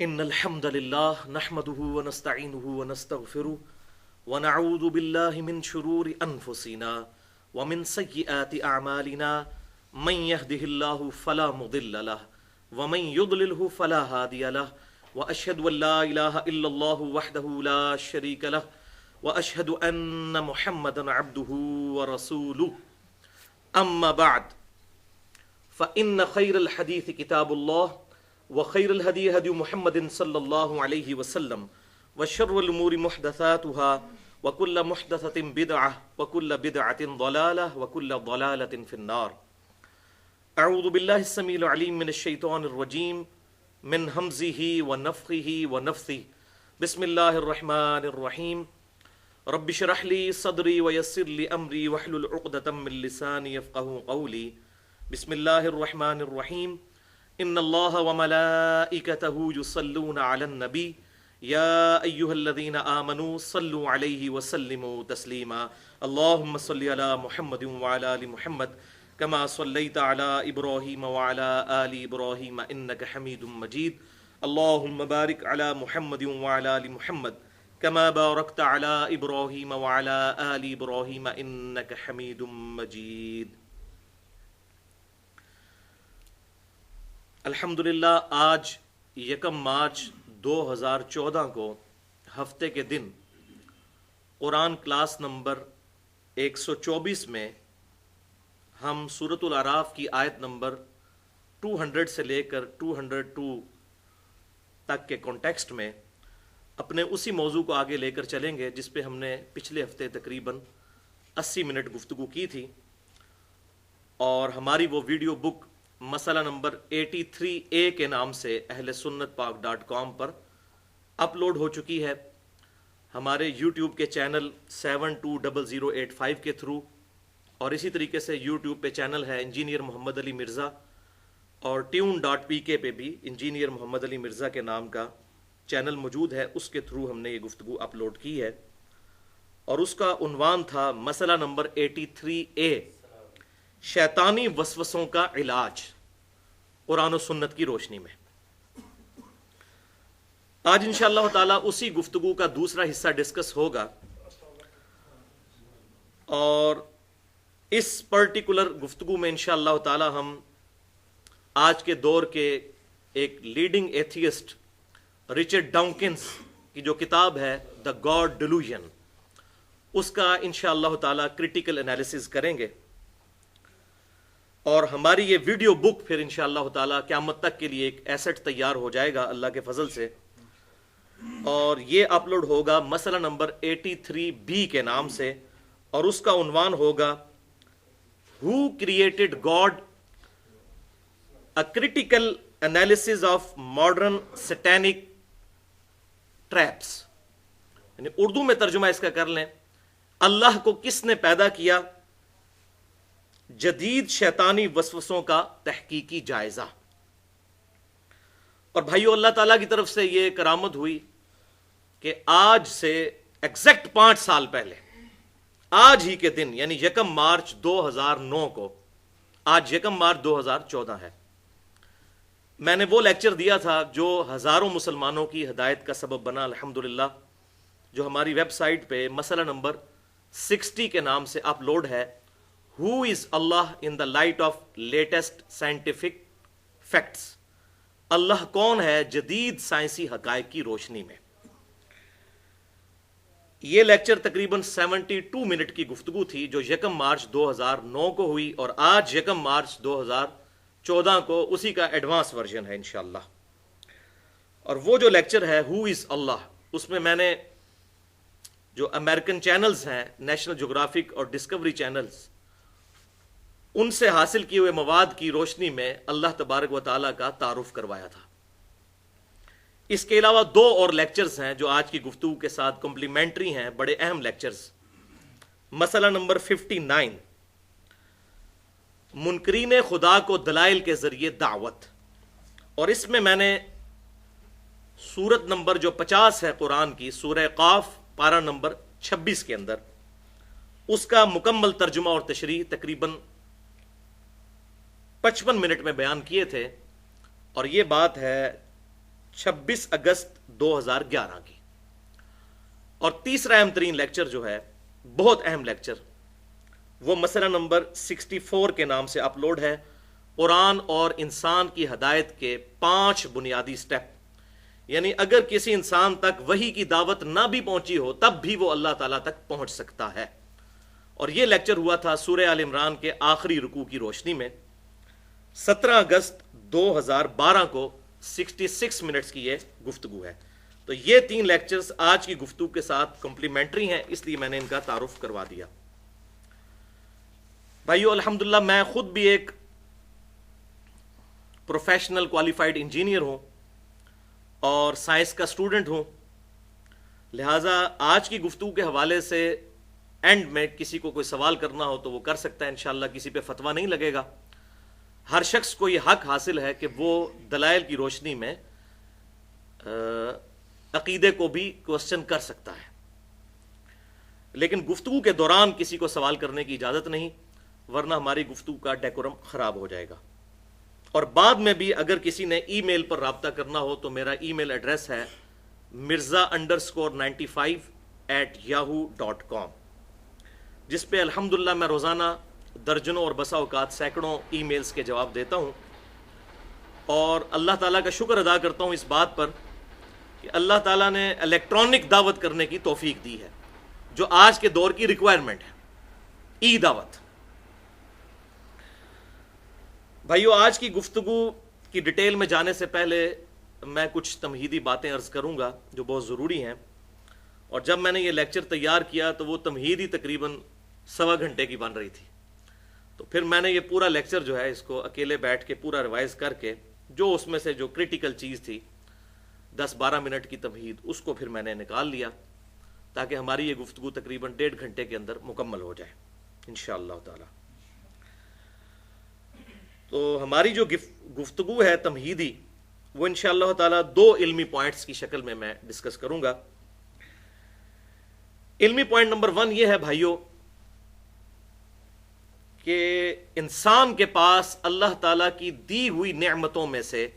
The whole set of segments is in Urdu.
ان الحمد لله نحمده ونستعينه ونستغفره ونعوذ بالله من شرور انفسنا ومن سيئات اعمالنا من يهده الله فلا مضل له ومن يضلله فلا هادي له واشهد ان لا اله الا الله وحده لا شريك له واشهد ان محمدا عبده ورسوله اما بعد فان خير الحديث كتاب الله وخير الهدي هدي محمد صلى الله عليه وسلم وشر الأمور محدثاتها وكل محدثة بدعة وكل بدعة ضلالة وكل ضلالة في النار. أعوذ بالله السميع العليم من الشيطان الرجيم من همزه ونفخه ونفثه. بسم الله الرحمن الرحيم. رب اشرح لي صدري ويسر لي أمري واحلل عقدة من لساني يفقهوا قولي. بسم الله الرحمن الرحيم. ان الله وملائكته يصلون على النبي يا ايها الذين امنوا صلوا عليه وسلموا تسليما. اللهم صل على محمد وعلى ال محمد كما صليت على ابراهيم وعلى ال ابراهيم انك حميد مجيد. اللهم بارك على محمد وعلى ال محمد كما باركت على ابراهيم وعلى ال ابراهيم انك حميد مجيد. الحمدللہ آج یکم مارچ 2014 کو ہفتے کے دن قرآن کلاس نمبر 124 میں ہم سورۃ الاعراف کی آیت نمبر 200 سے لے کر 202 تک کے کانٹیکسٹ میں اپنے اسی موضوع کو آگے لے کر چلیں گے جس پہ ہم نے پچھلے ہفتے تقریباً 80 منٹ گفتگو کی تھی، اور ہماری وہ ویڈیو بک مسئلہ نمبر 83A کے نام سے اہل سنت پاک.com پر اپلوڈ ہو چکی ہے، ہمارے یوٹیوب کے چینل 720085 کے تھرو، اور اسی طریقے سے یوٹیوب پہ چینل ہے انجینئر محمد علی مرزا، اور tune.pk پہ بھی انجینئر محمد علی مرزا کے نام کا چینل موجود ہے، اس کے تھرو ہم نے یہ گفتگو اپلوڈ کی ہے، اور اس کا عنوان تھا مسئلہ نمبر 83A، شیطانی وسوسوں کا علاج قرآن و سنت کی روشنی میں۔ آج انشاءاللہ تعالیٰ اسی گفتگو کا دوسرا حصہ ڈسکس ہوگا، اور اس پرٹیکولر گفتگو میں انشاءاللہ تعالیٰ ہم آج کے دور کے ایک لیڈنگ ایتھیسٹ رچرڈ ڈاؤکنس کی جو کتاب ہے دا گاڈ ڈیلوژن، اس کا انشاءاللہ تعالیٰ کریٹیکل انالیسز کریں گے، اور ہماری یہ ویڈیو بک پھر انشاءاللہ تعالیٰ قیامت تک کے لیے ایک ایسٹ تیار ہو جائے گا اللہ کے فضل سے، اور یہ اپلوڈ ہوگا مسئلہ نمبر 83B کے نام سے، اور اس کا عنوان ہوگا Who created God? A critical analysis of modern satanic traps. یعنی اردو میں ترجمہ اس کا کر لیں، اللہ کو کس نے پیدا کیا، جدید شیطانی وسوسوں کا تحقیقی جائزہ۔ اور بھائیو، اللہ تعالیٰ کی طرف سے یہ کرامت ہوئی کہ آج سے ایگزیکٹ 5 سال پہلے، آج ہی کے دن یعنی 1 مارچ 2009 کو، آج 1 مارچ 2014 ہے، میں نے وہ لیکچر دیا تھا جو ہزاروں مسلمانوں کی ہدایت کا سبب بنا الحمدللہ، جو ہماری ویب سائٹ پہ مسئلہ نمبر 60 کے نام سے اپلوڈ ہے، Who is Allah in the light of latest scientific facts؟ اللہ کون ہے جدید سائنسی حقائق کی روشنی میں۔ یہ لیکچر تقریباً 72 منٹ کی گفتگو تھی جو 1 مارچ 2009 کو ہوئی، اور آج 1 مارچ 2014 کو اسی کا ایڈوانس ورژن ہے انشاءاللہ۔ اور وہ جو لیکچر ہے Who is Allah، اس میں میں نے جو امریکن چینلز ہیں، نیشنل جغرافک اور ڈسکوری چینلز، ان سے حاصل کیے ہوئے مواد کی روشنی میں اللہ تبارک و تعالیٰ کا تعارف کروایا تھا۔ اس کے علاوہ 2 اور لیکچرز ہیں جو آج کی گفتگو کے ساتھ کمپلیمنٹری ہیں، بڑے اہم لیکچرز۔ مسئلہ نمبر 59، منکرین خدا کو دلائل کے ذریعے دعوت، اور اس میں نے سورت نمبر جو 50 ہے قرآن کی، سورہ قاف پارہ نمبر 26 کے اندر، اس کا مکمل ترجمہ اور تشریح تقریباً 55 منٹ میں بیان کیے تھے، اور یہ بات ہے 26 اگست 2011 کی. اور تیسرا اہم ترین لیکچر جو ہے، بہت اہم لیکچر، وہ مسئلہ نمبر 64 کے نام سے اپلوڈ ہے، قرآن اور انسان کی ہدایت کے 5 بنیادی سٹیپ. یعنی اگر کسی انسان تک وحی کی دعوت نہ بھی پہنچی ہو تب بھی وہ اللہ تعالیٰ تک پہنچ سکتا ہے. اور یہ لیکچر ہوا تھا سورہ آل عمران کے آخری رکوع کی روشنی میں. 17 اگست 2012 کو 66 منٹس کی یہ گفتگو ہے. تو یہ 3 لیکچرز آج کی گفتگو کے ساتھ کمپلیمنٹری ہیں، اس لیے میں نے ان کا تعارف کروا دیا. بھائیو، الحمدللہ میں خود بھی ایک پروفیشنل کوالیفائڈ انجینئر ہوں اور سائنس کا اسٹوڈنٹ ہوں. لہٰذا آج کی گفتگو کے حوالے سے اینڈ میں کسی کو کوئی سوال کرنا ہو تو وہ کر سکتا ہے. انشاءاللہ کسی پہ فتویٰ نہیں لگے گا. ہر شخص کو یہ حق حاصل ہے کہ وہ دلائل کی روشنی میں عقیدے کو بھی کوسچن کر سکتا ہے، لیکن گفتگو کے دوران کسی کو سوال کرنے کی اجازت نہیں، ورنہ ہماری گفتگو کا ڈیکورم خراب ہو جائے گا. اور بعد میں بھی اگر کسی نے ای میل پر رابطہ کرنا ہو تو میرا ای میل ایڈریس ہے mirza_95@yahoo.com، جس پہ الحمدللہ میں روزانہ درجنوں اور بسا اوقات سینکڑوں ای میلز کے جواب دیتا ہوں. اور اللہ تعالیٰ کا شکر ادا کرتا ہوں اس بات پر کہ اللہ تعالیٰ نے الیکٹرانک دعوت کرنے کی توفیق دی ہے، جو آج کے دور کی ریکوائرمنٹ ہے، ای دعوت. بھائیو، آج کی گفتگو کی ڈیٹیل میں جانے سے پہلے میں کچھ تمہیدی باتیں عرض کروں گا جو بہت ضروری ہیں. اور جب میں نے یہ لیکچر تیار کیا تو وہ تمہیدی تقریباً 1.25 گھنٹے کی بن رہی تھی. تو پھر میں نے یہ پورا لیکچر جو ہے اس کو اکیلے بیٹھ کے پورا ریوائز کر کے جو اس میں سے جو کریٹیکل چیز تھی 10-12 منٹ کی تمہید، اس کو پھر میں نے نکال لیا تاکہ ہماری یہ گفتگو تقریباً 1.5 گھنٹے کے اندر مکمل ہو جائے انشاءاللہ تعالی. تو ہماری جو گفتگو ہے تمہیدی، وہ انشاءاللہ تعالی 2 علمی پوائنٹس کی شکل میں ڈسکس کروں گا. علمی پوائنٹ نمبر 1 یہ ہے بھائیو کہ انسان کے پاس اللہ تعالیٰ کی دی ہوئی نعمتوں میں سے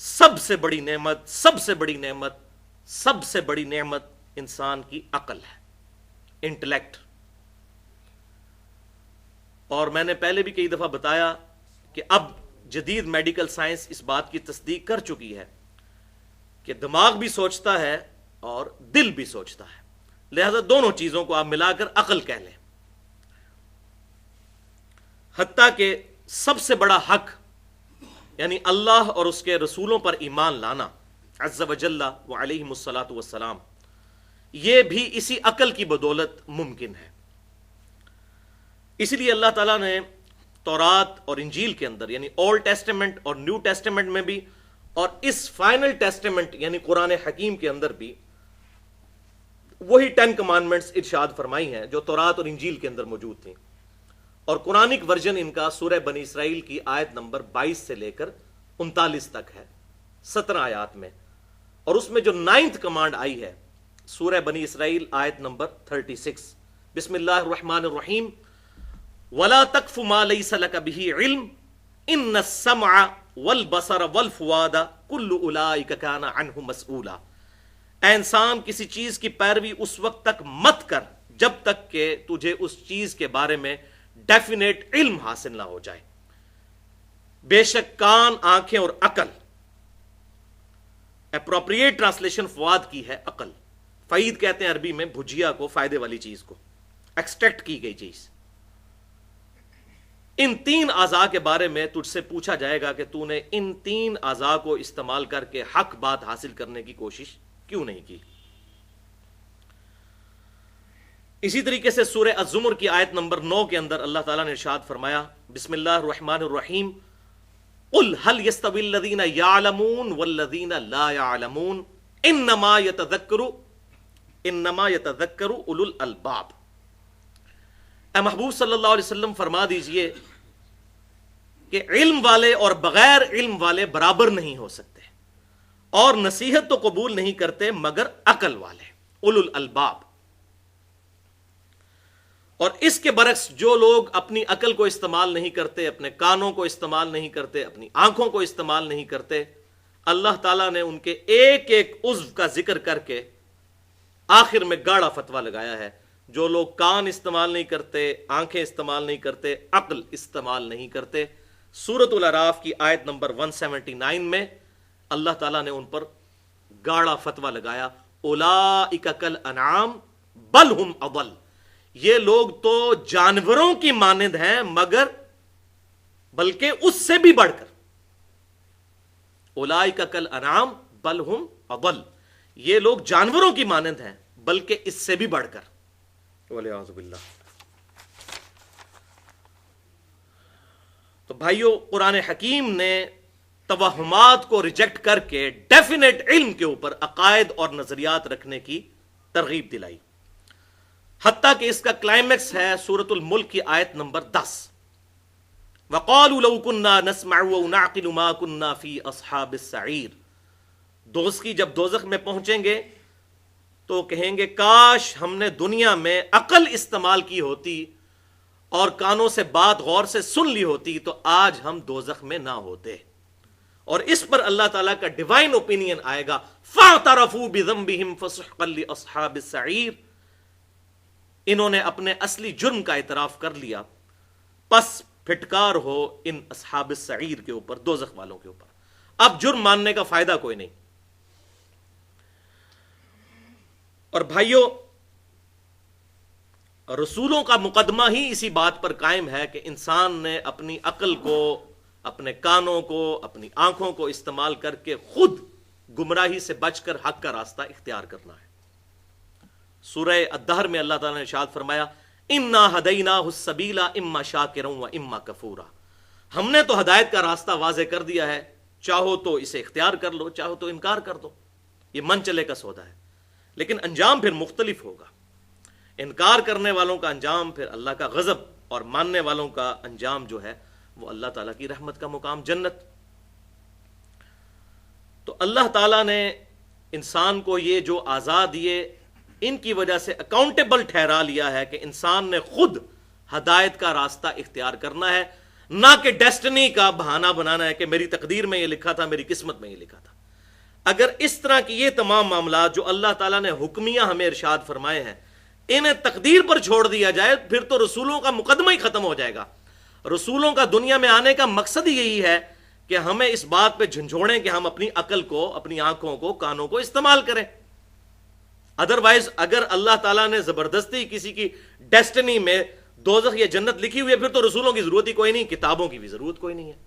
سب سے بڑی نعمت انسان کی عقل ہے، انٹلیکٹ. اور میں نے پہلے بھی کئی دفعہ بتایا کہ اب جدید میڈیکل سائنس اس بات کی تصدیق کر چکی ہے کہ دماغ بھی سوچتا ہے اور دل بھی سوچتا ہے، لہذا دونوں چیزوں کو آپ ملا کر عقل کہہ لیں. حتیٰ کہ سب سے بڑا حق یعنی اللہ اور اس کے رسولوں پر ایمان لانا عز وجل و علیہم الصلاۃ والسلام، یہ بھی اسی عقل کی بدولت ممکن ہے. اسی لیے اللہ تعالیٰ نے تورات اور انجیل کے اندر یعنی اولڈ ٹیسٹمنٹ اور نیو ٹیسٹمنٹ میں بھی، اور اس فائنل ٹیسٹمنٹ یعنی قرآن حکیم کے اندر بھی وہی 10 کمانڈمنٹس ارشاد فرمائی ہیں جو تورات اور انجیل کے اندر موجود تھیں. اور قرآنک ورژن ان کا سورہ بنی اسرائیل کی آیت نمبر 22 سے لے کر 39 تک ہے، 17 آیات میں. اور اس میں جو 9th کمانڈ آئی ہے سورہ بنی اسرائیل آیت نمبر 36، بسم اللہ الرحمن الرحیم، وَلَا تَقْفُ مَا لَيْسَ لَكَ بِهِ عِلْمٌ إِنَّ السَّمْعَ وَالْبَصَرَ وَالْفُؤَادَ كُلُّ أُولَٰئِكَ كَانَ عَنْهُ مَسْئُولًا. اے انسان، کسی چیز کی پیروی اس وقت تک مت کر جب تک کہ تجھے اس چیز کے بارے میں ڈیفینیٹ علم حاصل نہ ہو جائے. بے شک کان، آنکھیں اور عقل، اپروپریٹ ٹرانسلیشن فواد کی ہے عقل. فعید کہتے ہیں عربی میں بھجیا کو، فائدے والی چیز کو، ایکسٹریکٹ کی گئی چیز. ان 3 اعضاء کے بارے میں تجھ سے پوچھا جائے گا کہ تو نے ان 3 اعضاء کو استعمال کر کے حق بات حاصل کرنے کی کوشش کیوں نہیں کی. اسی طریقے سے سورہ الزمر کی آیت نمبر 9 کے اندر اللہ تعالیٰ نے ارشاد فرمایا، بسم اللہ الرحمن الرحیم، قل هل يستوي الذين يعلمون والذين لا يعلمون انما يتذكر اولو الالباب. اے محبوب صلی اللہ علیہ وسلم فرما دیجئے کہ علم والے اور بغیر علم والے برابر نہیں ہو سکتے، اور نصیحت تو قبول نہیں کرتے مگر عقل والے، اولو الالباب. اور اس کے برعکس جو لوگ اپنی عقل کو استعمال نہیں کرتے، اپنے کانوں کو استعمال نہیں کرتے، اپنی آنکھوں کو استعمال نہیں کرتے، اللہ تعالیٰ نے ان کے ایک ایک عضو کا ذکر کر کے آخر میں گاڑا فتویٰ لگایا ہے. جو لوگ کان استعمال نہیں کرتے، آنکھیں استعمال نہیں کرتے، عقل استعمال نہیں کرتے، سورۃ الاعراف کی آیت نمبر 179 میں اللہ تعالیٰ نے ان پر گاڑا فتویٰ لگایا، اولئک کالانعام بل ہم اضل. یہ لوگ تو جانوروں کی مانند ہیں مگر بلکہ اس سے بھی بڑھ کر. اولئک کالانعام بل ہم اضل. یہ لوگ جانوروں کی مانند ہیں بلکہ اس سے بھی بڑھ کر. والعیاذ باللہ. تو بھائیو، قرآن حکیم نے توہمات کو ریجیکٹ کر کے ڈیفینیٹ علم کے اوپر عقائد اور نظریات رکھنے کی ترغیب دلائی. حتیٰ کہ اس کا کلائمیکس ہے سورۃ الملک کی آیت نمبر 10. وَقَالُوا لَوْ كُنَّا نَسْمَعُ أَوْ نَعْقِلُ مَا كُنَّا فِي أَصْحَابِ السَّعِيرِ. دوزخی جب دوزخ میں پہنچیں گے تو کہیں گے کاش ہم نے دنیا میں عقل استعمال کی ہوتی اور کانوں سے بات غور سے سن لی ہوتی تو آج ہم دوزخ میں نہ ہوتے. اور اس پر اللہ تعالیٰ کا ڈیوائن اوپینین آئے گا، فَاعْتَرَفُوا بِذَنبِهِمْ فَسُحْقًا لِأَصْحَابِ السَّعِيرِ. انہوں نے اپنے اصلی جرم کا اعتراف کر لیا، پس پھٹکار ہو ان اصحاب السعیر کے اوپر، دوزخ والوں کے اوپر. اب جرم ماننے کا فائدہ کوئی نہیں. اور بھائیوں، رسولوں کا مقدمہ ہی اسی بات پر قائم ہے کہ انسان نے اپنی عقل کو، اپنے کانوں کو، اپنی آنکھوں کو استعمال کر کے خود گمراہی سے بچ کر حق کا راستہ اختیار کرنا ہے. سورہ الدہر میں اللہ تعالیٰ نے ارشاد فرمایا، اِنَّا هَدَيْنَاهُ السَّبِيلَ إِمَّا شَاكِرًا وَإِمَّا كَفُورًا. ہم نے تو ہدایت کا راستہ واضح کر دیا ہے، چاہو تو اسے اختیار کر لو، چاہو تو انکار کر دو. یہ من چلے کا سودا ہے، لیکن انجام پھر مختلف ہوگا. انکار کرنے والوں کا انجام پھر اللہ کا غضب، اور ماننے والوں کا انجام جو ہے وہ اللہ تعالیٰ کی رحمت کا مقام جنت. تو اللہ تعالیٰ نے انسان کو یہ جو آزاد دیے، ان کی وجہ سے اکاؤنٹیبل ٹھہرا لیا ہے کہ انسان نے خود ہدایت کا راستہ اختیار کرنا ہے، نہ کہ ڈیسٹنی کا بہانہ بنانا ہے کہ میری تقدیر میں یہ لکھا تھا، میری قسمت میں یہ لکھا تھا. اگر اس طرح کی یہ تمام معاملات جو اللہ تعالیٰ نے حکمیہ ہمیں ارشاد فرمائے ہیں انہیں تقدیر پر چھوڑ دیا جائے، پھر تو رسولوں کا مقدمہ ہی ختم ہو جائے گا. رسولوں کا دنیا میں آنے کا مقصد ہی یہی ہے کہ ہمیں اس بات پہ جھنجھوڑیں کہ ہم اپنی عقل کو، اپنی آنکھوں کو، کانوں کو استعمال کریں. ادروائز اگر اللہ تعالیٰ نے زبردستی کسی کی ڈیسٹنی میں دوزخ یا جنت لکھی ہوئی ہے، پھر تو رسولوں کی ضرورت ہی کوئی نہیں، کتابوں کی بھی ضرورت کوئی نہیں ہے.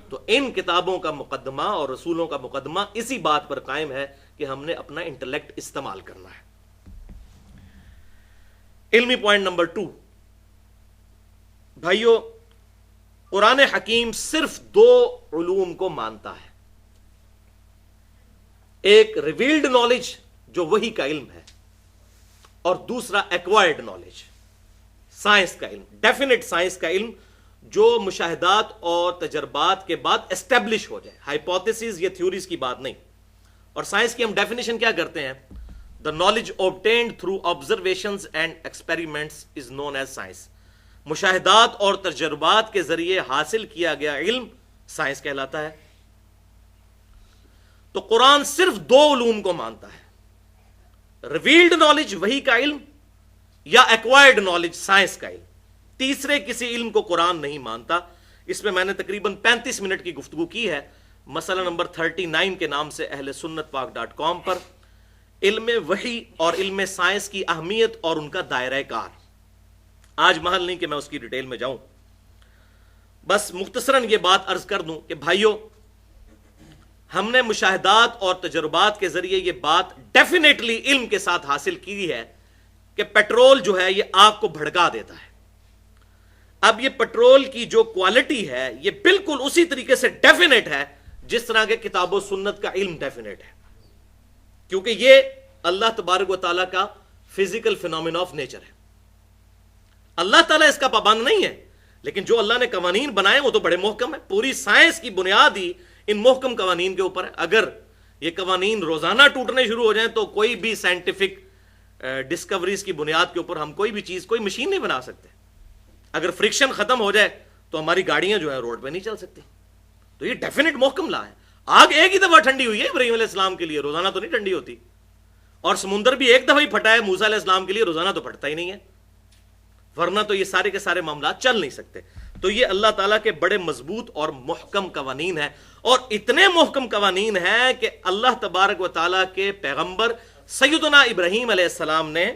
تو ان کتابوں کا مقدمہ اور رسولوں کا مقدمہ اسی بات پر قائم ہے کہ ہم نے اپنا انٹلیکٹ استعمال کرنا ہے. علمی پوائنٹ نمبر 2. بھائیو، قرآن حکیم صرف 2 علوم کو مانتا ہے. ایک ریویلڈ نالج جو وحی کا علم ہے، اور دوسرا ایکوائرڈ نالج، سائنس کا علم، ڈیفینیٹ سائنس کا علم جو مشاہدات اور تجربات کے بعد اسٹیبلش ہو جائے. ہائپوتھیسز یا تھیوریز کی بات نہیں. اور سائنس کی ہم ڈیفینیشن کیا کرتے ہیں؟ The knowledge obtained through observations and experiments is known as science. مشاہدات اور تجربات کے ذریعے حاصل کیا گیا علم سائنس کہلاتا ہے. تو قرآن صرف 2 علوم کو مانتا ہے، ریویلڈ نالج وحی کا علم یا ایکوائرڈ نالج سائنس کا علم. تیسرے کسی علم کو قرآن نہیں مانتا. اس پہ میں نے تقریباً 35 منٹ کی گفتگو کی ہے، مسئلہ نمبر 39 کے نام سے اہل سنت پاک.com پر. علم وحی اور علم سائنس کی اہمیت اور ان کا دائرہ کار. آج محل نہیں کہ میں اس کی ڈیٹیل میں جاؤں، بس مختصراً یہ بات عرض کر دوں کہ بھائیو، ہم نے مشاہدات اور تجربات کے ذریعے یہ بات ڈیفینیٹلی علم کے ساتھ حاصل کی ہے کہ پیٹرول جو ہے یہ آگ کو بھڑکا دیتا ہے. اب یہ پیٹرول کی جو کوالٹی ہے یہ بالکل اسی طریقے سے ڈیفینیٹ ہے جس طرح کے کتاب و سنت کا علم ڈیفینیٹ ہے، کیونکہ یہ اللہ تبارک و تعالیٰ کا فزیکل فینومینا آف نیچر ہے. اللہ تعالیٰ اس کا پابند نہیں ہے، لیکن جو اللہ نے قوانین بنائے وہ تو بڑے محکم ہیں. پوری سائنس کی بنیاد ہی ان محکم قوانین کے اوپر ہے. اگر یہ قوانین روزانہ ٹوٹنے شروع ہو جائیں تو کوئی بھی سائنٹیفک ڈسکوریز کی بنیاد کے اوپر ہم کوئی بھی چیز، کوئی مشین نہیں بنا سکتے. اگر فرکشن ختم ہو جائے تو ہماری گاڑیاں جو ہیں روڈ پہ نہیں چل سکتی. تو یہ ڈیفینیٹ محکم لا ہے. آگ ایک ہی دفعہ ٹھنڈی ہوئی ہے ابراہیم علیہ السلام کے لیے، روزانہ تو نہیں ٹھنڈی ہوتی. اور سمندر بھی ایک دفعہ ہی پھٹا ہے موسیٰ علیہ السلام کے لیے، روزانہ تو پھٹتا ہی نہیں ہے، ورنہ تو یہ سارے کے سارے معاملات چل نہیں سکتے. تو یہ اللہ تعالیٰ کے بڑے مضبوط اور محکم قوانین ہیں، اور اتنے محکم قوانین ہیں کہ اللہ تبارک و تعالیٰ کے پیغمبر سیدنا ابراہیم علیہ السلام نے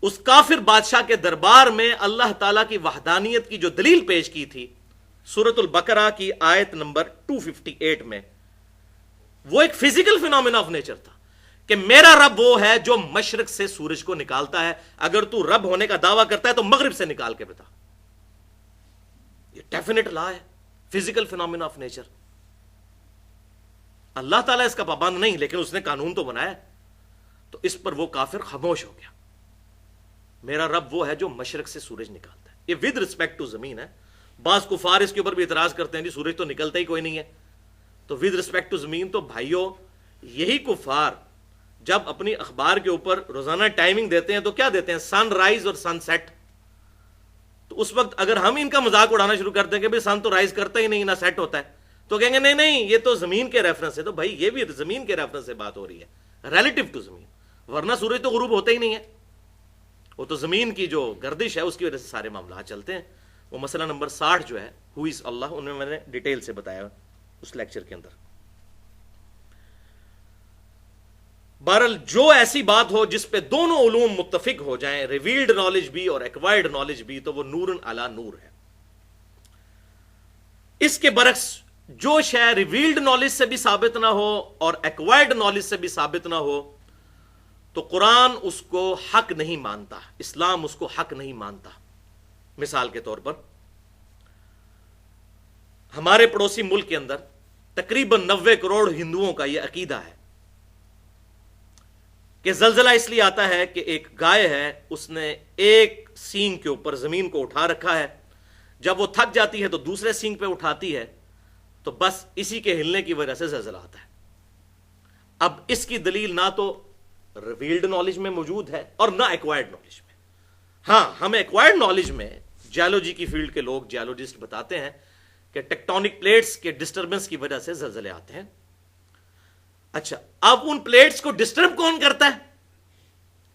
اس کافر بادشاہ کے دربار میں اللہ تعالیٰ کی وحدانیت کی جو دلیل پیش کی تھی سورۃ البقرہ کی آیت نمبر 258 میں، وہ ایک فزیکل فینومینا آف نیچر تھا کہ میرا رب وہ ہے جو مشرق سے سورج کو نکالتا ہے، اگر تو رب ہونے کا دعویٰ کرتا ہے تو مغرب سے نکال کے بتا. یہ ڈیفینیٹ لا ہے، فزیکل فینومینا آف نیچر. اللہ تعالیٰ اس کا پابند نہیں، لیکن اس نے قانون تو بنایا، تو اس پر وہ کافر خاموش ہو گیا. میرا رب وہ ہے جو مشرق سے سورج نکالتا ہے. یہ ود رسپیکٹ ٹو زمین ہے. بعض کفار اس کے اوپر بھی اعتراض کرتے ہیں جی سورج تو نکلتا ہی کوئی نہیں ہے. تو ود رسپیکٹ ٹو زمین، تو بھائیوں یہی کفار جب اپنی اخبار کے اوپر روزانہ ٹائمنگ دیتے ہیں تو کیا دیتے ہیں؟ سن رائز اور سن سیٹ. تو اس وقت اگر ہم ان کا مذاق اڑانا شروع کرتے ہیں کہ بھئی سن تو رائز کرتا ہی نہیں نہ سیٹ ہوتا ہے، تو کہیں گے نہیں نہیں یہ تو زمین کے ریفرنس ہے. تو بھائی یہ بھی زمین کے ریفرنس سے بات ہو رہی ہے، ریلیٹو ٹو زمین، ورنہ سورج تو غروب ہوتا ہی نہیں ہے. وہ تو زمین کی جو گردش ہے اس کی وجہ سے سارے معاملات چلتے ہیں. وہ مسئلہ نمبر 60 جو ہے ہو از اللہ، ان میں نے ڈیٹیل سے بتایا اس لیکچر کے اندر. بہرحال جو ایسی بات ہو جس پہ دونوں علوم متفق ہو جائیں، ریویلڈ نالج بھی اور ایکوائرڈ نالج بھی، تو وہ نور علی نور ہے. اس کے برعکس جو شے ریویلڈ نالج سے بھی ثابت نہ ہو اور ایکوائرڈ نالج سے بھی ثابت نہ ہو تو قرآن اس کو حق نہیں مانتا، اسلام اس کو حق نہیں مانتا. مثال کے طور پر ہمارے پڑوسی ملک کے اندر تقریباً 90 کروڑ ہندوؤں کا یہ عقیدہ ہے کہ زلزلہ اس لیے آتا ہے کہ ایک گائے ہے، اس نے ایک سینگ کے اوپر زمین کو اٹھا رکھا ہے، جب وہ تھک جاتی ہے تو دوسرے سینگ پہ اٹھاتی ہے، تو بس اسی کے ہلنے کی وجہ سے زلزلہ آتا ہے. اب اس کی دلیل نہ تو ریویلڈ نالج میں موجود ہے اور نہ ایکوائرڈ نالج میں. ہاں ہمیں ایکوائرڈ نالج میں جیولوجی کی فیلڈ کے لوگ جیولوجسٹ بتاتے ہیں کہ ٹیکٹونک پلیٹس کے ڈسٹربنس کی وجہ سے زلزلے آتے ہیں. اچھا اب ان پلیٹس کو ڈسٹرب کون کرتا ہے؟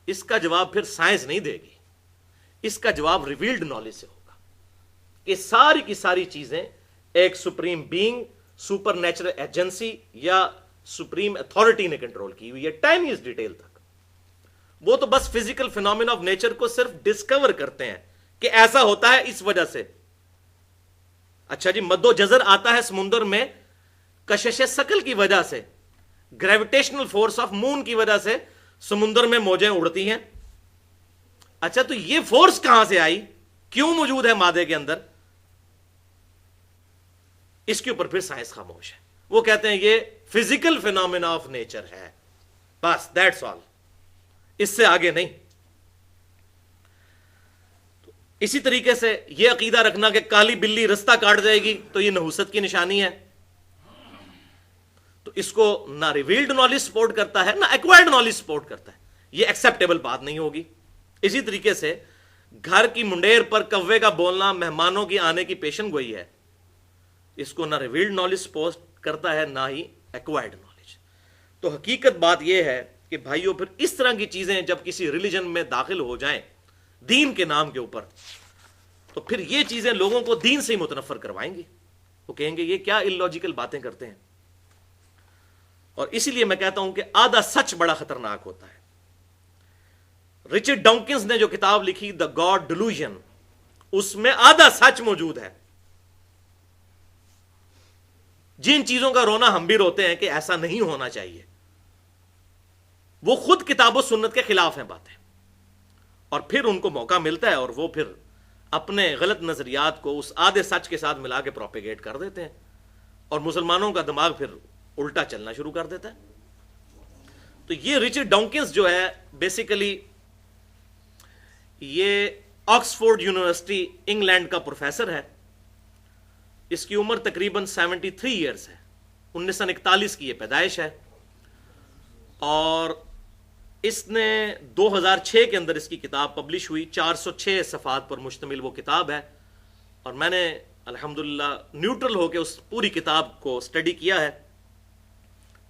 اس کا جواب پھر سائنس نہیں دے گی، اس کا جواب ریویلڈ نالج سے ہوگا کہ ساری کی ساری چیزیں ایک supreme being, super natural agency یا سپریم اتھارٹی نے کنٹرول کی ہوئی ہے ٹائنیسٹ ڈیٹیل تک. وہ تو بس فزیکل فینومینا آف نیچر کو صرف ڈسکور کرتے ہیں کہ ایسا ہوتا ہے اس وجہ سے. اچھا جی مد و جزر آتا ہے سمندر میں کشش ثقل کی وجہ سے، گریویٹیشنل فورس آف مون کی وجہ سے سمندر میں موجیں اڑتی ہیں. اچھا تو یہ فورس کہاں سے آئی، کیوں موجود ہے مادے کے اندر؟ اس کے اوپر پھر سائنس خاموش ہے. وہ کہتے ہیں یہ فزیکل فینومینا آف نیچر ہے، بس دیٹس آل، اس سے آگے نہیں. اسی طریقے سے یہ عقیدہ رکھنا کہ کالی بلی رستہ کاٹ جائے گی تو یہ نحوست کی نشانی ہے، تو اس کو نہ ریویلڈ نالج سپورٹ کرتا ہے نہ ایکوائرڈ نالج سپورٹ کرتا ہے. یہ ایکسیپٹیبل بات نہیں ہوگی. اسی طریقے سے گھر کی منڈیر پر کوے کا بولنا مہمانوں کی آنے کی پیشن گوئی ہے، اس کو نہ ریویلڈ نالج سپورٹ کرتا ہے نہ ہی ایکوائرڈ نالج. تو حقیقت بات یہ ہے کہ بھائیوں پھر اس طرح کی چیزیں جب کسی ریلیجن میں داخل ہو جائیں دین کے نام کے اوپر، تو پھر یہ چیزیں لوگوں کو دین سے ہی متنفر کروائیں گی. وہ کہیں گے یہ کیا اللاجیکل باتیں کرتے ہیں. اور اسی لیے میں کہتا ہوں کہ آدھا سچ بڑا خطرناک ہوتا ہے. رچرڈ ڈاؤکنز نے جو کتاب لکھی دا گاڈ ڈیلوژن، اس میں آدھا سچ موجود ہے. جن چیزوں کا رونا ہم بھی روتے ہیں کہ ایسا نہیں ہونا چاہیے، وہ خود کتاب و سنت کے خلاف ہیں باتیں، اور پھر ان کو موقع ملتا ہے اور وہ پھر اپنے غلط نظریات کو اس آدھے سچ کے ساتھ ملا کے پروپیگیٹ کر دیتے ہیں، اور مسلمانوں کا دماغ پھر الٹا چلنا شروع کر دیتا ہے. تو یہ رچرڈ ڈاؤکنز جو ہے بیسیکلی یہ آکسفورڈ یونیورسٹی انگلینڈ کا پروفیسر ہے. اس کی عمر تقریباً 73 ایئرز ہے، 1941 کی یہ پیدائش ہے، اور اس نے 2006 کے اندر اس کی کتاب پبلش ہوئی. 406 صفحات پر مشتمل وہ کتاب ہے، اور میں نے الحمدللہ نیوٹرل ہو کے اس پوری کتاب کو اسٹڈی کیا ہے.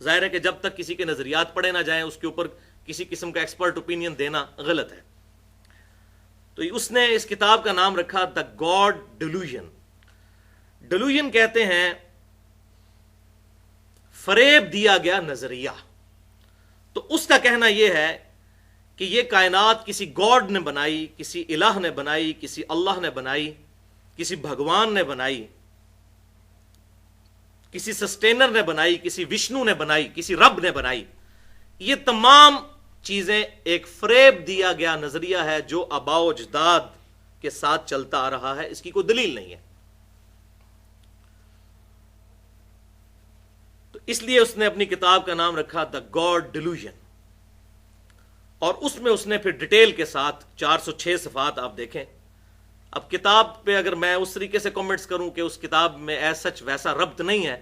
ظاہر ہے کہ جب تک کسی کے نظریات پڑھے نہ جائیں اس کے اوپر کسی قسم کا ایکسپرٹ اوپینین دینا غلط ہے. تو اس نے اس کتاب کا نام رکھا دا گاڈ ڈیلوژن. ڈیلوژن کہتے ہیں فریب دیا گیا نظریہ. تو اس کا کہنا یہ ہے کہ یہ کائنات کسی گاڈ نے بنائی, کسی الہ نے بنائی, کسی اللہ نے بنائی, کسی بھگوان نے بنائی, کسی سسٹینر نے بنائی, کسی وشنو نے بنائی, کسی رب نے بنائی. یہ تمام چیزیں ایک فریب دیا گیا نظریہ ہے جو آباء و اجداد کے ساتھ چلتا آ رہا ہے. اس کی کوئی دلیل نہیں ہے. تو اس لیے اس نے اپنی کتاب کا نام رکھا دا گاڈ ڈیلوژن. اور اس نے پھر ڈیٹیل کے ساتھ 406 صفحات آپ دیکھیں. اب کتاب پہ اگر میں اس طریقے سے کمنٹس کروں کہ اس کتاب میں ایز سچ ویسا ربط نہیں ہے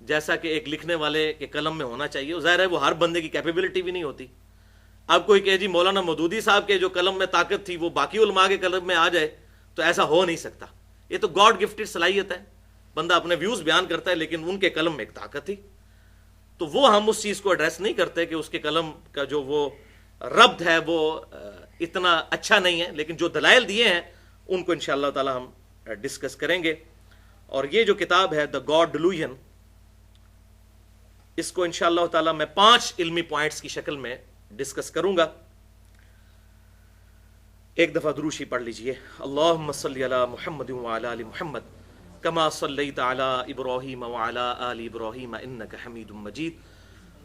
جیسا کہ ایک لکھنے والے کے قلم میں ہونا چاہیے, ظاہر ہے وہ ہر بندے کی کیپیبلٹی بھی نہیں ہوتی. اب کوئی کہ جی مولانا مودودی صاحب کے جو قلم میں طاقت تھی وہ باقی علماء کے قلم میں آ جائے تو ایسا ہو نہیں سکتا. یہ تو گاڈ گفٹڈ صلاحیت ہے. بندہ اپنے ویوز بیان کرتا ہے لیکن ان کے قلم میں ایک طاقت تھی. تو وہ ہم اس چیز کو ایڈریس نہیں کرتے کہ اس کے قلم کا جو وہ ربط ہے وہ اتنا اچھا نہیں ہے, لیکن جو دلائل دیے ہیں ان کو انشاءاللہ تعالی ہم ڈسکس کریں گے. اور یہ جو کتاب ہے دا گاڈ ڈیلوژن, اس کو انشاءاللہ تعالی میں 5 علمی پوائنٹس کی شکل میں ڈسکس کروں گا. ایک دفعہ دروشی پڑھ لیجئے. اللہم صلی علی محمد وعلی آل محمد کما صلیت علی ابراہیم وعلی آل ابراہیم انک حمید مجید.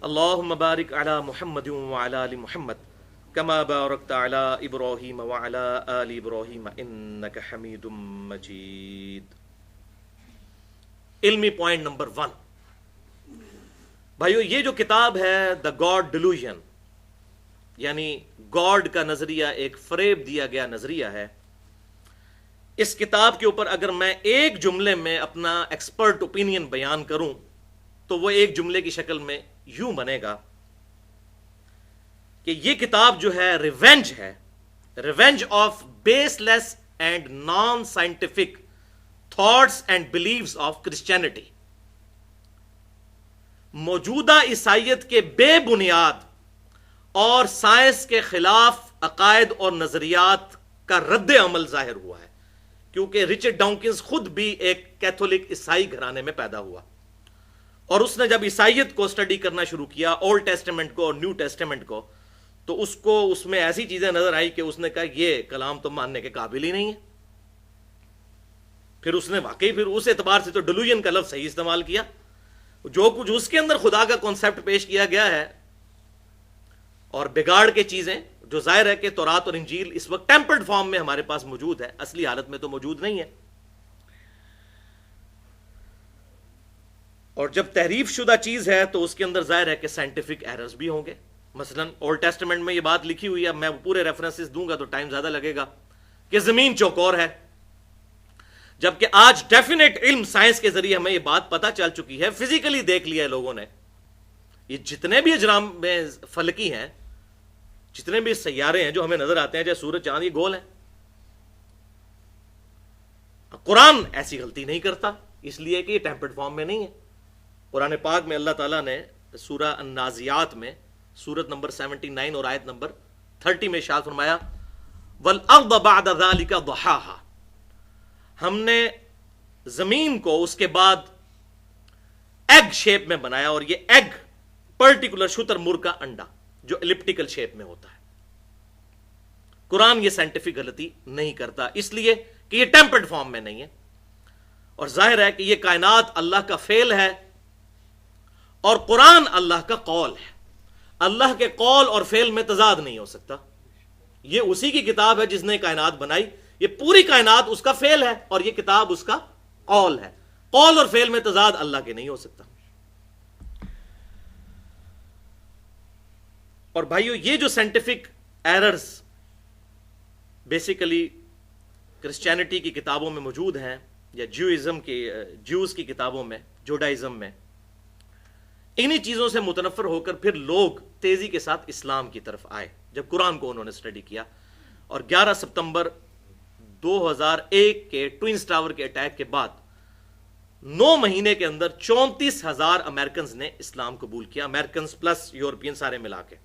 اللہم بارک علی محمد وعلی آل محمد کما بارکت علی ابراہیم وعلی آل ابراہیم انک حمید مجید. علمی پوائنٹ نمبر 1. بھائیو, یہ جو کتاب ہے دا گاڈ ڈیلوژن, یعنی گاڈ کا نظریہ ایک فریب دیا گیا نظریہ ہے. اس کتاب کے اوپر اگر میں ایک جملے میں اپنا ایکسپرٹ اوپینین بیان کروں تو وہ ایک جملے کی شکل میں یوں بنے گا کہ یہ کتاب جو ہے revenge of baseless and non scientific thoughts and beliefs of Christianity. موجودہ عیسائیت کے بے بنیاد اور سائنس کے خلاف عقائد اور نظریات کا رد عمل ظاہر ہوا ہے, کیونکہ رچرڈ ڈاؤکنز خود بھی ایک کیتھولک عیسائی گھرانے میں پیدا ہوا, اور اس نے جب عیسائیت کو اسٹڈی کرنا شروع کیا, اولڈ ٹیسٹمنٹ کو اور نیو ٹیسٹمنٹ کو, تو اس کو اس میں ایسی چیزیں نظر آئی کہ اس نے کہا یہ کلام تو ماننے کے قابل ہی نہیں ہے. پھر اس نے واقعی پھر اس اعتبار سے تو ڈیلوژن کا لفظ صحیح استعمال کیا. جو کچھ اس کے اندر خدا کا کانسیپٹ پیش کیا گیا ہے اور بگاڑ کے چیزیں, جو ظاہر ہے کہ تورات اور انجیل اس وقت ٹیمپرڈ فارم میں ہمارے پاس موجود ہے, اصلی حالت میں تو موجود نہیں ہے. اور جب تحریف شدہ چیز ہے تو اس کے اندر ظاہر ہے کہ سائنٹیفک ایررز بھی ہوں گے. مثلا اولڈ ٹیسٹمنٹ میں یہ بات لکھی ہوئی ہے, میں پورے ریفرنسز دوں گا تو ٹائم زیادہ لگے گا, کہ زمین چوکور ہے, جبکہ آج ڈیفینیٹ علم سائنس کے ذریعے ہمیں یہ بات پتہ چل چکی ہے, فزیکلی دیکھ لیا ہے لوگوں نے. یہ جتنے بھی اجرام میں فلکی ہیں, جتنے بھی سیارے ہیں جو ہمیں نظر آتے ہیں, جیسے سورج چاند, یہ گول ہیں. قرآن ایسی غلطی نہیں کرتا, اس لیے کہ یہ ٹیمپرڈ فارم میں نہیں ہے. قرآن پاک میں اللہ تعالیٰ نے سورہ النازعات میں سورت نمبر 79 اور آیت نمبر 30 میں ارشاد فرمایا وَالْأَرْضَ بَعْدَ ذَلِكَ ضَحَاهَا, ہم نے زمین کو اس کے بعد ایگ شیپ میں بنایا, اور یہ ایگ پرٹیکولر شتر مرغ کا انڈا جو الپٹیکل شیپ میں ہوتا ہے. قرآن یہ سائنٹیفک غلطی نہیں کرتا, اس لیے کہ یہ ٹیمپرڈ فارم میں نہیں ہے. اور ظاہر ہے کہ یہ کائنات اللہ کا فعل ہے اور قرآن اللہ کا قول ہے. اللہ کے قول اور فعل میں تضاد نہیں ہو سکتا. یہ اسی کی کتاب ہے جس نے کائنات بنائی, یہ پوری کائنات اس کا فعل ہے اور یہ کتاب اس کا قول ہے. قول اور فعل میں تضاد اللہ کے نہیں ہو سکتا. اور بھائیو, یہ جو سائنٹیفک ایررز بیسیکلی کرسچینٹی کی کتابوں میں موجود ہیں, یا جیوز کی کتابوں میں, جوڈائزم میں, انہی چیزوں سے متنفر ہو کر پھر لوگ تیزی کے ساتھ اسلام کی طرف آئے جب قرآن کو انہوں نے اسٹڈی کیا. اور 11 ستمبر 2001 کے ٹوئنز ٹاور کے اٹیک کے بعد 9 مہینے کے اندر 34,000 امریکنز نے اسلام قبول کیا، امریکنز پلس یورپین سارے ملا کے.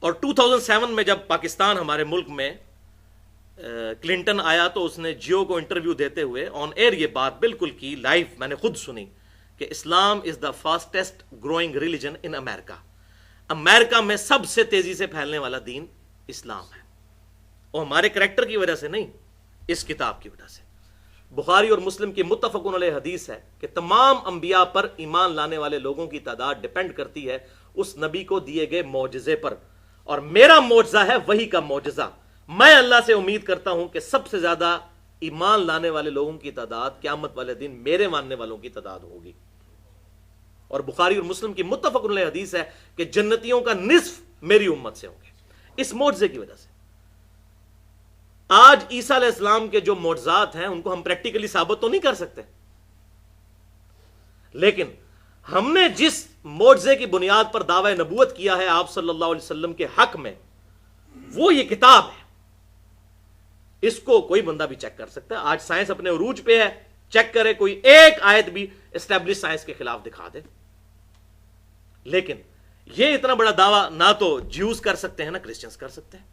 اور 2007 میں جب پاکستان ہمارے ملک میں کلنٹن آیا تو اس نے جیو کو انٹرویو دیتے ہوئے آن ایئر یہ بات بالکل کی، لائیو میں نے خود سنی کہ اسلام از دا فاسٹسٹ گروئنگ ریلیجن ان امریکہ. امریکہ میں سب سے تیزی سے پھیلنے والا دین اسلام ہے، اور ہمارے کریکٹر کی وجہ سے نہیں، اس کتاب کی وجہ سے. بخاری اور مسلم کی متفق علیہ حدیث ہے کہ تمام انبیاء پر ایمان لانے والے لوگوں کی تعداد ڈیپینڈ کرتی ہے اس نبی کو دیے گئے معجزے پر، اور میرا معجزہ ہے وہی کا معجزہ. میں اللہ سے امید کرتا ہوں کہ سب سے زیادہ ایمان لانے والے لوگوں کی تعداد قیامت والے دن میرے ماننے والوں کی تعداد ہوگی. اور بخاری اور مسلم کی متفق علیہ حدیث ہے کہ جنتیوں کا نصف میری امت سے ہوں گے اس معجزے کی وجہ سے. آج عیسیٰ علیہ السلام کے جو معجزات ہیں ان کو ہم پریکٹیکلی ثابت تو نہیں کر سکتے، لیکن ہم نے جس معجزے کی بنیاد پر دعوی نبوت کیا ہے آپ صلی اللہ علیہ وسلم کے حق میں، وہ یہ کتاب ہے. اس کو کوئی بندہ بھی چیک کر سکتا ہے. آج سائنس اپنے عروج پہ ہے، چیک کرے، کوئی ایک آیت بھی اسٹیبلش سائنس کے خلاف دکھا دے. لیکن یہ اتنا بڑا دعویٰ نہ تو جیوز کر سکتے ہیں نہ کرسچنز کر سکتے ہیں.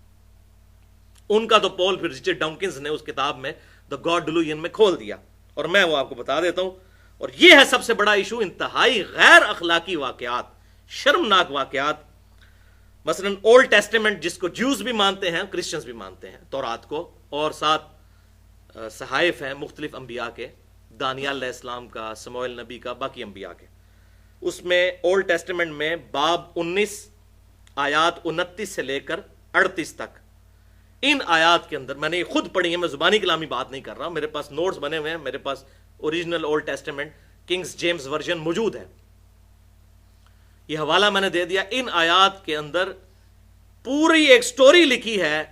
ان کا تو پول پھر رچرڈ ڈاؤکنز نے اس کتاب میں دا گاڈ ڈیلوژن میں کھول دیا، اور میں وہ آپ کو بتا دیتا ہوں. اور یہ ہے سب سے بڑا ایشو، انتہائی غیر اخلاقی واقعات، شرمناک واقعات. مثلا اولڈ ٹیسٹیمنٹ جس کو جیوز بھی مانتے ہیں، کرسچنز بھی مانتے ہیں، تورات کو، اور ساتھ صحائف ہیں مختلف انبیاء کے، دانیال علیہ السلام کا، سموئیل نبی کا، باقی انبیاء کے. اس میں اولڈ ٹیسٹیمنٹ میں باب 19 آیات 29 سے لے کر 38 تک، ان آیات کے اندر میں نے یہ خود پڑھی ہے، میں زبانی کلامی بات نہیں کر رہا، میرے پاس نوٹس بنے ہوئے ہیں، میرے پاس original Old Testament Kings James Version موجود ہے، یہ حوالہ میں نے دے دیا. ان آیات کے اندر پوری ایک سٹوری لکھی ہے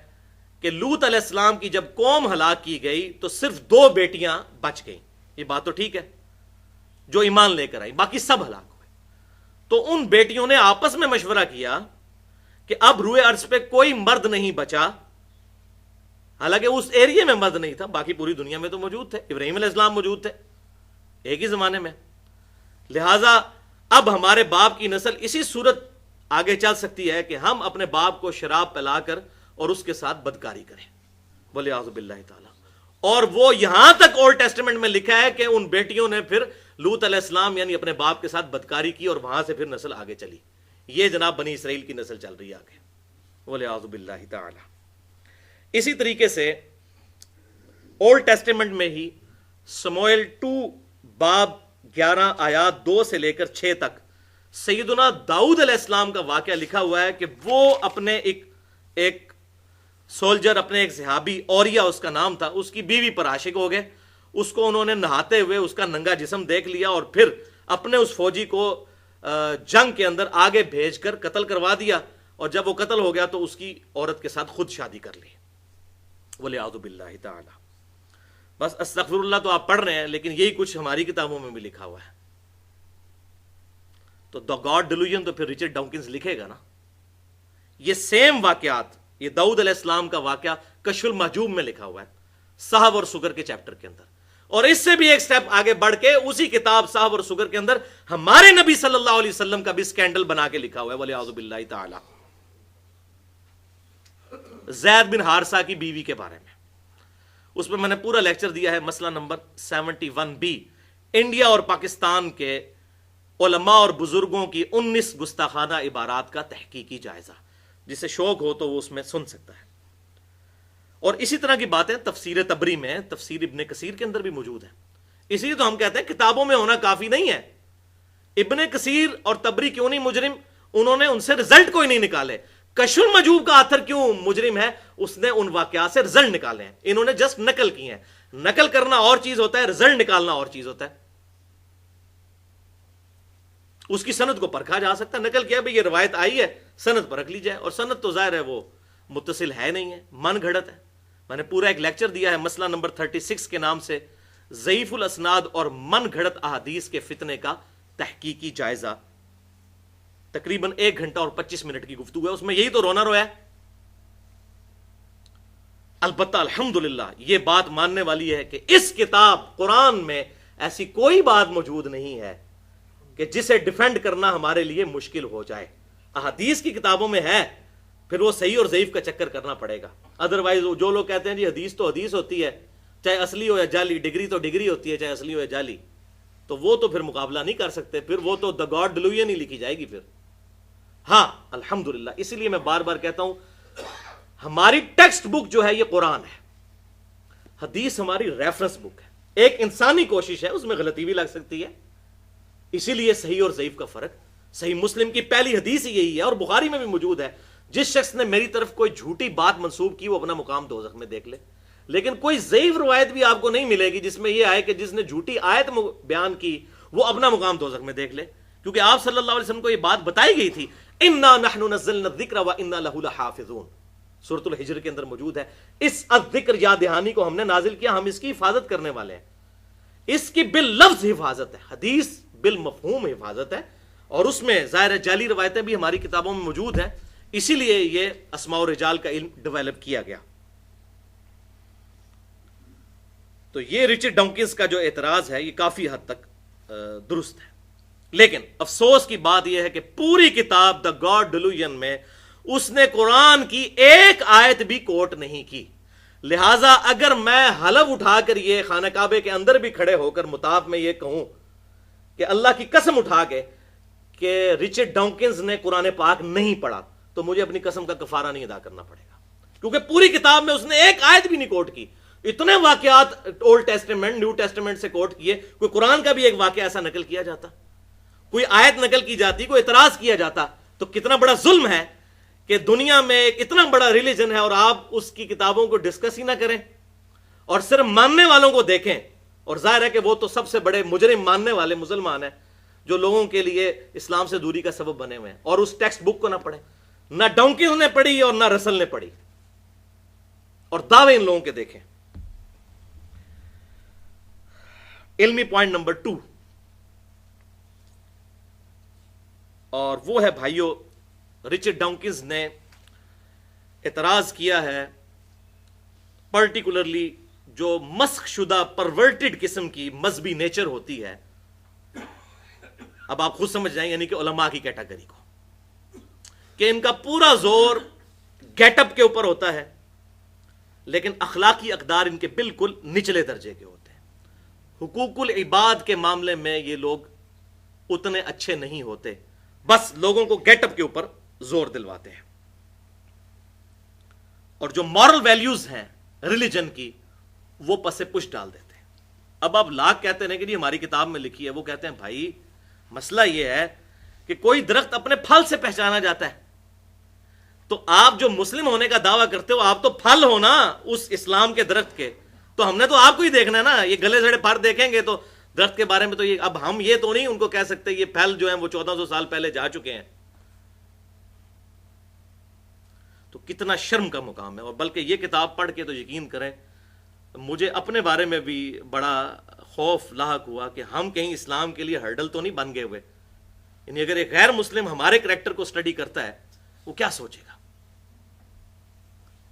کہ لوط علیہ السلام کی جب قوم ہلاک کی گئی تو صرف 2 بیٹیاں بچ گئیں. یہ بات تو ٹھیک ہے، جو ایمان لے کر آئی، باقی سب ہلاک ہوئے. تو ان بیٹیوں نے آپس میں مشورہ کیا کہ اب روئے ارض پہ کوئی مرد نہیں بچا، حالانکہ اس ایریے میں مرد نہیں تھا، باقی پوری دنیا میں تو موجود تھے، ابراہیم علیہ السلام موجود تھے ایک ہی زمانے میں. لہٰذا اب ہمارے باپ کی نسل اسی صورت آگے چل سکتی ہے کہ ہم اپنے باپ کو شراب پلا کر اور اس کے ساتھ بدکاری کریں، ولیعوذ باللہ تعالی. اور وہ یہاں تک اولڈ ٹیسٹیمنٹ میں لکھا ہے کہ ان بیٹیوں نے پھر لوط علیہ السلام یعنی اپنے باپ کے ساتھ بدکاری کی، اور وہاں سے پھر نسل آگے چلی. یہ جناب بنی اسرائیل کی نسل چل رہی ہے آگے، ولیعوذ باللہ تعالی. اسی طریقے سے اولڈ ٹیسٹیمنٹ میں ہی سموئیل 2 باب 11 آیات 2 سے لے کر 6 تک سیدنا داؤد علیہ السلام کا واقعہ لکھا ہوا ہے کہ وہ اپنے ایک سولجر، اپنے ایک صحابی، اوریا اس کا نام تھا، اس کی بیوی پر عاشق ہو گئے. اس کو انہوں نے نہاتے ہوئے اس کا ننگا جسم دیکھ لیا، اور پھر اپنے اس فوجی کو جنگ کے اندر آگے بھیج کر قتل کروا دیا. اور جب وہ قتل ہو گیا تو اس کی عورت کے ساتھ خود شادی کر لی، ولیعوذ باللہ تعالی. بس استغفر اللہ تو آپ پڑھ رہے ہیں، لیکن یہی کچھ ہماری کتابوں میں بھی لکھا ہوا ہے. تو دا گاڈ ڈیلوژن تو پھر رچرڈ ڈاؤکنز لکھے گا نا. یہ سیم واقعات، یہ داؤد علیہ السلام کا واقعہ کشف المحجوب میں لکھا ہوا ہے، صحب اور سگر کے چیپٹر کے اندر. اور اس سے بھی ایک سٹیپ آگے بڑھ کے اسی کتاب صحب اور سگر کے اندر ہمارے نبی صلی اللہ علیہ وسلم کا بھی سکینڈل بنا کے لکھا ہوا ہے، ولیعوذ باللہ تعالی. زید بن حارثہ کی بیوی کے بارے میں، اس میں نے پورا لیکچر دیا ہے، مسئلہ نمبر 71B، انڈیا اور پاکستان کے علماء اور بزرگوں کی 19 گستاخانہ عبارات کا تحقیقی جائزہ. جسے شوق ہو تو وہ اس میں سن سکتا ہے. اور اسی طرح کی باتیں تفسیر تبری میں، تفسیر ابن کثیر کے اندر بھی موجود ہیں. اسی لیے تو ہم کہتے ہیں کتابوں میں ہونا کافی نہیں ہے. ابن کثیر اور تبری کیوں نہیں مجرم؟ انہوں نے ان سے رزلٹ کوئی نہیں نکالے. کشف المحجوب کا آتھر کیوں مجرم ہے؟ اس نے ان واقعات سے رزلٹ نکالے ہیں، انہوں نے جسٹ نقل کی ہیں. نقل کرنا اور چیز ہوتا ہے، رزلٹ نکالنا اور چیز ہوتا ہے. اس کی سند کو پرکھا جا سکتا ہے، نقل کیا بھئی یہ روایت آئی ہے، سند پرکھ لی جائے. اور سند تو ظاہر ہے وہ متصل ہے نہیں ہے، من گھڑت ہے. میں نے پورا ایک لیکچر دیا ہے مسئلہ نمبر 36 کے نام سے، ضعیف الاسناد اور من گھڑت احادیث کے فتنے کا تحقیقی جائزہ. تقریباً 1 گھنٹہ اور 25 منٹ کی گفتگو ہے، اس میں یہی تو رونا رویا ہے. البتہ الحمدللہ یہ بات ماننے والی ہے کہ اس کتاب قرآن میں ایسی کوئی بات موجود نہیں ہے کہ جسے ڈیفینڈ کرنا ہمارے لیے مشکل ہو جائے. احادیث کی کتابوں میں ہے، پھر وہ صحیح اور ضعیف کا چکر کرنا پڑے گا. ادروائز جو لوگ کہتے ہیں جی حدیث تو حدیث ہوتی ہے، چاہے اصلی ہو یا جعلی، ڈگری تو ڈگری ہوتی ہے چاہے اصلی ہو یا جعلی، تو وہ تو پھر مقابلہ نہیں کر سکتے، پھر وہ تو دا گاڈ ڈیلوژن ہی لکھی جائے گی پھر. ہاں الحمدللہ، اسی لیے میں بار بار کہتا ہوں ہماری ٹیکسٹ بک جو ہے یہ قرآن ہے، حدیث ہماری ریفرنس بک ہے. ایک انسانی کوشش ہے، اس میں غلطی بھی لگ سکتی ہے، اسی لیے صحیح اور ضعیف کا فرق. صحیح مسلم کی پہلی حدیث ہی یہی ہے، اور بخاری میں بھی موجود ہے، جس شخص نے میری طرف کوئی جھوٹی بات منسوب کی وہ اپنا مقام دوزخ میں دیکھ لے. لیکن کوئی ضعیف روایت بھی آپ کو نہیں ملے گی جس میں یہ آئے کہ جس نے جھوٹی آیت بیان کی وہ اپنا مقام دوزخ میں دیکھ لے، کیونکہ آپ صلی اللہ علیہ وسلم کو یہ بات بتائی گئی تھی، انا نحن نزلنا الذکر وانا لہ لحافظون، سورۃ الحجر کے اندر موجود ہے. اس الذکر یاد دہانی کو ہم نے نازل کیا، ہم اس کی حفاظت کرنے والے ہیں. اس کی باللفظ حفاظت ہے، حدیث بالمفہوم حفاظت ہے، اور اس میں ظاہر جعلی روایتیں بھی ہماری کتابوں میں موجود ہیں، اسی لیے یہ اسماء و رجال کا علم ڈیولپ کیا گیا. تو یہ رچرڈ ڈاکنز کا جو اعتراض ہے یہ کافی حد تک درست ہے. لیکن افسوس کی بات یہ ہے کہ پوری کتاب دا گاڈ ڈیلوژن میں اس نے قرآن کی ایک آیت بھی کوٹ نہیں کی. لہٰذا اگر میں حلف اٹھا کر یہ خانہ کعبے کے اندر بھی کھڑے ہو کر مطاف میں یہ کہوں کہ اللہ کی قسم اٹھا کے کہ رچرڈ ڈاکنز نے قرآن پاک نہیں پڑھا، تو مجھے اپنی قسم کا کفارہ نہیں ادا کرنا پڑے گا، کیونکہ پوری کتاب میں اس نے ایک آیت بھی نہیں کوٹ کی. اتنے واقعات اولڈ ٹیسٹمنٹ نیو ٹیسٹمنٹ سے کوٹ کیے، کوئی قرآن کا بھی ایک واقعہ ایسا نقل کیا جاتا، کوئی آیت نقل کی جاتی، کوئی اعتراض کیا جاتا، تو کتنا بڑا ظلم ہے کہ دنیا میں ایک اتنا بڑا ریلیجن ہے اور آپ اس کی کتابوں کو ڈسکس ہی نہ کریں اور صرف ماننے والوں کو دیکھیں. اور ظاہر ہے کہ وہ تو سب سے بڑے مجرم ماننے والے مسلمان ہیں جو لوگوں کے لیے اسلام سے دوری کا سبب بنے ہوئے ہیں، اور اس ٹیکسٹ بک کو نہ پڑھیں. نہ ڈونکنز نے پڑھی اور نہ رسل نے پڑھی، اور دعوے ان لوگوں کے دیکھیں. علمی پوائنٹ نمبر 2، اور وہ ہے بھائیو، رچرڈ ڈاکنز نے اعتراض کیا ہے پرٹیکولرلی جو مسخ شدہ پرورٹڈ قسم کی مذہبی نیچر ہوتی ہے. اب آپ خود سمجھ جائیں، یعنی کہ علماء کی کیٹیگری کو، کہ ان کا پورا زور گیٹ اپ کے اوپر ہوتا ہے لیکن اخلاقی اقدار ان کے بالکل نچلے درجے کے ہوتے ہیں. حقوق العباد کے معاملے میں یہ لوگ اتنے اچھے نہیں ہوتے، بس لوگوں کو گیٹ اپ کے اوپر زور دلواتے ہیں، اور جو مورل ویلیوز ہیں ریلیجن کی وہ پس پش ڈال دیتے ہیں. اب آپ لاکھ کہتے ہیں کہ جی ہماری کتاب میں لکھی ہے، وہ کہتے ہیں بھائی مسئلہ یہ ہے کہ کوئی درخت اپنے پھل سے پہچانا جاتا ہے، تو آپ جو مسلم ہونے کا دعویٰ کرتے ہو آپ تو پھل ہو نا اس اسلام کے درخت کے، تو ہم نے تو آپ کو ہی دیکھنا ہے نا. یہ گلے سڑے پھل دیکھیں گے تو درخت کے بارے میں تو یہ، اب ہم یہ تو نہیں ان کو کہہ سکتے یہ پھل جو ہیں وہ 1400 سال پہلے جا چکے ہیں. تو کتنا شرم کا مقام ہے. اور بلکہ یہ کتاب پڑھ کے تو یقین کریں مجھے اپنے بارے میں بھی بڑا خوف لاحق ہوا کہ ہم کہیں اسلام کے لیے ہرڈل تو نہیں بن گئے ہوئے. یعنی اگر ایک غیر مسلم ہمارے کریکٹر کو سٹڈی کرتا ہے وہ کیا سوچے گا.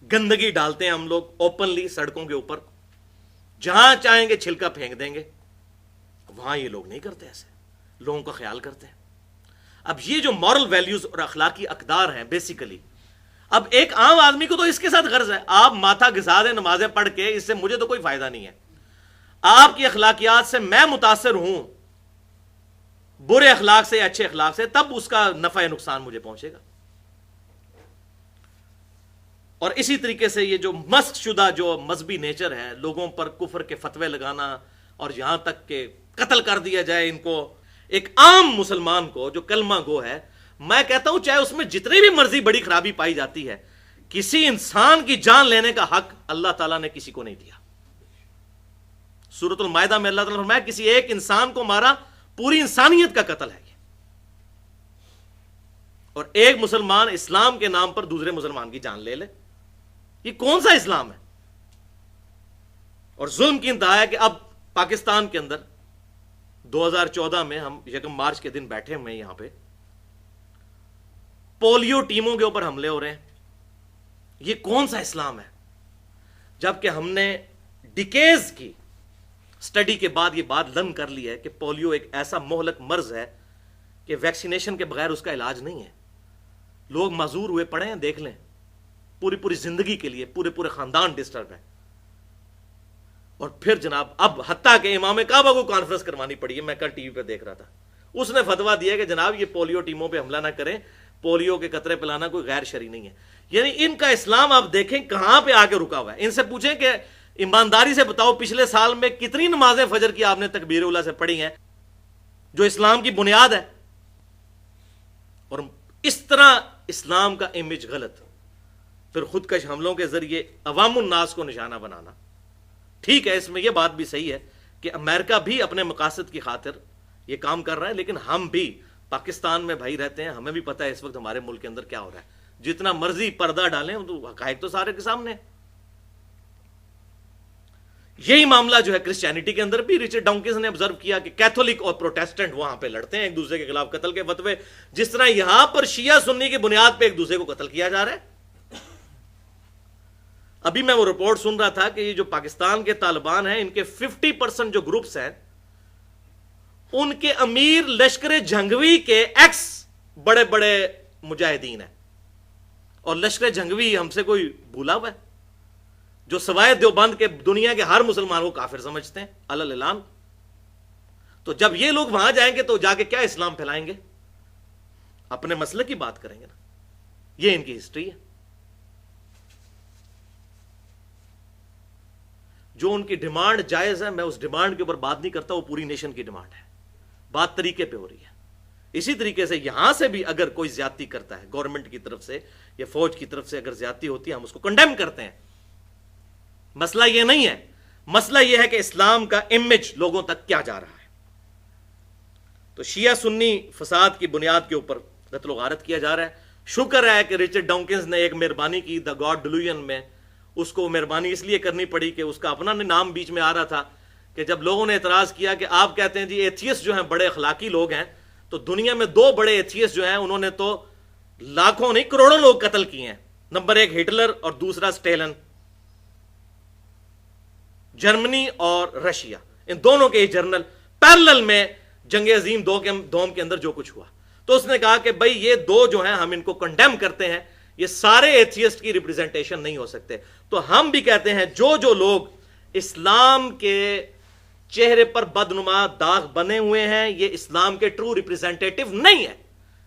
گندگی ڈالتے ہیں ہم لوگ اوپنلی سڑکوں کے اوپر، جہاں چاہیں گے چھلکا پھینک دیں گے. وہاں یہ لوگ نہیں کرتے، ایسے لوگوں کا خیال کرتے ہیں. اب یہ جو مورل ویلیوز اور اخلاقی اقدار ہیں بیسیکلی، اب ایک عام آدمی کو تو اس کے ساتھ غرض ہے، آپ ماتھا گھسا دیں نمازیں پڑھ کے، اس سے مجھے تو کوئی فائدہ نہیں ہے. آپ کی اخلاقیات سے میں متاثر ہوں، برے اخلاق سے یا اچھے اخلاق سے، تب اس کا نفع یا نقصان مجھے پہنچے گا. اور اسی طریقے سے یہ جو مسخ شدہ جو مذہبی نیچر ہے، لوگوں پر کفر کے فتوے لگانا اور یہاں تک کہ قتل کر دیا جائے ان کو، ایک عام مسلمان کو جو کلمہ گو ہے، میں کہتا ہوں چاہے اس میں جتنی بھی مرضی بڑی خرابی پائی جاتی ہے، کسی انسان کی جان لینے کا حق اللہ تعالیٰ نے کسی کو نہیں دیا. سورۃ المائدہ میں اللہ تعالیٰ نے فرمایا کسی ایک انسان کو مارا پوری انسانیت کا قتل ہے یہ. اور ایک مسلمان اسلام کے نام پر دوسرے مسلمان کی جان لے لے، یہ کون سا اسلام ہے؟ اور ظلم کی انتہا ہے کہ اب پاکستان کے اندر 2014 میں ہم 1 مارچ کے دن بیٹھے ہوئے ہیں یہاں پہ، پولیو ٹیموں کے اوپر حملے ہو رہے ہیں. یہ کون سا اسلام ہے؟ جبکہ ہم نے ڈیکیز کی سٹڈی کے بعد یہ بات لرن کر لی ہے کہ پولیو ایک ایسا مہلک مرض ہے کہ ویکسینیشن کے بغیر اس کا علاج نہیں ہے. لوگ معذور ہوئے پڑے ہیں، دیکھ لیں، پوری زندگی کے لیے پورے خاندان ڈسٹرب ہے. اور پھر جناب اب حتیٰ کہ امام کعبہ کو کانفرنس کروانی پڑی ہے. میں کل ٹی وی پہ دیکھ رہا تھا، اس نے فتویٰ دیا کہ جناب یہ پولیو ٹیموں پہ حملہ نہ کریں، پولیو کے قطرے پلانا کوئی غیر شرعی نہیں ہے. یعنی ان کا اسلام آپ دیکھیں کہاں پہ آ کے رکا ہوا ہے. ان سے پوچھیں کہ ایمانداری سے بتاؤ پچھلے سال میں کتنی نمازیں فجر کی آپ نے تکبیر اولیٰ سے پڑھی ہیں جو اسلام کی بنیاد ہے. اور اس طرح اسلام کا امیج غلط، پھر خودکش حملوں کے ذریعے عوام الناس کو نشانہ بنانا. ٹھیک ہے، اس میں یہ بات بھی صحیح ہے کہ امریکہ بھی اپنے مقاصد کی خاطر یہ کام کر رہا ہے، لیکن ہم بھی پاکستان میں بھائی رہتے ہیں، ہمیں بھی پتہ ہے اس وقت ہمارے ملک کے اندر کیا ہو رہا ہے. جتنا مرضی پردہ ڈالیں تو حقائق تو سارے کے سامنے. یہی معاملہ جو ہے کرسچینٹی کے اندر بھی رچرڈ ڈاؤکنز نے آبزرو کیا کہ کیتھولک اور پروٹیسٹنٹ وہاں پہ لڑتے ہیں ایک دوسرے کے خلاف قتل کے فتوے، جس طرح یہاں پر شیعہ سنی کی بنیاد پہ ایک دوسرے کو قتل کیا جا رہا ہے. ابھی میں وہ رپورٹ سن رہا تھا کہ یہ جو پاکستان کے طالبان ہیں ان کے 50% جو گروپس ہیں ان کے امیر لشکر جھنگوی کے ایکس بڑے بڑے مجاہدین ہیں. اور لشکر جھنگوی ہم سے کوئی بھولا ہوا ہے جو سوائے دیوبند کے دنیا کے ہر مسلمان کو کافر سمجھتے ہیں علی اعلان. تو جب یہ لوگ وہاں جائیں گے تو جا کے کیا اسلام پھیلائیں گے؟ اپنے مسئلے کی بات کریں گے نا. یہ ان کی ہسٹری ہے. جو ان کی ڈیمانڈ جائز ہے، میں اس ڈیمانڈ کے اوپر بات نہیں کرتا، وہ پوری نیشن کی ڈیمانڈ ہے. بات طریقے پہ ہو رہی ہے. اسی طریقے سے یہاں سے بھی اگر کوئی زیادتی کرتا ہے گورنمنٹ کی طرف سے یا فوج کی طرف سے اگر زیادتی ہوتی ہے ہم اس کو کنڈیم کرتے ہیں. مسئلہ یہ نہیں ہے، مسئلہ یہ ہے کہ اسلام کا امیج لوگوں تک کیا جا رہا ہے. تو شیعہ سنی فساد کی بنیاد کے اوپر قتل و غارت کیا جا رہا ہے. شکر ہے کہ رچرڈ ڈاؤکنز نے ایک مہربانی کی دا گاڈ ڈیلوژن میں. اس کو مہربانی اس لیے کرنی پڑی کہ اس کا اپنا نام بیچ میں آ رہا تھا کہ جب لوگوں نے اعتراض کیا کہ آپ کہتے ہیں جی ایتھیسٹ جو ہیں بڑے اخلاقی لوگ ہیں، تو دنیا میں 2 بڑے ایتھیسٹ جو ہیں انہوں نے تو لاکھوں نہیں کروڑوں لوگ قتل کیے ہیں. نمبر 1 ہٹلر اور دوسرا سٹیلن. جرمنی اور رشیا، ان دونوں کے جرنل پیرلل میں جنگ عظیم دوم کے اندر جو کچھ ہوا. تو اس نے کہا کہ بھائی یہ 2 جو ہیں ہم ان کو کنڈیم کرتے ہیں، یہ سارے ایتھیسٹ کی ریپریزنٹیشن نہیں ہو سکتے. تو ہم بھی کہتے ہیں جو لوگ اسلام کے چہرے پر بدنما داغ بنے ہوئے ہیں یہ اسلام کے ٹرو ریپریزنٹیٹو نہیں ہے.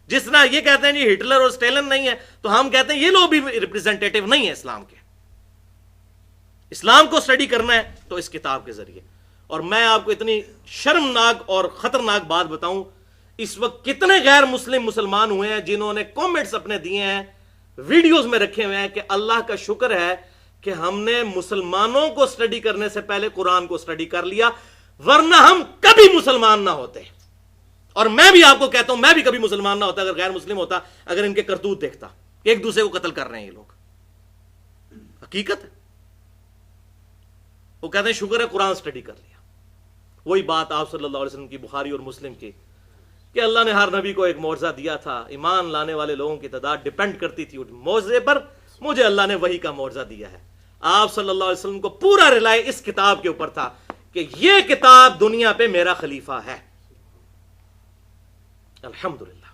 جس طرح یہ کہتے ہیں جی ہٹلر اور سٹیلن نہیں ہے، تو ہم کہتے ہیں یہ لوگ بھی ریپریزنٹیٹو نہیں ہیں اسلام کے. اسلام کو سٹڈی کرنا ہے تو اس کتاب کے ذریعے. اور میں آپ کو اتنی شرمناک اور خطرناک بات بتاؤں، اس وقت کتنے غیر مسلم مسلمان ہوئے ہیں جنہوں نے کامنٹس اپنے دیے ہیں، ویڈیوز میں رکھے ہوئے ہیں کہ اللہ کا شکر ہے کہ ہم نے مسلمانوں کو سٹڈی کرنے سے پہلے قرآن کو سٹڈی کر لیا، ورنہ ہم کبھی مسلمان نہ ہوتے. اور میں بھی آپ کو کہتا ہوں میں بھی کبھی مسلمان نہ ہوتا اگر غیر مسلم ہوتا، اگر ان کے کرتوت دیکھتا ایک دوسرے کو قتل کر رہے ہیں یہ لوگ. حقیقت ہے. وہ کہتے ہیں شکر ہے قرآن سٹڈی کر لیا. وہی بات آپ صلی اللہ علیہ وسلم کی بخاری اور مسلم کی کہ اللہ نے ہر نبی کو ایک معجزہ دیا تھا، ایمان لانے والے لوگوں کی تعداد ڈیپینڈ کرتی تھی اس معجزے پر. مجھے اللہ نے وہی کا معجزہ دیا ہے. آپ صلی اللہ علیہ وسلم کو پورا رلائے اس کتاب کے اوپر تھا کہ یہ کتاب دنیا پہ میرا خلیفہ ہے. الحمدللہ.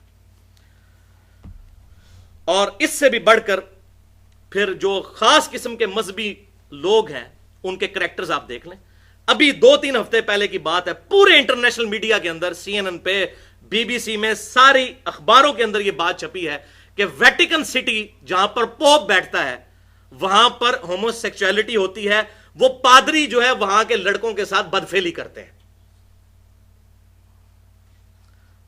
اور اس سے بھی بڑھ کر پھر جو خاص قسم کے مذہبی لوگ ہیں ان کے کریکٹرز آپ دیکھ لیں. ابھی 2-3 ہفتے پہلے کی بات ہے، پورے انٹرنیشنل میڈیا کے اندر CNN پہ BBC میں ساری اخباروں کے اندر یہ بات چھپی ہے کہ ویٹیکن سٹی جہاں پر پوپ بیٹھتا ہے وہاں پر ہومو سیکچولیٹی ہوتی ہے. وہ پادری جو ہے وہاں کے لڑکوں کے ساتھ بدفعلی کرتے ہیں.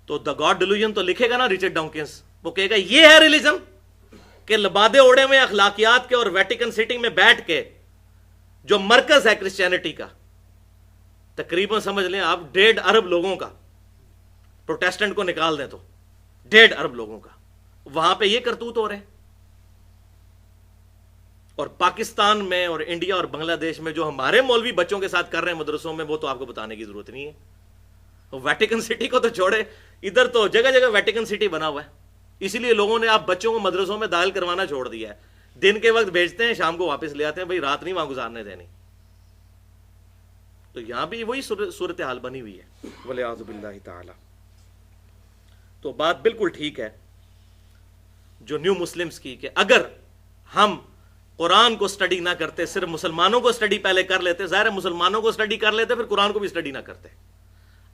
تو دا گاڈ ڈیلوژن تو لکھے گا نا رچرڈ ڈاؤکنز، وہ کہے گا یہ ہے ریلیجن کہ لبادے اوڑے میں اخلاقیات کے اور ویٹیکن سٹی میں بیٹھ کے جو مرکز ہے کرسچینٹی کا، تقریباً سمجھ لیں آپ 1.5 ارب لوگوں کا، پروٹیسٹنٹ کو نکال دیں تو 1.5 ارب لوگوں کا وہاں پہ یہ کرتوت ہو رہے ہیں. اور پاکستان میں اور انڈیا اور بنگلہ دیش میں جو ہمارے مولوی بچوں کے ساتھ کر رہے ہیں مدرسوں میں، وہ تو آپ کو بتانے کی ضرورت نہیں ہے. ویٹیکن سٹی کو تو چھوڑے، ادھر تو جگہ جگہ ویٹیکن سٹی بنا ہوا ہے. اسی لیے لوگوں نے آپ بچوں کو مدرسوں میں داخل کروانا چھوڑ دیا ہے. دن کے وقت بھیجتے ہیں، شام کو واپس لے آتے ہیں، بھائی رات نہیں وہاں گزارنے دینی. تو یہاں بھی وہی صورتحال بنی ہوئی ہے والعیاذ باللہ تعالی. تو بات بالکل ٹھیک ہے جو نیو مسلمز کی، کہ اگر ہم قرآن کو سٹڈی نہ کرتے، صرف مسلمانوں کو سٹڈی پہلے کر لیتے، ظاہر ہے مسلمانوں کو سٹڈی کر لیتے پھر قرآن کو بھی سٹڈی نہ کرتے.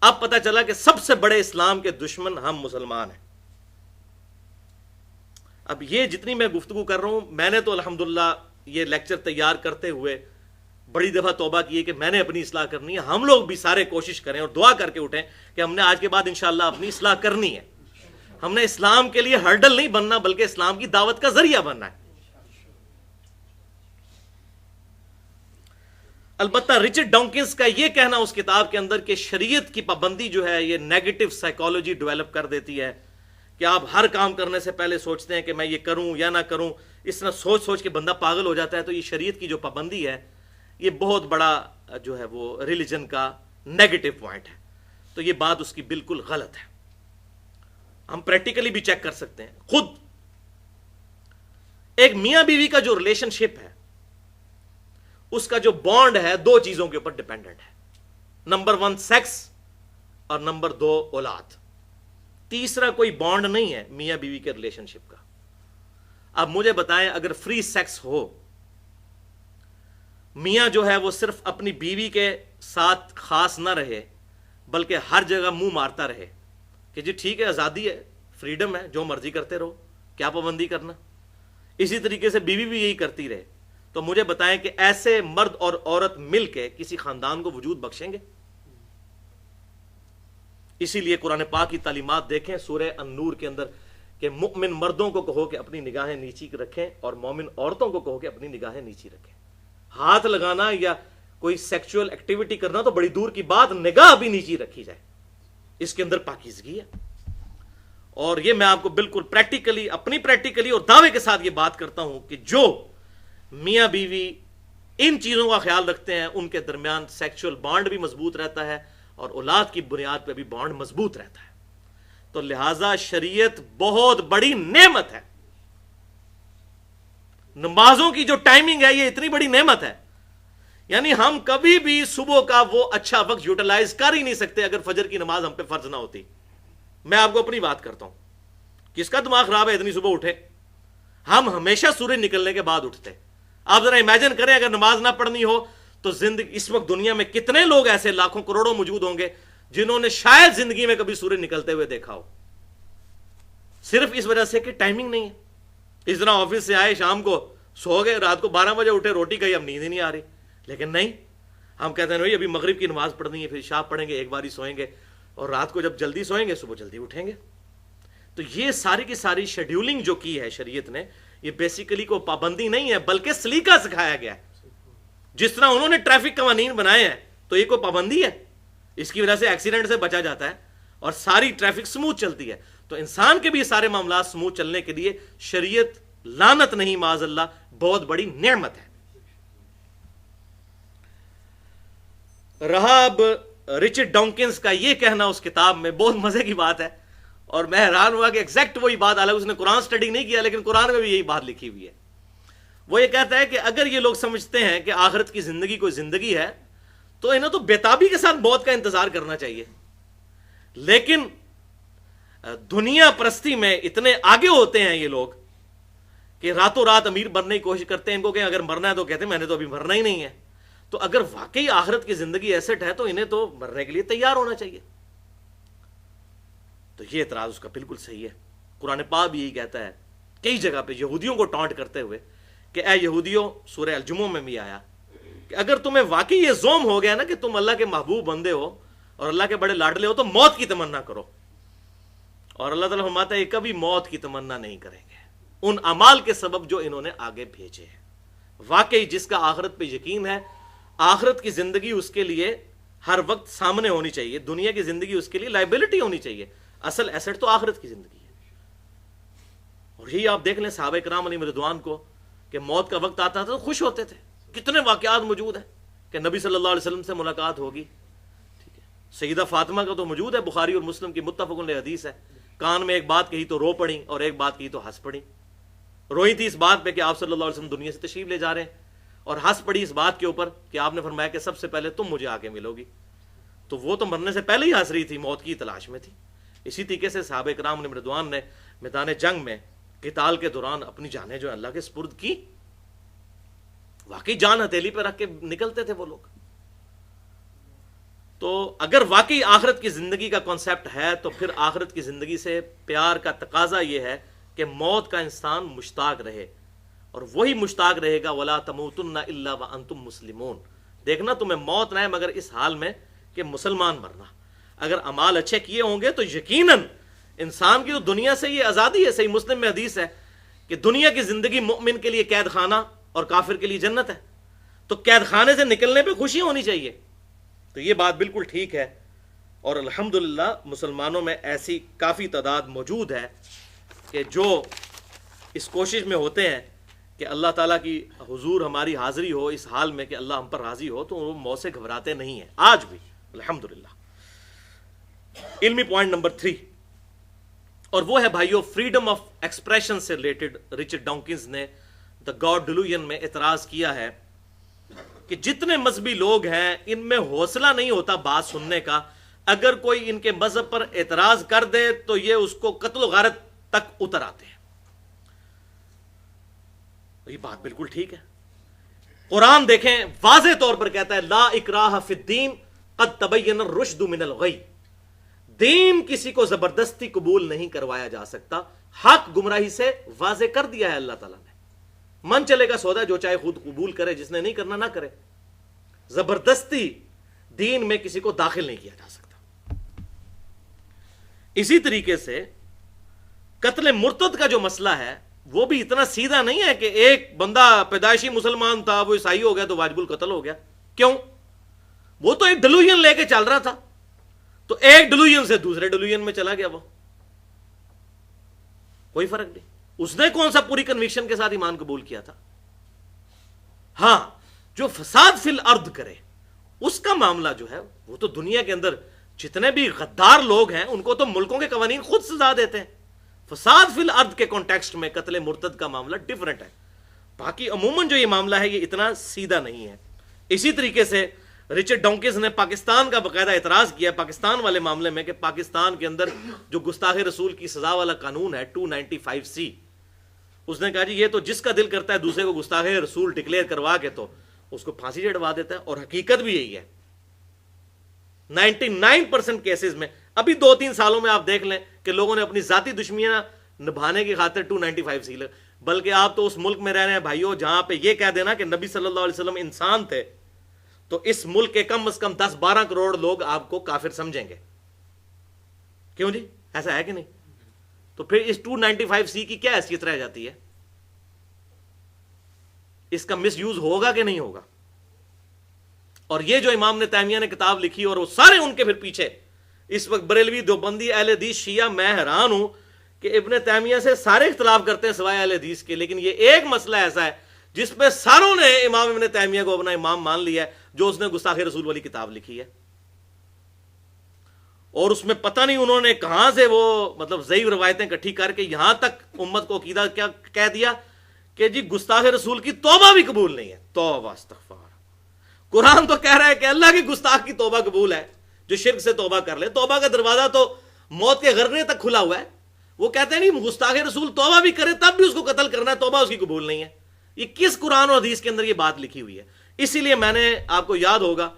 اب پتہ چلا کہ سب سے بڑے اسلام کے دشمن ہم مسلمان ہیں. اب یہ جتنی میں گفتگو کر رہا ہوں، میں نے تو الحمدللہ یہ لیکچر تیار کرتے ہوئے بڑی دفعہ توبہ کی ہے کہ میں نے اپنی اصلاح کرنی ہے. ہم لوگ بھی سارے کوشش کریں اور دعا کر کے اٹھیں کہ ہم نے آج کے بعد انشاءاللہ اپنی اصلاح کرنی ہے. ہم نے اسلام کے لیے ہرڈل نہیں بننا بلکہ اسلام کی دعوت کا ذریعہ بننا ہے. البتہ رچرڈ ڈاکنز کا یہ کہنا اس کتاب کے اندر کہ شریعت کی پابندی جو ہے یہ نیگیٹو سائیکالوجی ڈیولپ کر دیتی ہے، کہ آپ ہر کام کرنے سے پہلے سوچتے ہیں کہ میں یہ کروں یا نہ کروں، اس طرح سوچ سوچ کے بندہ پاگل ہو جاتا ہے. تو یہ شریعت کی جو پابندی ہے یہ بہت بڑا جو ہے وہ ریلیجن کا نیگیٹو پوائنٹ ہے. تو یہ بات اس کی بالکل غلط ہے. ہم پریکٹیکلی بھی چیک کر سکتے ہیں. خود ایک میاں بیوی کا جو ریلیشن شپ ہے اس کا جو بانڈ ہے دو چیزوں کے اوپر ڈیپینڈنٹ ہے. نمبر 1 سیکس اور نمبر 2 اولاد. تیسرا کوئی بانڈ نہیں ہے میاں بیوی کے ریلیشن شپ کا. اب مجھے بتائیں اگر فری سیکس ہو، میاں جو ہے وہ صرف اپنی بیوی کے ساتھ خاص نہ رہے بلکہ ہر جگہ منہ مارتا رہے کہ جی ٹھیک ہے آزادی ہے، فریڈم ہے، جو مرضی کرتے رہو، کیا پابندی کرنا، اسی طریقے سے بیوی بھی یہی کرتی رہے، تو مجھے بتائیں کہ ایسے مرد اور عورت مل کے کسی خاندان کو وجود بخشیں گے؟ اسی لیے قرآن پاک کی تعلیمات دیکھیں سورہ النور کے اندر کہ مؤمن مردوں کو کہو کہ اپنی نگاہیں نیچی رکھیں اور مومن عورتوں کو کہو کہ اپنی نگاہیں نیچی رکھیں. ہاتھ لگانا یا کوئی سیکچول ایکٹیویٹی کرنا تو بڑی دور کی بات، نگاہ بھی نیچی رکھی جائے، اس کے اندر پاکیزگی ہے. اور یہ میں آپ کو بالکل پریکٹیکلی، اپنی پریکٹیکلی اور دعوے کے ساتھ یہ بات کرتا ہوں کہ جو میاں بیوی ان چیزوں کا خیال رکھتے ہیں ان کے درمیان سیکچول بانڈ بھی مضبوط رہتا ہے اور اولاد کی بنیاد پہ بھی بانڈ مضبوط رہتا ہے. تو لہذا شریعت بہت بڑی نعمت ہے. نمازوں کی جو ٹائمنگ ہے یہ اتنی بڑی نعمت ہے، یعنی ہم کبھی بھی صبح کا وہ اچھا وقت یوٹیلائز کر ہی نہیں سکتے اگر فجر کی نماز ہم پہ فرض نہ ہوتی. میں آپ کو اپنی بات کرتا ہوں، کس کا دماغ خراب ہے اتنی صبح اٹھے؟ ہم ہمیشہ سورج نکلنے کے بعد اٹھتے. آپ ذرا امیجن کریں اگر نماز نہ پڑھنی ہو تو زندگی اس وقت دنیا میں کتنے لوگ ایسے لاکھوں کروڑوں موجود ہوں گے جنہوں نے شاید زندگی میں کبھی سورج نکلتے ہوئے دیکھا ہو، صرف اس وجہ سے کہ ٹائمنگ نہیں ہے. اس طرح آفس سے آئے شام کو سو گئے، رات کو 12 بجے اٹھے، روٹی کھائی، اب نیند ہی نہیں آ رہی. لیکن نہیں، ہم کہتے ہیں نہیں ابھی مغرب کی نماز پڑھنی ہے، پھر عشاء پڑھیں گے، ایک بار ہی سوئیں گے، اور رات کو جب جلدی سوئیں گے صبح جلدی اٹھیں گے. تو یہ ساری کی ساری شیڈیولنگ جو کی ہے شریعت نے، یہ بیسیکلی کوئی پابندی نہیں ہے بلکہ سلیقہ سکھایا گیا ہے. جس طرح انہوں نے ٹریفک قوانین بنائے ہیں تو یہ کوئی پابندی ہے، اس کی وجہ سے ایکسیڈنٹ سے بچا جاتا ہے اور ساری ٹریفک سموتھ چلتی ہے. تو انسان کے بھی یہ سارے معاملات سموتھ چلنے کے لیے شریعت لعنت نہیں، معاذ اللہ، بہت بڑی نعمت ہے. رہا اب رچرڈ ڈاکنز کا یہ کہنا اس کتاب میں، بہت مزے کی بات ہے اور میں حیران ہوا کہ ایگزیکٹ وہی بات، حالانکہ اس نے قرآن سٹڈی نہیں کیا لیکن قرآن میں بھی یہی بات لکھی ہوئی ہے. وہ یہ کہتا ہے کہ اگر یہ لوگ سمجھتے ہیں کہ آخرت کی زندگی کوئی زندگی ہے تو انہیں تو بےتابی کے ساتھ موت کا انتظار کرنا چاہیے. لیکن دنیا پرستی میں اتنے آگے ہوتے ہیں یہ لوگ کہ راتوں رات امیر بننے کی کوشش کرتے ہیں. ان کو کہ اگر مرنا ہے تو کہتے ہیں میں نے تو ابھی مرنا ہی نہیں ہے. تو اگر واقعی آخرت کی زندگی ایسٹ ہے تو انہیں تو مرنے کے لیے تیار ہونا چاہیے. تو یہ اعتراض اس کا بالکل صحیح ہے. قرآن پاک بھی یہی کہتا ہے کئی جگہ پہ یہودیوں کو ٹانٹ کرتے ہوئے کہ اے یہودیوں، سورہ الجمعہ میں بھی آیا کہ اگر تمہیں واقعی یہ زوم ہو گیا نا کہ تم اللہ کے محبوب بندے ہو اور اللہ کے بڑے لاڈلے ہو تو موت کی تمنا کرو. اور اللہ تعالیٰ فرماتا ہے یہ کبھی موت کی تمنا نہیں کریں گے ان اعمال کے سبب جو انہوں نے آگے بھیجے ہیں. واقعی جس کا آخرت پہ یقین ہے، آخرت کی زندگی اس کے لیے ہر وقت سامنے ہونی چاہیے. دنیا کی زندگی اس کے لیے لائبلٹی ہونی چاہیے. اصل ایسٹ تو آخرت کی زندگی ہے. اور یہی آپ دیکھ لیں صحابہ کرام علیہم رضوان کو کہ موت کا وقت آتا تھا تو خوش ہوتے تھے. کتنے واقعات موجود ہیں کہ نبی صلی اللہ علیہ وسلم سے ملاقات ہوگی. ٹھیک ہے، سیدہ فاطمہ کا تو موجود ہے، بخاری اور مسلم کی متفق علیہ حدیث ہے. کان میں ایک بات کہی تو رو پڑی اور ایک بات کہی تو ہنس پڑی. روئی تھی اس بات پہ کہ آپ صلی اللہ علیہ وسلم دنیا سے تشریف لے جا رہے ہیں، اور ہنس پڑی اس بات کے اوپر کہ آپ نے فرمایا کہ سب سے پہلے تم مجھے آ کے ملو گی. تو وہ تو مرنے سے پہلے ہی ہنس رہی تھی، موت کی تلاش میں تھی. اسی طریقے سے صحابہ کرام نے رضوان نے میدان جنگ میں قتال کے دوران اپنی جانیں جو اللہ کے سپرد کی. واقعی جان ہتھیلی پہ رکھ کے نکلتے تھے وہ لوگ. تو اگر واقعی آخرت کی زندگی کا کانسیپٹ ہے تو پھر آخرت کی زندگی سے پیار کا تقاضا یہ ہے کہ موت کا انسان مشتاق رہے، اور وہی مشتاق رہے گا وَلَا تَمُوتُنَّ إِلَّا وَأَنْتُمْ مُسْلِمُونَ. دیکھنا تمہیں موت نہ ہے مگر اس حال میں کہ مسلمان مرنا. اگر اعمال اچھے کیے ہوں گے تو یقیناً انسان کی تو دنیا سے یہ آزادی ہے. صحیح مسلم میں حدیث ہے کہ دنیا کی زندگی مومن کے لیے قید خانہ اور کافر کے لیے جنت ہے. تو قید خانے سے نکلنے پہ خوشی ہونی چاہیے. تو یہ بات بالکل ٹھیک ہے، اور الحمدللہ مسلمانوں میں ایسی کافی تعداد موجود ہے کہ جو اس کوشش میں ہوتے ہیں کہ اللہ تعالیٰ کی حضور ہماری حاضری ہو اس حال میں کہ اللہ ہم پر راضی ہو، تو وہ موت سے گھبراتے نہیں ہیں آج بھی الحمدللہ. علمی پوائنٹ نمبر 3، اور وہ ہے بھائیو فریڈم آف ایکسپریشن سے ریلیٹڈ. رچرڈ ڈاکنز نے دا گاڈ ڈیلوژن میں اعتراض کیا ہے کہ جتنے مذہبی لوگ ہیں ان میں حوصلہ نہیں ہوتا بات سننے کا. اگر کوئی ان کے مذہب پر اعتراض کر دے تو یہ اس کو قتل و غارت تک اتر آتے ہیں. یہ بات بالکل ٹھیک ہے. قرآن دیکھیں واضح طور پر کہتا ہے لا اکراہ فی الدین قد تبین الرشد من الغی. دین کسی کو زبردستی قبول نہیں کروایا جا سکتا، حق گمراہی سے واضح کر دیا ہے اللہ تعالیٰ نے. من چلے گا سودا، جو چاہے خود قبول کرے، جس نے نہیں کرنا نہ کرے. زبردستی دین میں کسی کو داخل نہیں کیا جا سکتا. اسی طریقے سے قتل مرتد کا جو مسئلہ ہے وہ بھی اتنا سیدھا نہیں ہے کہ ایک بندہ پیدائشی مسلمان تھا وہ عیسائی ہو گیا تو واجب القتل ہو گیا. کیوں؟ وہ تو ایک ڈیلوژن لے کے چل رہا تھا، تو ایک ڈیلوژن سے دوسرے ڈیلوژن میں چلا گیا، وہ کوئی فرق نہیں. اس نے کون سا پوری کنوکشن کے ساتھ ایمان قبول کیا تھا؟ ہاں، جو فساد فی الارض کرے اس کا معاملہ جو ہے وہ تو دنیا کے اندر جتنے بھی غدار لوگ ہیں ان کو تو ملکوں کے قوانین خود سزا دیتے ہیں. فساد فی الارض کے کانٹیکسٹ میں قتل مرتد کا معاملہ ڈیفرنٹ ہے. باقی عموماً جو یہ معاملہ ہے یہ اتنا سیدھا نہیں ہے. اسی طریقے سے رچرڈ ڈونکنز نے پاکستان کا باقاعدہ اعتراض کیا پاکستان والے معاملے میں کہ پاکستان کے اندر جو گستاخ رسول کی سزا والا قانون ہے 295C، اس نے کہا جی یہ تو جس کا دل کرتا ہے دوسرے کو گستاخ رسول ڈکلیئر کروا کے تو اس کو پھانسی چڑھوا دیتا ہے. اور حقیقت بھی یہی ہے 99% کیسز میں. ابھی 2-3 سالوں میں آپ دیکھ لیں کہ لوگوں نے اپنی ذاتی دشمنیاں نبھانے کی خاطر 295C بلکہ آپ تو اس ملک میں رہ رہے ہیں بھائیو جہاں پہ یہ کہہ دینا کہ نبی صلی اللہ علیہ وسلم انسان تھے تو اس ملک کے کم از کم 10-12 کروڑ لوگ آپ کو کافر سمجھیں گے. کیوں جی؟ ایسا ہے کہ نہیں؟ تو پھر اس 295C کی کیا حیثیت رہ جاتی ہے؟ اس کا مس یوز ہوگا کہ نہیں ہوگا؟ اور یہ جو امام نے تیمیہ نے کتاب لکھی اور وہ سارے ان کے پھر پیچھے اس وقت بریلوی دیوبندی اہل حدیث شیعہ، میں حیران ہوں کہ ابن تیمیہ سے سارے اختلاف کرتے ہیں سوائے اہل حدیث کے، لیکن یہ ایک مسئلہ ایسا ہے جس میں ساروں نے امام ابن تیمیہ کو اپنا امام مان لیا ہے، جو اس نے گستاخ رسول والی کتاب لکھی ہے. اور اس میں پتہ نہیں انہوں نے کہاں سے وہ مطلب ضعیف روایتیں اکٹھی کر کے یہاں تک امت کو عقیدہ کیا کہہ دیا کہ جی گستاخ رسول کی توبہ بھی قبول نہیں ہے. توبہ استغفار. قرآن تو کہہ رہا ہے کہ اللہ کی گستاخ کی توبہ قبول ہے، جو شرک سے توبہ کر لے. توبہ کا دروازہ تو موت کے غرغرے تک کھلا ہوا ہے. وہ کہتے ہیں نہیں گستاخ رسول توبہ بھی کرے تب بھی اس کو قتل کرنا ہے، توبہ اس کی قبول نہیں ہے. یہ کس قرآن اور حدیث کے اندر یہ بات لکھی ہوئی ہے؟ اسی لیے میں نے آپ کو یاد ہوگا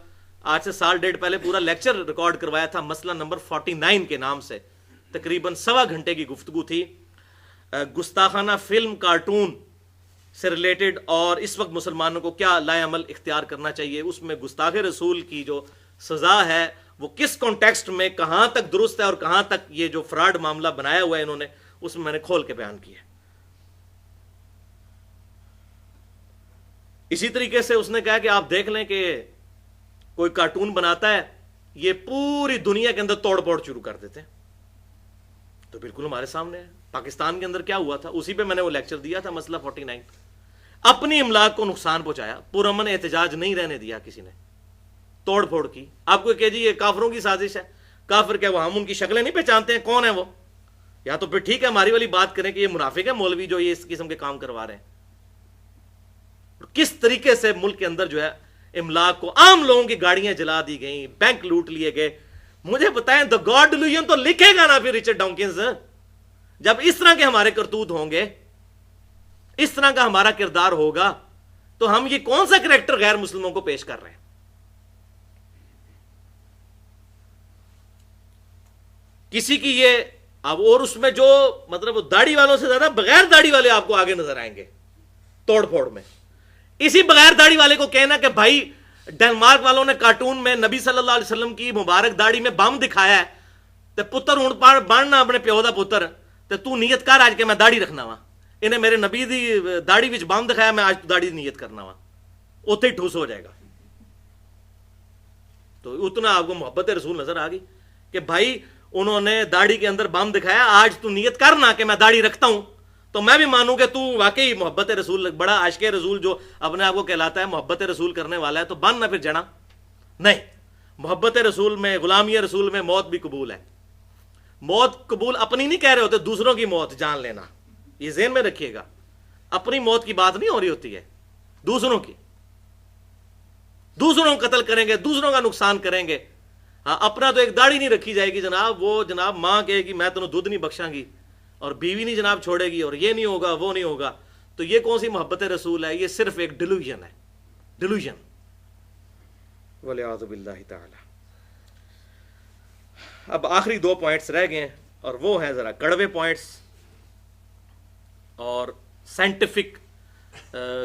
آج سے سال ڈیڑھ پہلے پورا لیکچر ریکارڈ کروایا تھا مسئلہ نمبر 49 کے نام سے. تقریباً 1.25 گھنٹے کی گفتگو تھی گستاخانہ فلم کارٹون سے ریلیٹڈ اور اس وقت مسلمانوں کو کیا لائے عمل اختیار کرنا چاہیے. اس میں گستاخ رسول کی جو سزا ہے وہ کس کانٹیکسٹ میں کہاں تک درست ہے اور کہاں تک یہ جو فراڈ معاملہ بنایا ہوا ہے انہوں نے، اس میں نے کھول کے بیان کیا. اسی طریقے سے اس نے کہا کہ آپ دیکھ لیں کہ کوئی کارٹون بناتا ہے یہ پوری دنیا کے اندر توڑ پھوڑ شروع کر دیتے ہیں. تو بالکل ہمارے سامنے ہے پاکستان کے اندر کیا ہوا تھا، اسی پہ میں نے وہ لیکچر دیا تھا مسئلہ 49. اپنی املاک کو نقصان پہنچایا، پرامن احتجاج نہیں رہنے دیا کسی نے، توڑ پھوڑ کی. آپ کو کہ جی یہ کافروں کی سازش ہے. کافر کیا وہ ہم ان کی شکلیں نہیں پہچانتے ہیں؟ کون ہے وہ؟ یا تو پھر ٹھیک ہے ہماری والی بات کریں کہ یہ منافق ہے مولوی جو یہ اس قسم کے کام کروا رہے ہیں. کس طریقے سے ملک کے اندر جو ہے املاک کو، عام لوگوں کی گاڑیاں جلا دی گئیں، بینک لوٹ لیے گئے. مجھے بتائیں دا گاڈ ڈیلوژن تو لکھے گا نا پھر رچرڈ ڈاکنز. جب اس طرح کے ہمارے کرتوت ہوں گے، اس طرح کا ہمارا کردار ہوگا، تو ہم یہ کون سا کریکٹر غیر مسلموں کو پیش کر رہے ہیں؟ کسی کی یہ اب، اور اس میں جو مطلب داڑھی والوں سے زیادہ بغیر داڑھی والے آپ کو آگے نظر آئیں گے توڑ پھوڑ میں. اسی بغیر داڑھی والے کو کہنا کہ بھائی ڈنمارک والوں نے کارٹون میں نبی صلی اللہ علیہ وسلم کی مبارک داڑھی میں بم دکھایا ہے، تے پتر ہوں باننا اپنے پیو دا پتر تے تو نیت کر آج کے میں داڑھی رکھنا وا. انہیں میرے نبی دی داڑھی وچ بم دکھایا، میں آج داڑھی نیت کرنا وا. اوتھے ہی ٹھوس ہو جائے گا. تو اتنا آپ کو محبت رسول نظر آ گئی کہ بھائی انہوں نے داڑھی کے اندر بم دکھایا، آج تو نیت کرنا کہ میں داڑھی رکھتا ہوں تو میں بھی مانوں کہ تو واقعی محبت رسول، بڑا عاشق رسول جو اپنے آپ کو کہلاتا ہے محبت رسول کرنے والا ہے، تو بن نہ پھر جنا. نہیں، محبت رسول میں، غلامی رسول میں موت بھی قبول ہے. موت قبول اپنی نہیں کہہ رہے ہوتے، دوسروں کی موت جان لینا. یہ ذہن میں رکھیے گا، اپنی موت کی بات نہیں ہو رہی ہوتی ہے، دوسروں کی. دوسروں کو قتل کریں گے، دوسروں کا نقصان کریں گے. ہاں، اپنا تو ایک داڑھی نہیں رکھی جائے گی جناب. وہ جناب ماں کہے گی میں تمہیں دودھ نہیں بخشاں گی، اور بیوی نہیں جناب چھوڑے گی، اور یہ نہیں ہوگا وہ نہیں ہوگا. تو یہ کون سی محبت رسول ہے؟ یہ صرف ایک ڈیلوژن ہے، ڈیلوژن. والعیاذ باللہ تعالی. اب آخری 2 پوائنٹس رہ گئے ہیں، اور وہ ہیں ذرا کڑوے پوائنٹس اور سائنٹیفک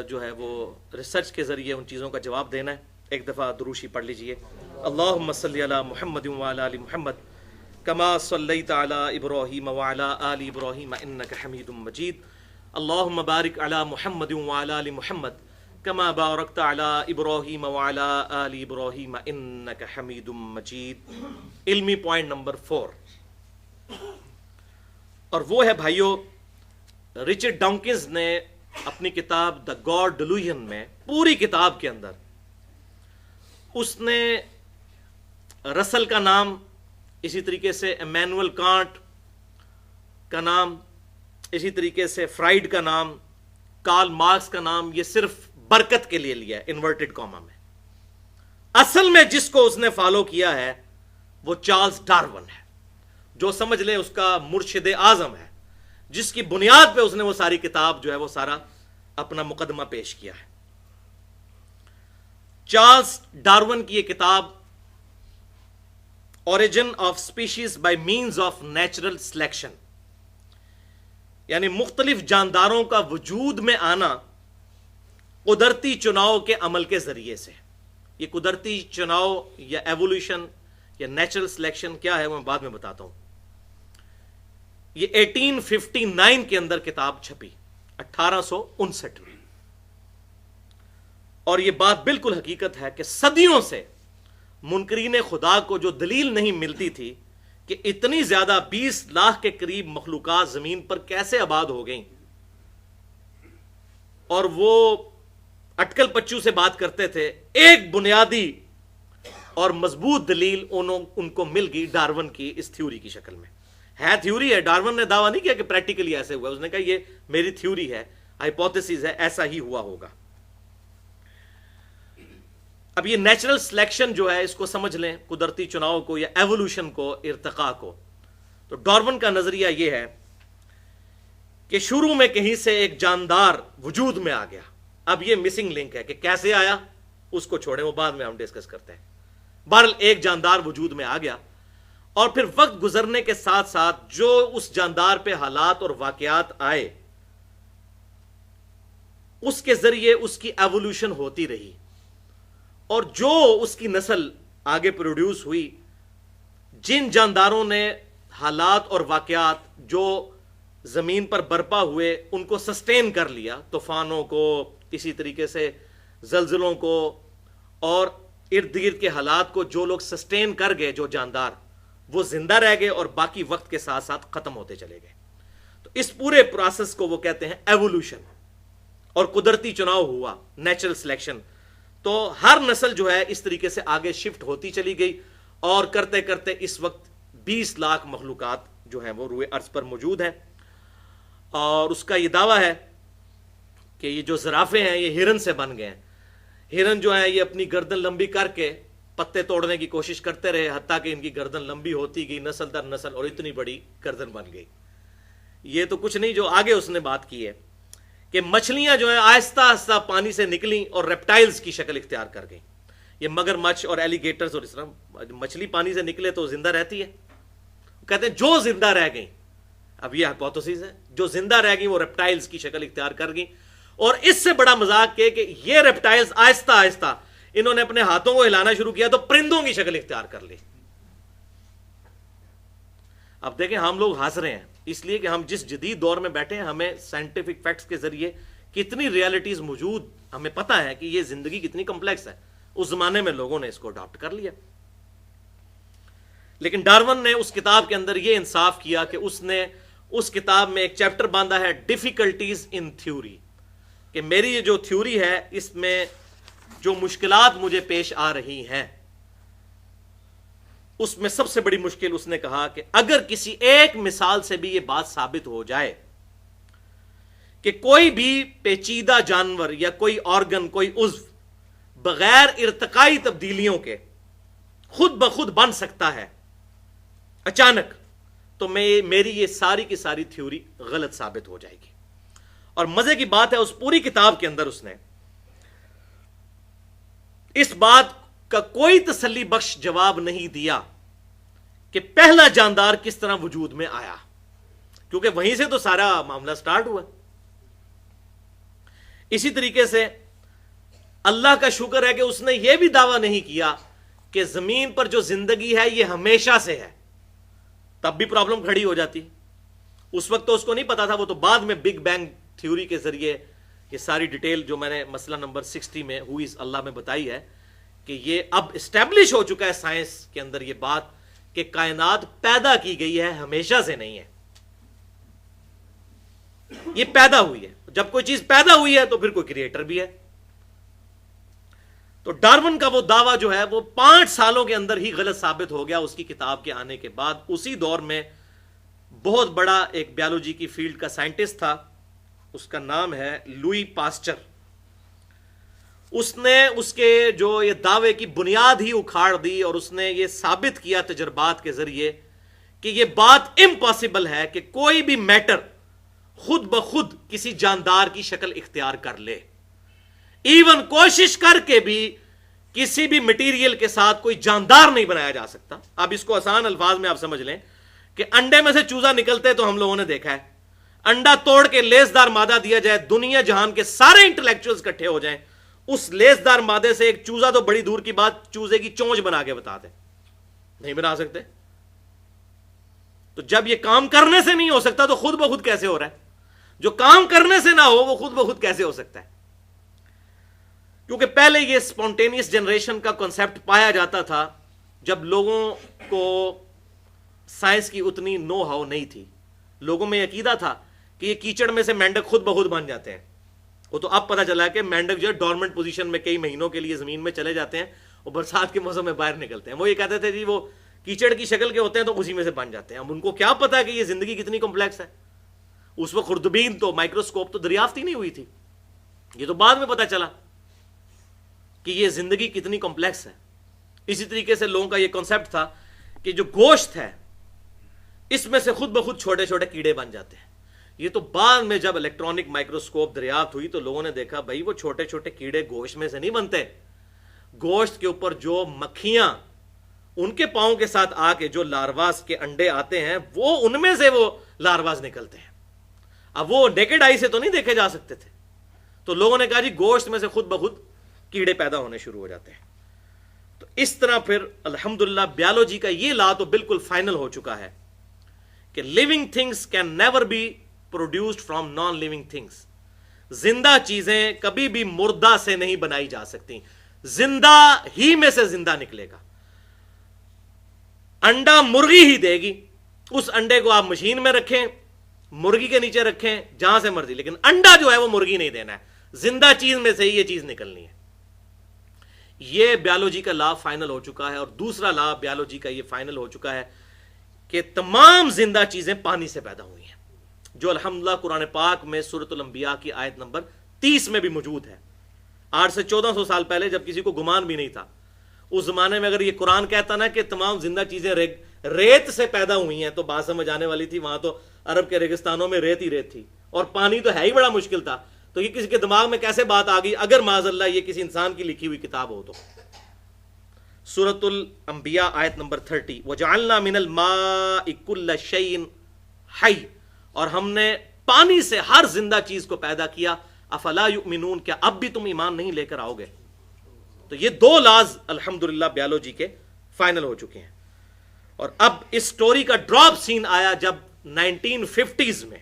جو ہے وہ ریسرچ کے ذریعے ان چیزوں کا جواب دینا ہے. ایک دفعہ دروشی پڑھ لیجئے. اللہم صلی علی محمد وعلی آل محمد کما صلیت علی ابراہیم وعلی آل ابراہیم انک حمید مجید. اللہم بارک علی محمد وعلی آل محمد کما بارکت علی ابراہیم وعلی آل ابراہیم انک حمید مجید. علمی پوائنٹ نمبر 4، اور وہ ہے بھائیو، رچرڈ ڈاکنز نے اپنی کتاب دا گاڈ ڈیلوژن میں، پوری کتاب کے اندر اس نے رسل کا نام، اسی طریقے سے ایمینوئل کانٹ کا نام، اسی طریقے سے فرائیڈ کا نام، کارل مارکس کا نام، یہ صرف برکت کے لیے لیا ہے انورٹڈ کاما میں. اصل میں جس کو اس نے فالو کیا ہے وہ چارلز ڈارون ہے، جو سمجھ لے اس کا مرشد اعظم ہے، جس کی بنیاد پہ اس نے وہ ساری کتاب جو ہے وہ سارا اپنا مقدمہ پیش کیا ہے. چارلز ڈارون کی یہ کتاب Origin of Species by means of natural selection, یعنی مختلف جانداروں کا وجود میں آنا قدرتی چناؤ کے عمل کے ذریعے سے. یہ قدرتی چناؤ یا ایوولوشن یا نیچرل سلیکشن کیا ہے وہ میں بعد میں بتاتا ہوں. یہ 1859 کے اندر کتاب چھپی، 1859 میں. اور یہ بات بالکل حقیقت ہے کہ صدیوں سے منکرین خدا کو جو دلیل نہیں ملتی تھی کہ اتنی زیادہ 20 لاکھ کے قریب مخلوقات زمین پر کیسے آباد ہو گئیں، اور وہ اٹکل پچو سے بات کرتے تھے، ایک بنیادی اور مضبوط دلیل ان کو مل گئی ڈارون کی اس تھیوری کی شکل میں. ہے تھیوری ہے، ڈارون نے دعویٰ نہیں کیا کہ پریکٹیکلی ایسے ہوا، اس نے کہا یہ میری تھیوری ہے، ہائپوتھیسس ہے، ایسا ہی ہوا ہوگا. اب یہ نیچرل سلیکشن جو ہے اس کو سمجھ لیں، قدرتی چناؤ کو یا ایوولوشن کو، ارتقاء کو. تو ڈارون کا نظریہ یہ ہے کہ شروع میں کہیں سے ایک جاندار وجود میں آ گیا. اب یہ مسنگ لنک ہے کہ کیسے آیا، اس کو چھوڑیں، وہ بعد میں ہم ڈسکس کرتے ہیں. بہرحال ایک جاندار وجود میں آ گیا، اور پھر وقت گزرنے کے ساتھ ساتھ جو اس جاندار پہ حالات اور واقعات آئے، اس کے ذریعے اس کی ایوولوشن ہوتی رہی، اور جو اس کی نسل آگے پروڈیوس ہوئی، جن جانداروں نے حالات اور واقعات جو زمین پر برپا ہوئے ان کو سسٹین کر لیا، طوفانوں کو، اسی طریقے سے زلزلوں کو، اور ارد گرد کے حالات کو جو لوگ سسٹین کر گئے، جو جاندار، وہ زندہ رہ گئے اور باقی وقت کے ساتھ ساتھ ختم ہوتے چلے گئے. تو اس پورے پروسیس کو وہ کہتے ہیں ایوولوشن، اور قدرتی چناؤ ہوا، نیچرل سلیکشن. تو ہر نسل جو ہے اس طریقے سے آگے شفٹ ہوتی چلی گئی، اور کرتے کرتے اس وقت 20 لاکھ مخلوقات جو ہیں وہ روئے ارض پر موجود ہیں، اور اس کا یہ دعویٰ ہے کہ یہ جو زرافے ہیں یہ ہرن سے بن گئے ہیں. ہرن جو ہیں یہ اپنی گردن لمبی کر کے پتے توڑنے کی کوشش کرتے رہے، حتیٰ کہ ان کی گردن لمبی ہوتی گئی نسل در نسل، اور اتنی بڑی گردن بن گئی. یہ تو کچھ نہیں، جو آگے اس نے بات کی ہے کہ مچھلیاں جو ہیں آہستہ آہستہ پانی سے نکلیں اور ریپٹائلز کی شکل اختیار کر گئیں. یہ مگر مچھ اور ایلیگیٹرز، اور اس طرح مچھلی پانی سے نکلے تو زندہ رہتی ہے. کہتے ہیں جو زندہ رہ گئیں، اب یہ ہائپوتھیسس ہے، جو زندہ رہ گئیں وہ ریپٹائلز کی شکل اختیار کر گئیں. اور اس سے بڑا مذاق کہ یہ ریپٹائلز آہستہ آہستہ انہوں نے اپنے ہاتھوں کو ہلانا شروع کیا تو پرندوں کی شکل اختیار کر لی. اب دیکھیں ہم لوگ ہنس رہے ہیں اس لیے کہ ہم جس جدید دور میں بیٹھے ہیں ہمیں سائنٹیفک فیکٹس کے ذریعے کتنی ریالٹیز موجود ہمیں پتہ ہے کہ یہ زندگی کتنی کمپلیکس ہے. اس زمانے میں لوگوں نے اس کو اڈاپٹ کر لیا. لیکن ڈارون نے اس کتاب کے اندر یہ انصاف کیا کہ اس نے اس کتاب میں ایک چیپٹر باندھا ہے ڈیفیکلٹیز ان تھیوری، کہ میری یہ جو تھیوری ہے اس میں جو مشکلات مجھے پیش آ رہی ہیں، اس میں سب سے بڑی مشکل اس نے کہا کہ اگر کسی ایک مثال سے بھی یہ بات ثابت ہو جائے کہ کوئی بھی پیچیدہ جانور یا کوئی آرگن، کوئی عضو بغیر ارتقائی تبدیلیوں کے خود بخود بن سکتا ہے اچانک، تو میری یہ ساری کی ساری تھیوری غلط ثابت ہو جائے گی. اور مزے کی بات ہے اس پوری کتاب کے اندر اس نے اس بات کا کوئی تسلی بخش جواب نہیں دیا کہ پہلا جاندار کس طرح وجود میں آیا، کیونکہ وہیں سے تو سارا معاملہ سٹارٹ ہوا. اسی طریقے سے اللہ کا شکر ہے کہ اس نے یہ بھی دعویٰ نہیں کیا کہ زمین پر جو زندگی ہے یہ ہمیشہ سے ہے، تب بھی پرابلم کھڑی ہو جاتی. اس وقت تو اس کو نہیں پتا تھا، وہ تو بعد میں بگ بینگ تھیوری کے ذریعے یہ ساری ڈیٹیل جو میں نے مسئلہ نمبر 60 میں ہو از اللہ میں بتائی ہے کہ یہ اب اسٹیبلش ہو چکا ہے سائنس کے اندر یہ بات کہ کائنات پیدا کی گئی ہے، ہمیشہ سے نہیں ہے. یہ پیدا ہوئی ہے. جب کوئی چیز پیدا ہوئی ہے تو پھر کوئی کریٹر بھی ہے. تو ڈارون کا وہ دعویٰ جو ہے وہ 5 سالوں کے اندر ہی غلط ثابت ہو گیا اس کی کتاب کے آنے کے بعد. اسی دور میں بہت بڑا ایک بیالوجی کی فیلڈ کا سائنٹسٹ تھا، اس کا نام ہے لوئی پاسچر. اس نے اس کے جو یہ دعوے کی بنیاد ہی اکھاڑ دی اور اس نے یہ ثابت کیا تجربات کے ذریعے کہ یہ بات امپاسبل ہے کہ کوئی بھی میٹر خود بخود کسی جاندار کی شکل اختیار کر لے. ایون کوشش کر کے بھی کسی بھی مٹیریل کے ساتھ کوئی جاندار نہیں بنایا جا سکتا. اب اس کو آسان الفاظ میں آپ سمجھ لیں کہ انڈے میں سے چوزا نکلتے تو ہم لوگوں نے دیکھا ہے. انڈا توڑ کے لیسدار مادہ دیا جائے، دنیا جہان کے سارے انٹلیکچوئلز اکٹھے ہو جائیں، اس لیسدار مادے سے ایک چوزا تو بڑی دور کی بات چوزے کی چونچ بنا کے بتا دیں، نہیں بنا سکتے. تو جب یہ کام کرنے سے نہیں ہو سکتا تو خود بخود کیسے ہو رہا ہے؟ جو کام کرنے سے نہ ہو وہ خود بخود کیسے ہو سکتا ہے؟ کیونکہ پہلے یہ سپونٹینیس جنریشن کا کنسپٹ پایا جاتا تھا جب لوگوں کو سائنس کی اتنی نو ہاؤ نہیں تھی. لوگوں میں عقیدہ تھا کہ یہ کیچڑ میں سے مینڈک خود بخود بن جاتے ہیں. وہ تو اب پتہ چلا کہ مینڈک جو ہے ڈورمنٹ پوزیشن میں کئی مہینوں کے لیے زمین میں چلے جاتے ہیں اور برسات کے موسم میں باہر نکلتے ہیں. وہ یہ کہتے تھے جی وہ کیچڑ کی شکل کے ہوتے ہیں تو اسی میں سے بن جاتے ہیں. اب ان کو کیا پتا کہ یہ زندگی کتنی کمپلیکس ہے؟ اس وقت خوردبین تو مائکروسکوپ تو دریافت ہی نہیں ہوئی تھی. یہ تو بعد میں پتا چلا کہ یہ زندگی کتنی کمپلیکس ہے. اسی طریقے سے لوگوں کا یہ کنسپٹ تھا کہ جو گوشت ہے اس میں سے خود بخود چھوٹے چھوٹے کیڑے بن جاتے ہیں. یہ تو بعد میں جب الیکٹرانک مائکروسکوپ دریافت ہوئی تو لوگوں نے دیکھا بھائی وہ چھوٹے چھوٹے کیڑے گوشت میں سے نہیں بنتے. گوشت کے اوپر جو مکھیاں ان کے پاؤں کے ساتھ آ کے جو لارواز کے انڈے آتے ہیں وہ ان میں سے وہ لارواز نکلتے ہیں. اب وہ نیکڈ آئی سے تو نہیں دیکھے جا سکتے تھے. تو لوگوں نے کہا جی گوشت میں سے خود بخود کیڑے پیدا ہونے شروع ہو جاتے ہیں. تو اس طرح پھر الحمدللہ بیالوجی کا یہ لا تو بالکل فائنل ہو چکا ہے کہ living things can never be produced from non living things. زندہ چیزیں کبھی بھی مردہ سے نہیں بنائی جا سکتی، زندہ ہی میں سے زندہ نکلے گا. انڈا مرغی ہی دے گی. اس انڈے کو آپ مشین میں رکھیں، مرغی کے نیچے رکھیں، جہاں سے مرضی، لیکن انڈا جو ہے وہ مرغی نہیں دینا ہے. زندہ چیز میں سے ہی یہ چیز نکلنی ہے. یہ بیالوجی کا لا فائنل ہو چکا ہے. اور دوسرا لا بیالوجی کا یہ فائنل ہو چکا ہے کہ تمام زندہ چیزیں پانی سے پیدا ہوئی ہیں، جو الحمدللہ قرآن پاک میں سورۃ الانبیاء کی آیت نمبر 30 میں بھی موجود ہے۔ 8 سے 1400 سال پہلے جب کسی کو گمان بھی نہیں تھا، اس زمانے میں اگر یہ قرآن کہتا نا کہ تمام زندہ چیزیں ریت سے پیدا ہوئی ہیں تو بات سمجھ آنے والی تھی۔ وہاں تو عرب کے ریگستانوں میں ریت ہی ریت تھی اور پانی تو ہے ہی بڑا مشکل تھا، تو یہ کسی کے دماغ میں کیسے بات آ گئی اگر معاذ اللہ یہ کسی انسان کی لکھی ہوئی کتاب ہو تو۔ سورۃ الانبیاء آیت نمبر 30، وَجَعَلْنَا مِنَ الْمَاءِ كُلَّ شَيْءٍ حَيٍّ، اور ہم نے پانی سے ہر زندہ چیز کو پیدا کیا۔ افلا یؤمنون، کیا اب بھی تم ایمان نہیں لے کر آؤ گے؟ تو یہ 2 لاز الحمدللہ بیالوجی کے فائنل ہو چکے ہیں۔ اور اب اس سٹوری کا ڈراپ سین آیا جب 1950s میں،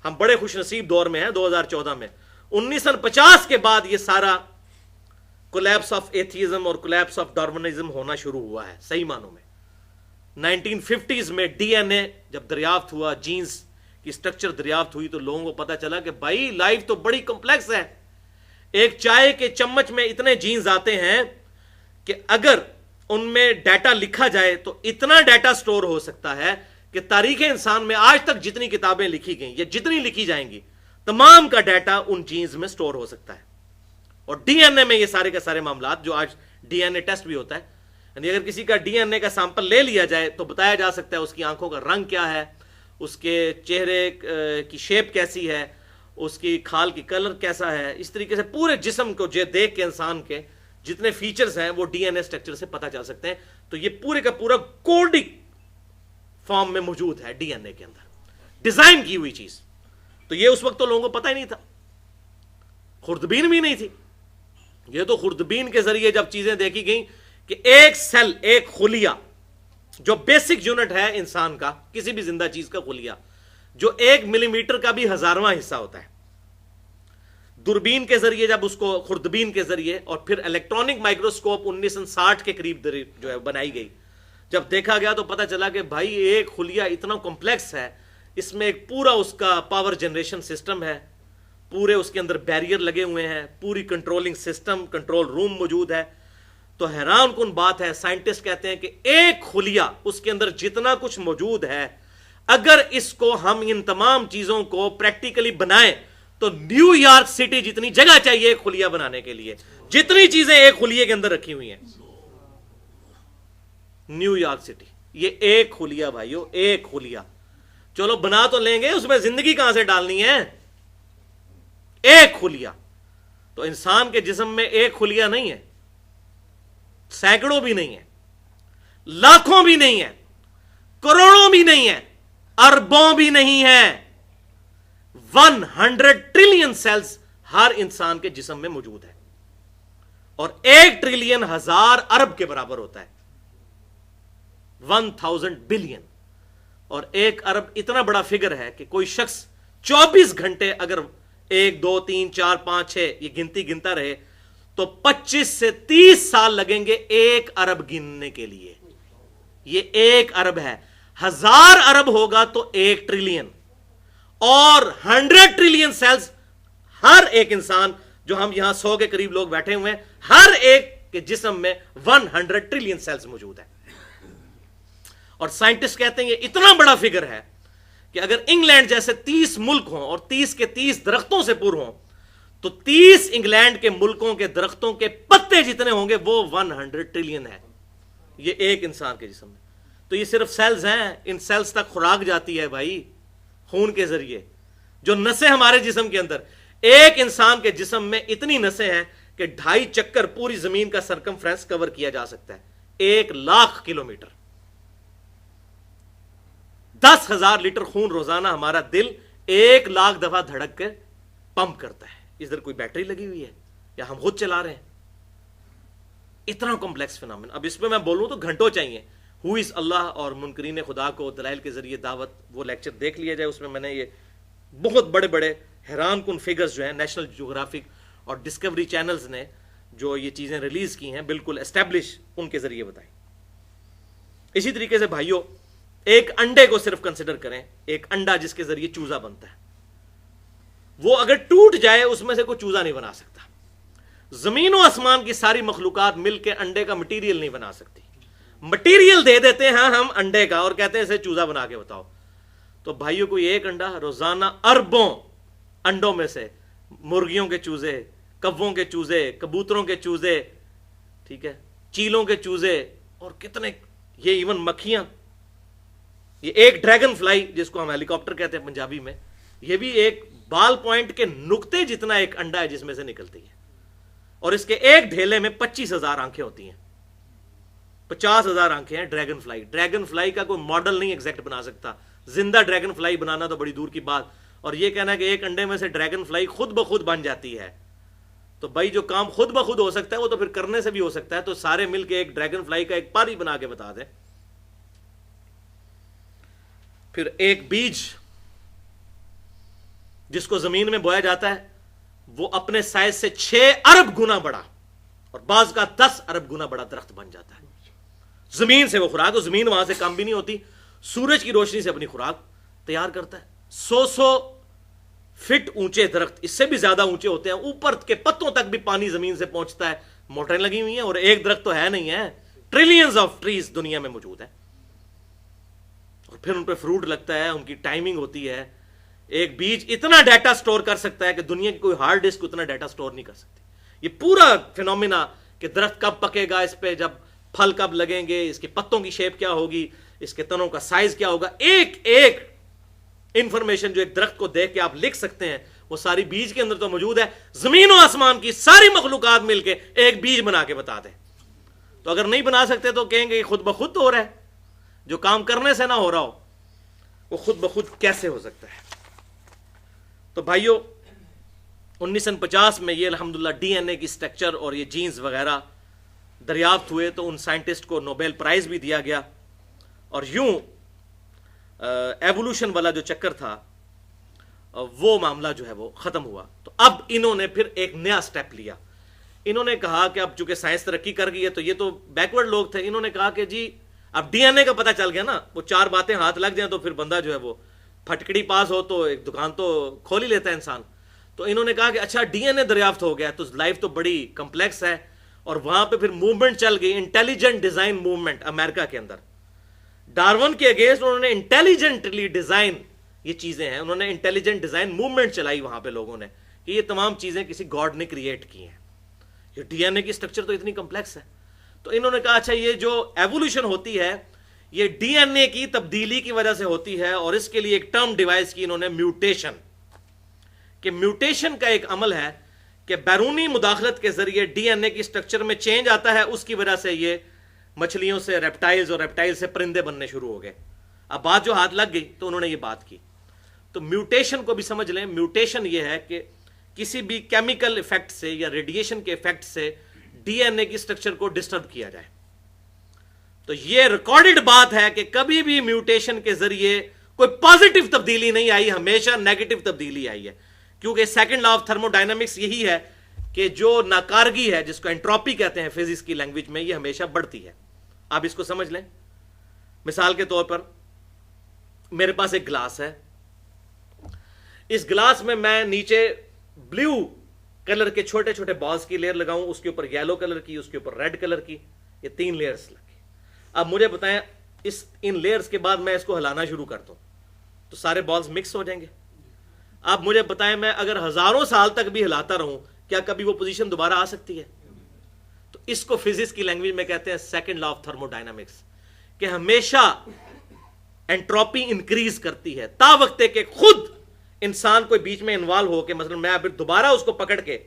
ہم بڑے خوش نصیب دور میں ہیں 2014 میں، 1950 کے بعد یہ سارا کولیپس آف ایتھیزم اور کولیپس آف ڈارونزم ہونا شروع ہوا ہے صحیح معنوں میں۔ 1950s میں ڈی این اے جب دریافت ہوا، جینز کی سٹرکچر دریافت ہوئی، تو لوگوں کو پتا چلا کہ بھائی لائف تو بڑی کمپلیکس ہے۔ ایک چائے کے چمچ میں اتنے جینز آتے ہیں کہ اگر ان میں ڈیٹا لکھا جائے تو اتنا ڈیٹا سٹور ہو سکتا ہے کہ تاریخ انسان میں آج تک جتنی کتابیں لکھی گئیں یا جتنی لکھی جائیں گی، تمام کا ڈیٹا ان جینز میں سٹور ہو سکتا ہے۔ اور ڈی این اے میں یہ سارے کے سارے معاملات، جو آج ڈی این اے ٹیسٹ بھی ہوتا ہے، یعنی اگر کسی کا ڈی این اے کا سیمپل لے لیا جائے تو بتایا جا سکتا ہے اس کی آنکھوں کا رنگ کیا ہے، اس کے چہرے کی شیپ کیسی ہے، اس کی کھال کی کلر کیسا ہے، اس طریقے سے پورے جسم کو دیکھ کے انسان کے جتنے فیچرز ہیں وہ ڈی این اے سٹرکچر سے پتہ چل سکتے ہیں۔ تو یہ پورے کا پورا کوڈک فارم میں موجود ہے ڈی این اے کے اندر، ڈیزائن کی ہوئی چیز۔ تو یہ اس وقت تو لوگوں کو پتہ ہی نہیں تھا، خوردبین بھی نہیں تھی۔ یہ تو خوردبین کے ذریعے جب چیزیں دیکھی گئیں کہ ایک سیل، ایک خلیہ جو بیسک یونٹ ہے انسان کا، کسی بھی زندہ چیز کا خلیہ، جو 1 ملی میٹر کا بھی 1000واں حصہ ہوتا ہے، دوربین کے ذریعے جب اس کو، خوردبین کے ذریعے، اور پھر الیکٹرانک مائکروسکوپ 1960 کے قریب جو ہے بنائی گئی، جب دیکھا گیا تو پتہ چلا کہ بھائی ایک خلیہ اتنا کمپلیکس ہے، اس میں ایک پورا اس کا پاور جنریشن سسٹم ہے، پورے اس کے اندر بیریئر لگے ہوئے ہیں، پوری کنٹرولنگ سسٹم، کنٹرول روم موجود ہے۔ تو حیران کن بات ہے، سائنٹسٹ کہتے ہیں کہ ایک خلیہ، اس کے اندر جتنا کچھ موجود ہے، اگر اس کو ہم ان تمام چیزوں کو پریکٹیکلی بنائیں تو نیو یارک سٹی جتنی جگہ چاہیے ایک خلیہ بنانے کے لیے، جتنی چیزیں ایک خلیے کے اندر رکھی ہوئی ہیں، نیو یارک سٹی، یہ ایک خلیہ بھائیو، ایک خلیہ۔ چلو بنا تو لیں گے، اس میں زندگی کہاں سے ڈالنی ہے؟ ایک خلیہ۔ تو انسان کے جسم میں ایک خلیہ نہیں ہے، سینکڑوں بھی نہیں ہے، لاکھوں بھی نہیں ہے، کروڑوں بھی نہیں ہے، اربوں بھی نہیں ہے، 100 ٹریلین سیلز ہر انسان کے جسم میں موجود ہے، اور 1 ٹریلین 1000 ارب کے برابر ہوتا ہے، 1000 بلین۔ اور 1 ارب اتنا بڑا فگر ہے کہ کوئی شخص 24 گھنٹے اگر 1 2 3 4 5 6 یہ گنتی گنتا رہے تو 25 سے 30 سال لگیں گے 1 ارب گننے کے لیے۔ یہ 1 ارب ہے، 1000 ارب ہوگا تو 1 ٹریلین، اور 100 ٹریلین سیلز ہر ایک انسان، جو ہم یہاں 100 کے قریب لوگ بیٹھے ہوئے ہیں، ہر ایک کے جسم میں 100 ٹریلین سیلز موجود ہیں۔ اور سائنٹسٹ کہتے ہیں یہ اتنا بڑا فگر ہے کہ اگر انگلینڈ جیسے 30 ملک ہوں اور 30 کے 30 درختوں سے پر ہوں تو 30 انگلینڈ کے ملکوں کے درختوں کے پتے جتنے ہوں گے وہ 100 ٹریلین ہے، یہ ایک انسان کے جسم میں۔ تو یہ صرف سیلز ہیں، ان سیلز تک خوراک جاتی ہے بھائی خون کے ذریعے، جو نسیں ہمارے جسم کے اندر، ایک انسان کے جسم میں اتنی نسیں ہیں کہ 2.5 چکر پوری زمین کا سرکمفرنس کور کیا جا سکتا ہے، 1,00,000 کلومیٹر۔ 10,000 لیٹر خون روزانہ ہمارا دل 1,00,000 دفعہ دھڑک کے پمپ کرتا ہے۔ ادھر کوئی بیٹری لگی ہوئی ہے یا ہم خود چلا رہے ہیں؟ اتنا کمپلیکس فینامن۔ اب اس پہ میں بولوں تو گھنٹوں چاہیے۔ ہو از اللہ اور منکرین خدا کو دلائل کے ذریعے دعوت، وہ لیکچر دیکھ لیا جائے، اس میں نے یہ بہت بڑے بڑے حیران کن فگرز جو ہیں نیشنل جیوگرافک اور ڈسکوری چینلز نے جو یہ چیزیں ریلیز کی ہیں بالکل اسٹیبلش ان کے ذریعے بتائیں۔ اسی طریقے سے بھائیوں، ایک انڈے کو صرف کنسیڈر کریں، ایک انڈا جس کے ذریعے چوزا بنتا ہے، وہ اگر ٹوٹ جائے اس میں سے کوئی چوزا نہیں بنا سکتا۔ زمین و آسمان کی ساری مخلوقات مل کے انڈے کا مٹیریل نہیں بنا سکتی، مٹیریل دے دیتے ہیں ہم انڈے کا اور کہتے ہیں اسے چوزا بنا کے بتاؤ. تو بھائیوں کو ایک انڈا روزانہ اربوں انڈوں میں سے مرغیوں کے چوزے, کووں کے چوزے, کبوتروں کے چوزے, ٹھیک ہے, چیلوں کے چوزے اور کتنے, یہ ایون مکھیاں, یہ ایک ڈریگن فلائی جس کو ہم ہیلی کاپٹر کہتے ہیں پنجابی میں, یہ بھی ایک بال پوائنٹ کے نقطے جتنا ایک انڈا ہے جس میں سے نکلتی ہے, اور اس کے ایک ڈھیلے میں 25,000 آنکھیں ہوتی ہیں, 50,000 آنکھیں ہیں ڈریگن فلائی. ڈریگن فلائی کا کوئی ماڈل نہیں ایگزیکٹ بنا سکتا, زندہ ڈریگن فلائی بنانا تو بڑی دور کی بات, اور یہ کہنا کہ ایک انڈے میں سے ڈریگن فلائی خود بخود بن جاتی ہے. تو بھائی جو کام خود بخود ہو سکتا ہے وہ تو پھر کرنے سے بھی ہو سکتا ہے, تو سارے مل کے ایک ڈریگن فلائی کا ایک پاری بنا کے بتا دیں. پھر ایک بیج جس کو زمین میں بویا جاتا ہے وہ اپنے سائز سے 6 ارب گنا بڑا اور بعض کا 10 ارب گنا بڑا درخت بن جاتا ہے. زمین سے وہ خوراک, زمین وہاں سے کم بھی نہیں ہوتی, سورج کی روشنی سے اپنی خوراک تیار کرتا ہے. 100 فٹ اونچے درخت, اس سے بھی زیادہ اونچے ہوتے ہیں, اوپر کے پتوں تک بھی پانی زمین سے پہنچتا ہے, موٹریں لگی ہوئی ہیں, اور ایک درخت تو ہے نہیں ہے, ٹریلینز آف ٹریز دنیا میں موجود ہیں, اور پھر ان پہ فروٹ لگتا ہے, ان کی ٹائمنگ ہوتی ہے. ایک بیج اتنا ڈیٹا سٹور کر سکتا ہے کہ دنیا کی کوئی ہارڈ ڈسک اتنا ڈیٹا سٹور نہیں کر سکتی. یہ پورا فینومینا کہ درخت کب پکے گا, اس پہ جب پھل کب لگیں گے, اس کے پتوں کی شیپ کیا ہوگی, اس کے تنوں کا سائز کیا ہوگا, ایک ایک انفارمیشن جو ایک درخت کو دیکھ کے آپ لکھ سکتے ہیں وہ ساری بیج کے اندر تو موجود ہے. زمین و آسمان کی ساری مخلوقات مل کے ایک بیج بنا کے بتا دیں. تو اگر نہیں بنا سکتے تو کہیں گے یہ خود بخود تو ہو رہا ہے, جو کام کرنے سے نہ ہو رہا ہو وہ خود بخود کیسے ہو سکتا ہے. تو بھائیو 1950 میں یہ الحمدللہ ڈی این اے کی سٹرکچر اور یہ جینز وغیرہ دریافت ہوئے, تو ان سائنٹسٹ کو نوبیل پرائز بھی دیا گیا, اور یوں ایوولوشن والا جو چکر تھا وہ معاملہ جو ہے وہ ختم ہوا. تو اب انہوں نے پھر ایک نیا سٹیپ لیا. انہوں نے کہا کہ اب چونکہ سائنس ترقی کر گئی ہے, تو یہ تو بیکورڈ لوگ تھے, انہوں نے کہا کہ جی اب ڈی این اے کا پتہ چل گیا نا, وہ 4 باتیں ہاتھ لگ جائیں تو پھر بندہ جو ہے وہ پھٹکڑی پاس ہو تو ایک دکان تو کھول ہی لیتا ہے انسان. تو انہوں نے کہا کہ اچھا ڈی این اے دریافت ہو گیا تو لائف تو بڑی کمپلیکس ہے, اور وہاں پہ پھر موومنٹ چل گئی, انٹیلیجنٹ ڈیزائن موومنٹ امریکہ کے اندر. ڈارون کے اگینسٹ انہوں نے انٹیلیجنٹلی ڈیزائن, یہ چیزیں ہیں, انہوں نے انٹیلیجنٹ ڈیزائن موومنٹ چلائی وہاں پہ لوگوں نے کہ یہ تمام چیزیں کسی گاڈ نے کریٹ کی ہیں. یہ ڈی این اے کی سٹرکچر تو اتنی کمپلیکس ہے. تو انہوں نے کہا اچھا یہ جو ایوولوشن ہوتی ہے یہ ڈی این اے کی تبدیلی کی وجہ سے ہوتی ہے, اور اس کے لیے ایک ٹرم ڈیوائس کی انہوں نے میوٹیشن, کہ میوٹیشن کا ایک عمل ہے کہ بیرونی مداخلت کے ذریعے ڈی این اے کی سٹرکچر میں چینج آتا ہے, اس کی وجہ سے یہ مچھلیوں سے ریپٹائلز اور ریپٹائل سے پرندے بننے شروع ہو گئے. اب بات جو ہاتھ لگ گئی تو انہوں نے یہ بات کی. تو میوٹیشن کو بھی سمجھ لیں, میوٹیشن یہ ہے کہ کسی بھی کیمیکل ایفیکٹ سے یا ریڈیشن کے ایفیکٹ سے ڈی این اے کی سٹرکچر کو ڈسٹرب کیا جائے. تو یہ ریکارڈڈ بات ہے کہ کبھی بھی میوٹیشن کے ذریعے کوئی پازیٹیو تبدیلی نہیں آئی, ہمیشہ نیگیٹو تبدیلی آئی ہے, کیونکہ second law of thermo dynamics یہی ہے کہ جو ناکارگی ہے جس کو انٹروپی کہتے ہیں فزکس کی لینگویج میں, یہ ہمیشہ بڑھتی ہے. آپ اس کو سمجھ لیں. مثال کے طور پر میرے پاس ایک گلاس ہے, اس گلاس میں میں نیچے بلیو کلر کے چھوٹے چھوٹے بالز کی لیئر لگاؤں, اس کے اوپر یلو کلر کی, اس کے اوپر ریڈ کلر کی, یہ 3 لیئرز لگی. اب مجھے بتائیں ان لیئرز کے بعد میں اس کو ہلانا شروع کر دوں تو سارے بالز مکس ہو جائیں گے. اب مجھے بتائیں میں اگر ہزاروں سال تک بھی ہلاتا رہوں کیا کبھی وہ پوزیشن دوبارہ آ سکتی ہے؟ تو اس کو فزکس کی لینگویج میں کہتے ہیں second law of thermo dynamics, کہ ہمیشہ انٹروپی انکریز کرتی ہے تا وقت کہ خود انسان کوئی بیچ میں انوالو ہو کے مثلا میں اب دوبارہ اس کو پکڑ کے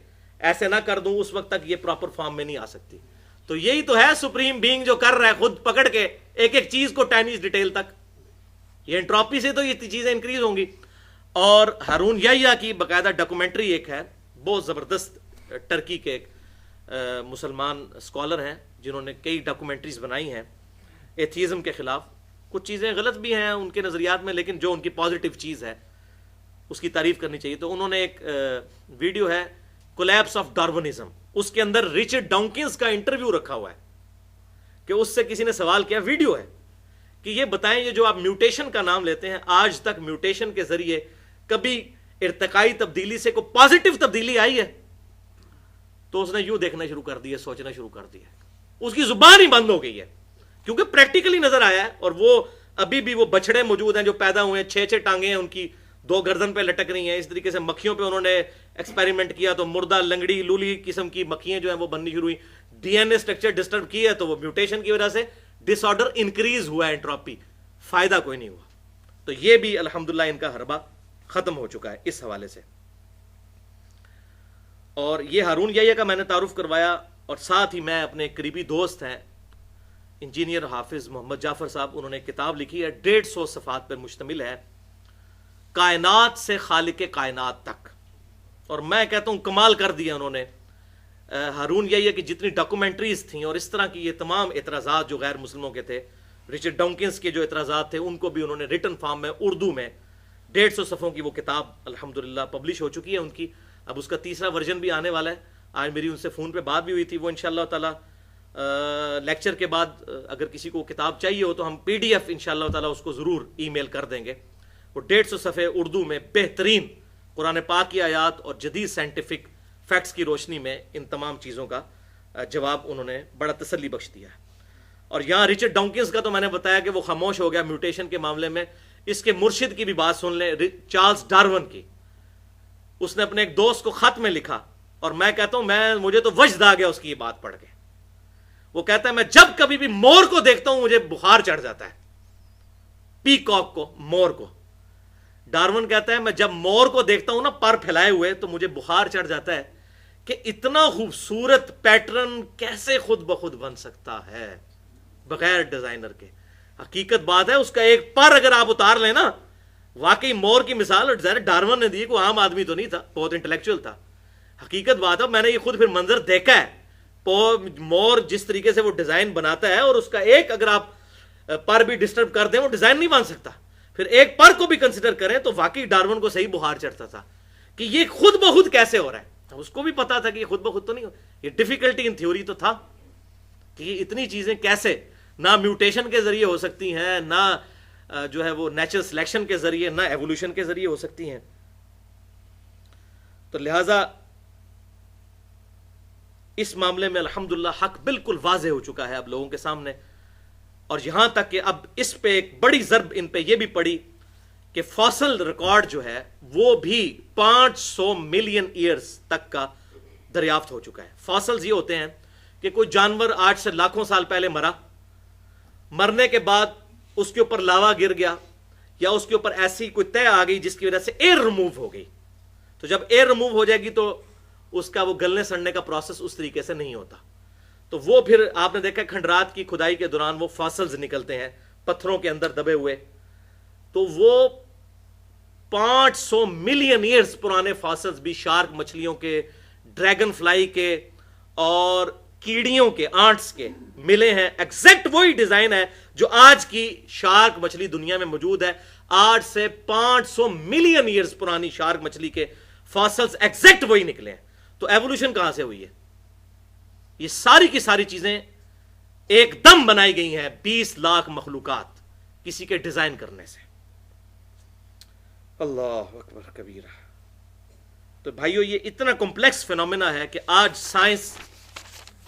ایسے نہ کر دوں, اس وقت تک یہ پراپر فارم میں نہیں آ سکتی. تو یہی تو ہے سپریم بینگ جو کر رہا ہے, خود پکڑ کے ایک ایک چیز کو ٹائنیز ڈیٹیل تک, یہ انٹروپی سے تو یہ چیزیں انکریز ہوں گی. اور ہارون یحییٰ کی باقاعدہ ڈاکومنٹری ایک ہے, بہت زبردست, ٹرکی کے ایک مسلمان اسکالر ہیں جنہوں نے کئی ڈاکومنٹریز بنائی ہیں ایتھیزم کے خلاف. کچھ چیزیں غلط بھی ہیں ان کے نظریات میں, لیکن جو ان کی پازیٹیو چیز ہے اس کی تعریف کرنی چاہیے. تو انہوں نے ایک ویڈیو ہے کولیپس آف ڈارونزم, اس کے اندر رچرڈ ڈانکنز کا انٹرویو رکھا ہوا ہے کہ اس سے کسی نے سوال کیا, ویڈیو ہے, کہ یہ بتائیں یہ جو آپ میوٹیشن کا نام لیتے ہیں, آج تک میوٹیشن کے ذریعے کبھی ارتقائی تبدیلی سے کوئی پازیٹیو تبدیلی آئی ہے؟ تو اس نے یوں دیکھنا شروع کر دیا, سوچنا شروع کر دیا, اس کی زبان ہی بند ہو گئی ہے کیونکہ پریکٹیکلی نظر آیا ہے. اور وہ ابھی بھی وہ بچڑے موجود ہیں جو پیدا ہوئے ہیں, 6 ٹانگیں ہیں ان کی, 2 گردن پہ لٹک رہی ہیں. اس طریقے سے مکھیوں پہ انہوں نے ایکسپیریمنٹ کیا تو مردہ لنگڑی لولی قسم کی مکھیاں جو ہیں وہ بننی شروع ہوئی. D N A structure disturb کی ہے تو وہ میوٹیشن کی وجہ سے ڈس آرڈر انکریز ہوا, انٹروپی, فائدہ کوئی نہیں ہوا. تو یہ بھی الحمدللہ ان کا حربہ ختم ہو چکا ہے اس حوالے سے. اور یہ ہارون یحییٰ کا میں نے تعارف کروایا, اور ساتھ ہی میں اپنے قریبی دوست ہیں انجینئر حافظ محمد جعفر صاحب, انہوں نے ایک کتاب لکھی ہے 150 صفحات پر مشتمل ہے, کائنات سے خالق کائنات تک. اور میں کہتا ہوں کمال کر دیا انہوں نے. ہارون یحییٰ کی جتنی ڈاکومنٹریز تھیں اور اس طرح کی یہ تمام اعتراضات جو غیر مسلموں کے تھے, رچرڈ ڈونکنز کے جو اعتراضات تھے, ان کو بھی انہوں نے ریٹن فارم میں اردو میں 150 صفحوں کی وہ کتاب الحمدللہ پبلش ہو چکی ہے ان کی. اب اس کا 3را ورژن بھی آنے والا ہے. آج میری ان سے فون پہ بات بھی ہوئی تھی. وہ انشاءاللہ تعالی لیکچر کے بعد اگر کسی کو کتاب چاہیے ہو تو ہم PDF انشاءاللہ تعالی اس کو ضرور ای میل کر دیں گے. وہ 150 صفحے اردو میں بہترین قرآن پاک کی آیات اور جدید سائنٹیفک فیکٹس کی روشنی میں ان تمام چیزوں کا جواب انہوں نے بڑا تسلی بخش دیا ہے. اور یہاں رچرڈ ڈونکنز کا تو میں نے بتایا کہ وہ خاموش ہو گیا میوٹیشن کے معاملے میں. اس کے مرشد کی بھی بات سن لیں, چارلز ڈارون کی. اس نے اپنے ایک دوست کو خط میں لکھا, اور میں کہتا ہوں مجھے تو وجد آ گیا اس کی یہ بات پڑھ کے. وہ کہتا ہے میں جب کبھی بھی مور کو دیکھتا ہوں مجھے بخار چڑھ جاتا ہے, پی کاک کو, مور کو. ڈارون کہتا ہے میں جب مور کو دیکھتا ہوں نا پر پھیلائے ہوئے تو مجھے بخار چڑھ جاتا ہے کہ اتنا خوبصورت پیٹرن کیسے خود بخود بن سکتا ہے بغیر ڈیزائنر کے. حقیقت بات ہے اس کا ایک پر اگر آپ اتار لیں نا, واقعی مور کی مثال ڈارون نے دی, کوئی عام آدمی تو نہیں تھا, بہت انٹلیکچوئل تھا. حقیقت بات ہے میں نے یہ خود پھر منظر دیکھا ہے. مور جس طریقے سے وہ ڈیزائن بناتا ہے, اور اس کا ایک اگر آپ پر بھی ڈسٹرب کر دیں وہ ڈیزائن نہیں بن سکتا. پھر ایک پر کو بھی کنسیڈر کریں تو واقعی ڈارون کو صحیح بخار چڑھتا تھا کہ یہ خود بخود کیسے ہو رہا ہے. اس کو بھی پتا تھا کہ یہ خود بخود تو نہیں ہو, یہ ڈیفیکلٹی ان تھیوری تو تھا کہ یہ اتنی چیزیں کیسے نہ میوٹیشن کے ذریعے ہو سکتی ہیں, نہ جو ہے وہ نیچرل سلیکشن کے ذریعے, نہ ایوولوشن کے ذریعے ہو سکتی ہیں. تو لہذا اس معاملے میں الحمدللہ حق بالکل واضح ہو چکا ہے اب لوگوں کے سامنے. اور یہاں تک کہ اب اس پہ ایک بڑی ضرب ان پہ یہ بھی پڑی کہ فاسل ریکارڈ جو ہے وہ بھی 500 ملین ایئرز تک کا دریافت ہو چکا ہے. فاسلز یہ ہوتے ہیں کہ کوئی جانور آج سے لاکھوں سال پہلے مرا, مرنے کے بعد اس کے اوپر لاوا گر گیا, یا اس کے اوپر ایسی کوئی طے آ گئی جس کی وجہ سے ایئر ریموو ہو گئی. تو جب ایئر ریموو ہو جائے گی تو اس کا وہ گلنے سڑنے کا پروسیس اس طریقے سے نہیں ہوتا. تو وہ پھر آپ نے دیکھا کھنڈرات کی کھدائی کے دوران وہ فاسلز نکلتے ہیں پتھروں کے اندر دبے ہوئے. تو وہ 500 ملین ایئرز پرانے فاسلز بھی شارک مچھلیوں کے, ڈریگن فلائی کے اور کیڑیوں کے, آنٹس کے ملے ہیں. ایگزیکٹ وہی ڈیزائن ہے جو آج کی شارک مچھلی دنیا میں موجود ہے. آج سے 500 ملین ایئرز پرانی شارک مچھلی کے فاسلز ایگزیکٹ وہی نکلے ہیں. تو ایوولوشن کہاں سے ہوئی ہے؟ یہ ساری کی ساری چیزیں ایک دم بنائی گئی ہیں 20 لاکھ مخلوقات کسی کے ڈیزائن کرنے سے. اللہ اکبر کبیرہ. تو بھائیو یہ اتنا کمپلیکس فینومینا ہے کہ آج سائنس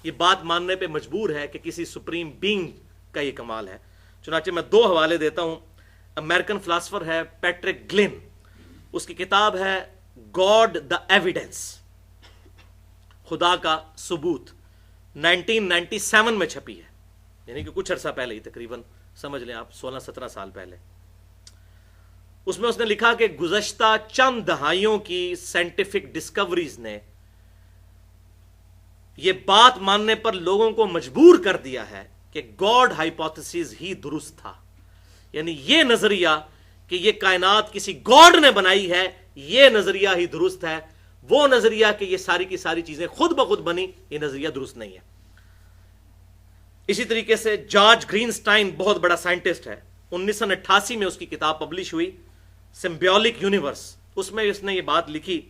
یہ بات ماننے پہ مجبور ہے کہ کسی سپریم بینگ کا یہ کمال ہے. چنانچہ میں 2 حوالے دیتا ہوں. امریکن فلاسفر ہے پیٹرک گلن, اس کی کتاب ہے گاڈ دا ایویڈنس, خدا کا ثبوت, 1997 میں چھپی ہے, یعنی کہ کچھ عرصہ پہلے ہی, تقریباً سمجھ لیں آپ 16-17 سال پہلے. اس میں اس نے لکھا کہ گزشتہ چند دہائیوں کی سائنٹیفک ڈسکوریز نے یہ بات ماننے پر لوگوں کو مجبور کر دیا ہے کہ گاڈ ہائپوتھیسز ہی درست تھا. یعنی یہ نظریہ کہ یہ کائنات کسی گاڈ نے بنائی ہے, یہ نظریہ ہی درست ہے. وہ نظریہ کہ یہ ساری کی ساری چیزیں خود بخود بنی, یہ نظریہ درست نہیں ہے. اسی طریقے سے جارج گرینسٹائن بہت بڑا سائنٹسٹ ہے, 1988 میں اس کی کتاب پبلش ہوئی سمبیولک یونیورس. اس میں اس نے یہ بات لکھی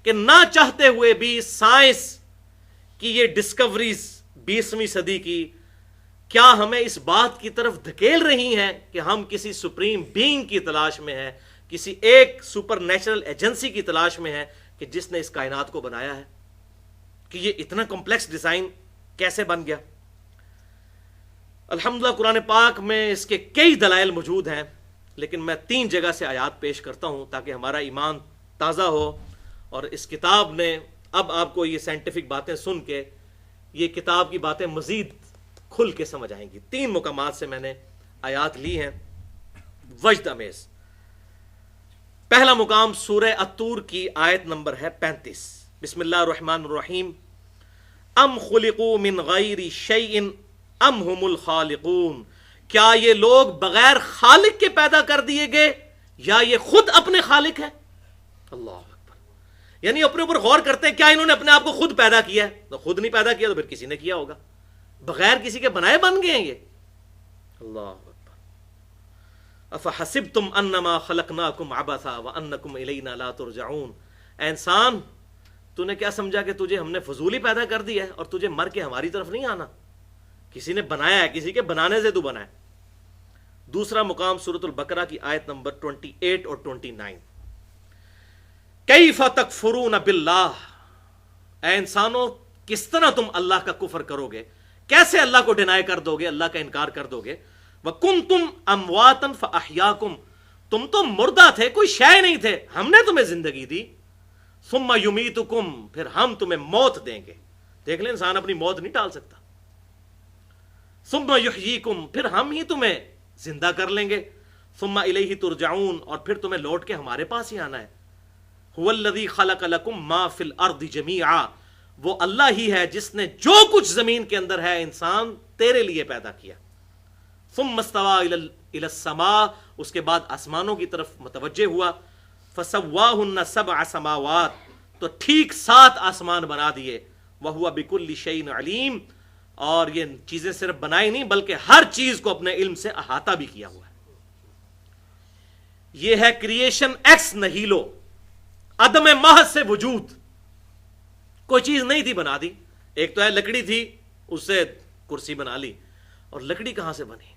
کہ نہ چاہتے ہوئے بھی سائنس کی یہ ڈسکوریز 20ویں صدی کی کیا ہمیں اس بات کی طرف دھکیل رہی ہیں کہ ہم کسی سپریم بینگ کی تلاش میں ہیں, کسی ایک سپر نیچرل ایجنسی کی تلاش میں ہیں کہ جس نے اس کائنات کو بنایا ہے, کہ یہ اتنا کمپلیکس ڈیزائن کیسے بن گیا. الحمدللہ قرآن پاک میں اس کے کئی دلائل موجود ہیں، لیکن میں 3 جگہ سے آیات پیش کرتا ہوں تاکہ ہمارا ایمان تازہ ہو، اور اس کتاب نے اب آپ کو یہ سائنٹیفک باتیں سن کے یہ کتاب کی باتیں مزید کھل کے سمجھ آئیں گی۔ 3 مقامات سے میں نے آیات لی ہیں وجد امیز۔ پہلا مقام سورہ الطور کی آیت نمبر ہے 35۔ بسم اللہ الرحمن الرحیم۔ ام خلقوا من غیر شیء ام هم الخالقون، کیا یہ لوگ بغیر خالق کے پیدا کر دیے گئے یا یہ خود اپنے خالق ہے؟ اللہ اکبر، یعنی اپنے اوپر غور کرتے ہیں، کیا انہوں نے اپنے آپ کو خود پیدا کیا ہے؟ تو خود نہیں پیدا کیا تو پھر کسی نے کیا ہوگا، بغیر کسی کے بنائے بن گئے ہیں یہ۔ اللہ اکبر۔ افحسبتم انما خلقناکم عبثا وانکم الینا لا ترجعون، اے انسان تو نے کیا سمجھا کہ تجھے ہم نے فضول ہی پیدا کر دیا ہے اور تجھے مر کے ہماری طرف نہیں آنا؟ کسی نے بنایا ہے، کسی کے بنانے سے تو بنا ہے۔ دوسرا مقام سورۃ البقرہ کی آیت نمبر 28 اور 29۔ کیف تکفرون باللہ، اے انسانوں کس طرح تم اللہ کا کفر کرو گے، کیسے اللہ کو ڈینائی کر دو گے، اللہ کا انکار کر دو گے۔ وکنتم امواتا فاحیاکم، تم تو مردہ تھے، کوئی شے نہیں تھے، ہم نے تمہیں زندگی دی۔ ثم یمیتکم، پھر ہم تمہیں موت دیں گے۔ دیکھ لیں انسان اپنی موت نہیں ٹال سکتا۔ ثم یحییکم، پھر ہم ہی تمہیں زندہ کر لیں گے۔ ثم الیہ ترجعون، اور پھر تمہیں لوٹ کے ہمارے پاس ہی آنا ہے۔ هو الذی خلق لکم ما فی الارض جمیعا، وہ اللہ ہی ہے جس نے جو کچھ زمین کے اندر ہے انسان تیرے لیے پیدا کیا۔ ثم استوى الی السماء، اس کے بعد آسمانوں کی طرف متوجہ ہوا۔ فسواہن 7 سماوات، تو ٹھیک 7 آسمان بنا دیے۔ وہو بکل شیء علیم، اور یہ چیزیں صرف بنائی نہیں بلکہ ہر چیز کو اپنے علم سے احاطہ بھی کیا ہوا ہے۔ یہ ہے کریشن ایکس نہیلو، عدم محض سے وجود، کوئی چیز نہیں تھی بنا دی۔ ایک تو ہے لکڑی تھی، اس سے کرسی بنا لی، اور لکڑی کہاں سے بنی؟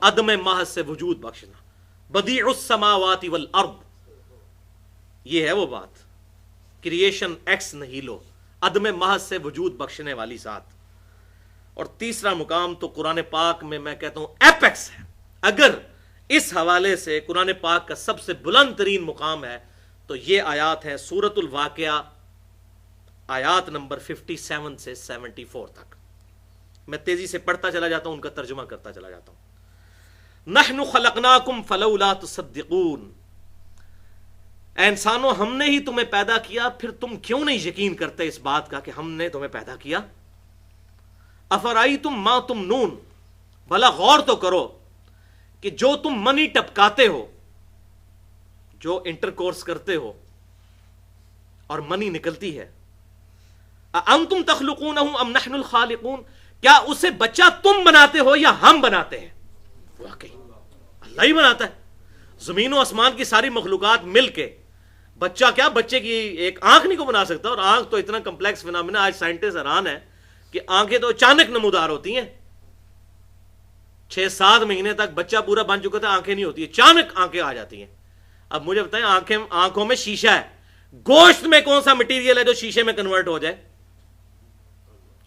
عدم محض سے وجود بخشنا۔ بدیع السماوات والارض، یہ ہے وہ بات، کریشن ایکس نہیلو، عدم محض سے وجود بخشنے والی ذات۔ اور تیسرا مقام تو قرآن پاک میں کہتا ہوں ایپیکس ہے، اگر اس حوالے سے قرآن پاک کا سب سے بلند ترین مقام ہے تو یہ آیات ہیں سورۃ الواقعہ، آیات نمبر 57 سے 74 تک۔ میں تیزی سے پڑھتا چلا جاتا ہوں، ان کا ترجمہ کرتا چلا جاتا ہوں۔ نحن خلقناکم فلولا تصدقون، اے انسانوں ہم نے ہی تمہیں پیدا کیا، پھر تم کیوں نہیں یقین کرتے اس بات کا کہ ہم نے تمہیں پیدا کیا؟ افرائیتم ما تمنون، بھلا غور تو کرو کہ جو تم منی ٹپکاتے ہو، جو انٹرکورس کرتے ہو اور منی نکلتی ہے، انتم تخلقونہ ام نحن الخالقون، کیا اسے بچہ تم بناتے ہو یا ہم بناتے ہیں؟ واقعی اللہ ہی بناتا ہے۔ زمین و آسمان کی ساری مخلوقات مل کے بچہ کیا، بچے کی ایک آنکھ نہیں کو بنا سکتا، اور آنکھ تو اتنا کمپلیکس فینامنا، آج سائنٹسٹ حیران ہے کہ آنکھیں تو اچانک نمودار ہوتی ہیں۔ 6-7 مہینے تک بچہ پورا بن چکا تھا، آنکھیں نہیں ہوتی، اچانک آنکھیں آ جاتی ہیں۔ اب مجھے بتائیں آنکھوں میں شیشہ ہے، گوشت میں کون سا مٹیریل ہے جو شیشے میں کنورٹ ہو جائے؟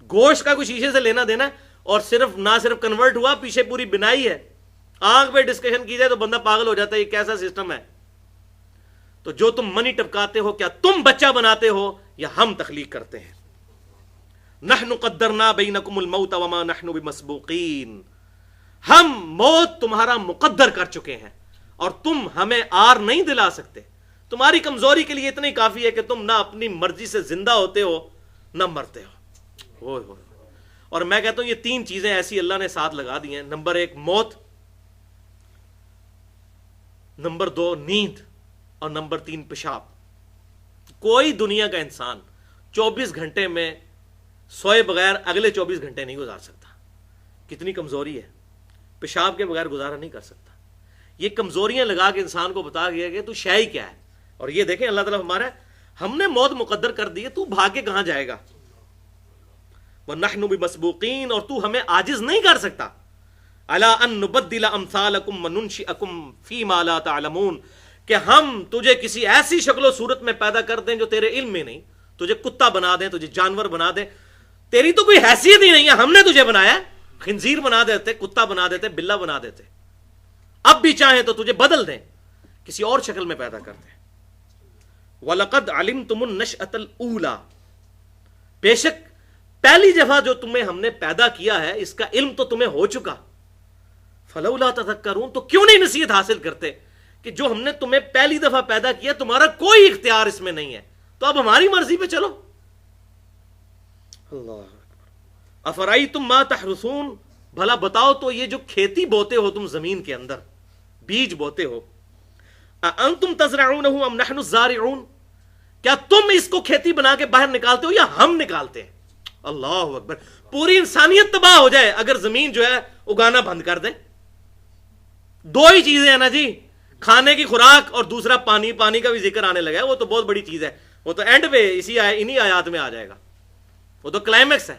گوشت کا کوئی شیشے سے لینا دینا، اور نہ صرف کنورٹ ہوا، پیچھے پوری بنائی ہے۔ آنکھ پہ ڈسکشن کی جائے تو بندہ پاگل ہو جاتا ہے، یہ کیسا سسٹم ہے؟ تو جو تم منی ٹپکاتے ہو، کیا تم بچہ بناتے ہو یا ہم تخلیق کرتے ہیں؟ نحن قدرنا بینکم الموت وما نحن بمسبوقین، ہم موت تمہارا مقدر کر چکے ہیں اور تم ہمیں آر نہیں دلا سکتے۔ تمہاری کمزوری کے لیے اتنی کافی ہے کہ تم نہ اپنی مرضی سے زندہ ہوتے ہو نہ مرتے ہو۔ اور میں کہتا ہوں یہ 3 چیزیں ایسی اللہ نے ساتھ لگا دی ہیں۔ نمبر 1 موت، نمبر 2 نیند، اور نمبر 3 پیشاب۔ کوئی دنیا کا انسان 24 گھنٹے میں سوئے بغیر اگلے 24 گھنٹے نہیں گزار سکتا۔ کتنی کمزوری ہے، پیشاب کے بغیر گزارا نہیں کر سکتا۔ یہ کمزوریاں لگا کے انسان کو بتا گیا کہ تو شے ہی کیا ہے۔ اور یہ دیکھیں اللہ تعالیٰ ہمارا، ہم نے موت مقدر کر دی ہے، تو بھاگ کے کہاں جائے گا؟ وَنَحْنُ بِمَسْبُوقِينَ، اور تو ہمیں عاجز نہیں کر سکتا۔ عَلَىٰ أَن نُبَدِّلَ أَمْثَالَكُمْ وَنُنْشِئَكُمْ فِي مَا لَا تَعْلَمُونَ، کہ ہم تجھے کسی ایسی شکل و صورت میں پیدا کر دیں جو تیرے علم میں نہیں، تجھے کتا بنا دیں، تجھے جانور بنا دیں، تیری تو کوئی حیثیت ہی نہیں ہے، ہم نے تجھے بنایا ہے، خنزیر بنا دیتے, کتا بنا دیتے, بلا بنا دیتے. اب بھی چاہیں تو تجھے بدل دیں, کسی اور شکل میں پیدا کرتے ہیں. وَلَقَدْ عَلِمْتُمُ النَّشْأَةَ الْأُولَى, بے شک پہلی دفعہ جو تمہیں ہم نے پیدا کیا ہے اس کا علم تو تمہیں ہو چکا. فَلَوْلَا تَذَكَّرُونَ, تو کیوں نہیں نصیحت حاصل کرتے کہ جو ہم نے تمہیں پہلی دفعہ پیدا کیا تمہارا کوئی اختیار اس میں نہیں ہے, تو اب ہماری مرضی پہ چلو. اللہ افرائیتم ما تحرثون, بھلا بتاؤ تو یہ جو کھیتی بوتے ہو تم زمین کے اندر, بیج بوتے ہو, انتم تزرعونہ ام نحن الزارعون, کیا تم اس کو کھیتی بنا کے باہر نکالتے ہو یا ہم نکالتے ہیں؟ اللہ اکبر, پوری انسانیت تباہ ہو جائے اگر زمین جو ہے اگانا بند کر دے. دو ہی چیزیں ہیں نا جی, کھانے کی خوراک اور دوسرا پانی. پانی کا بھی ذکر آنے لگا ہے, وہ تو بہت بڑی چیز ہے, وہ تو اینڈ پہ انہی آیات میں آ جائے گا, وہ تو کلائمیکس ہے.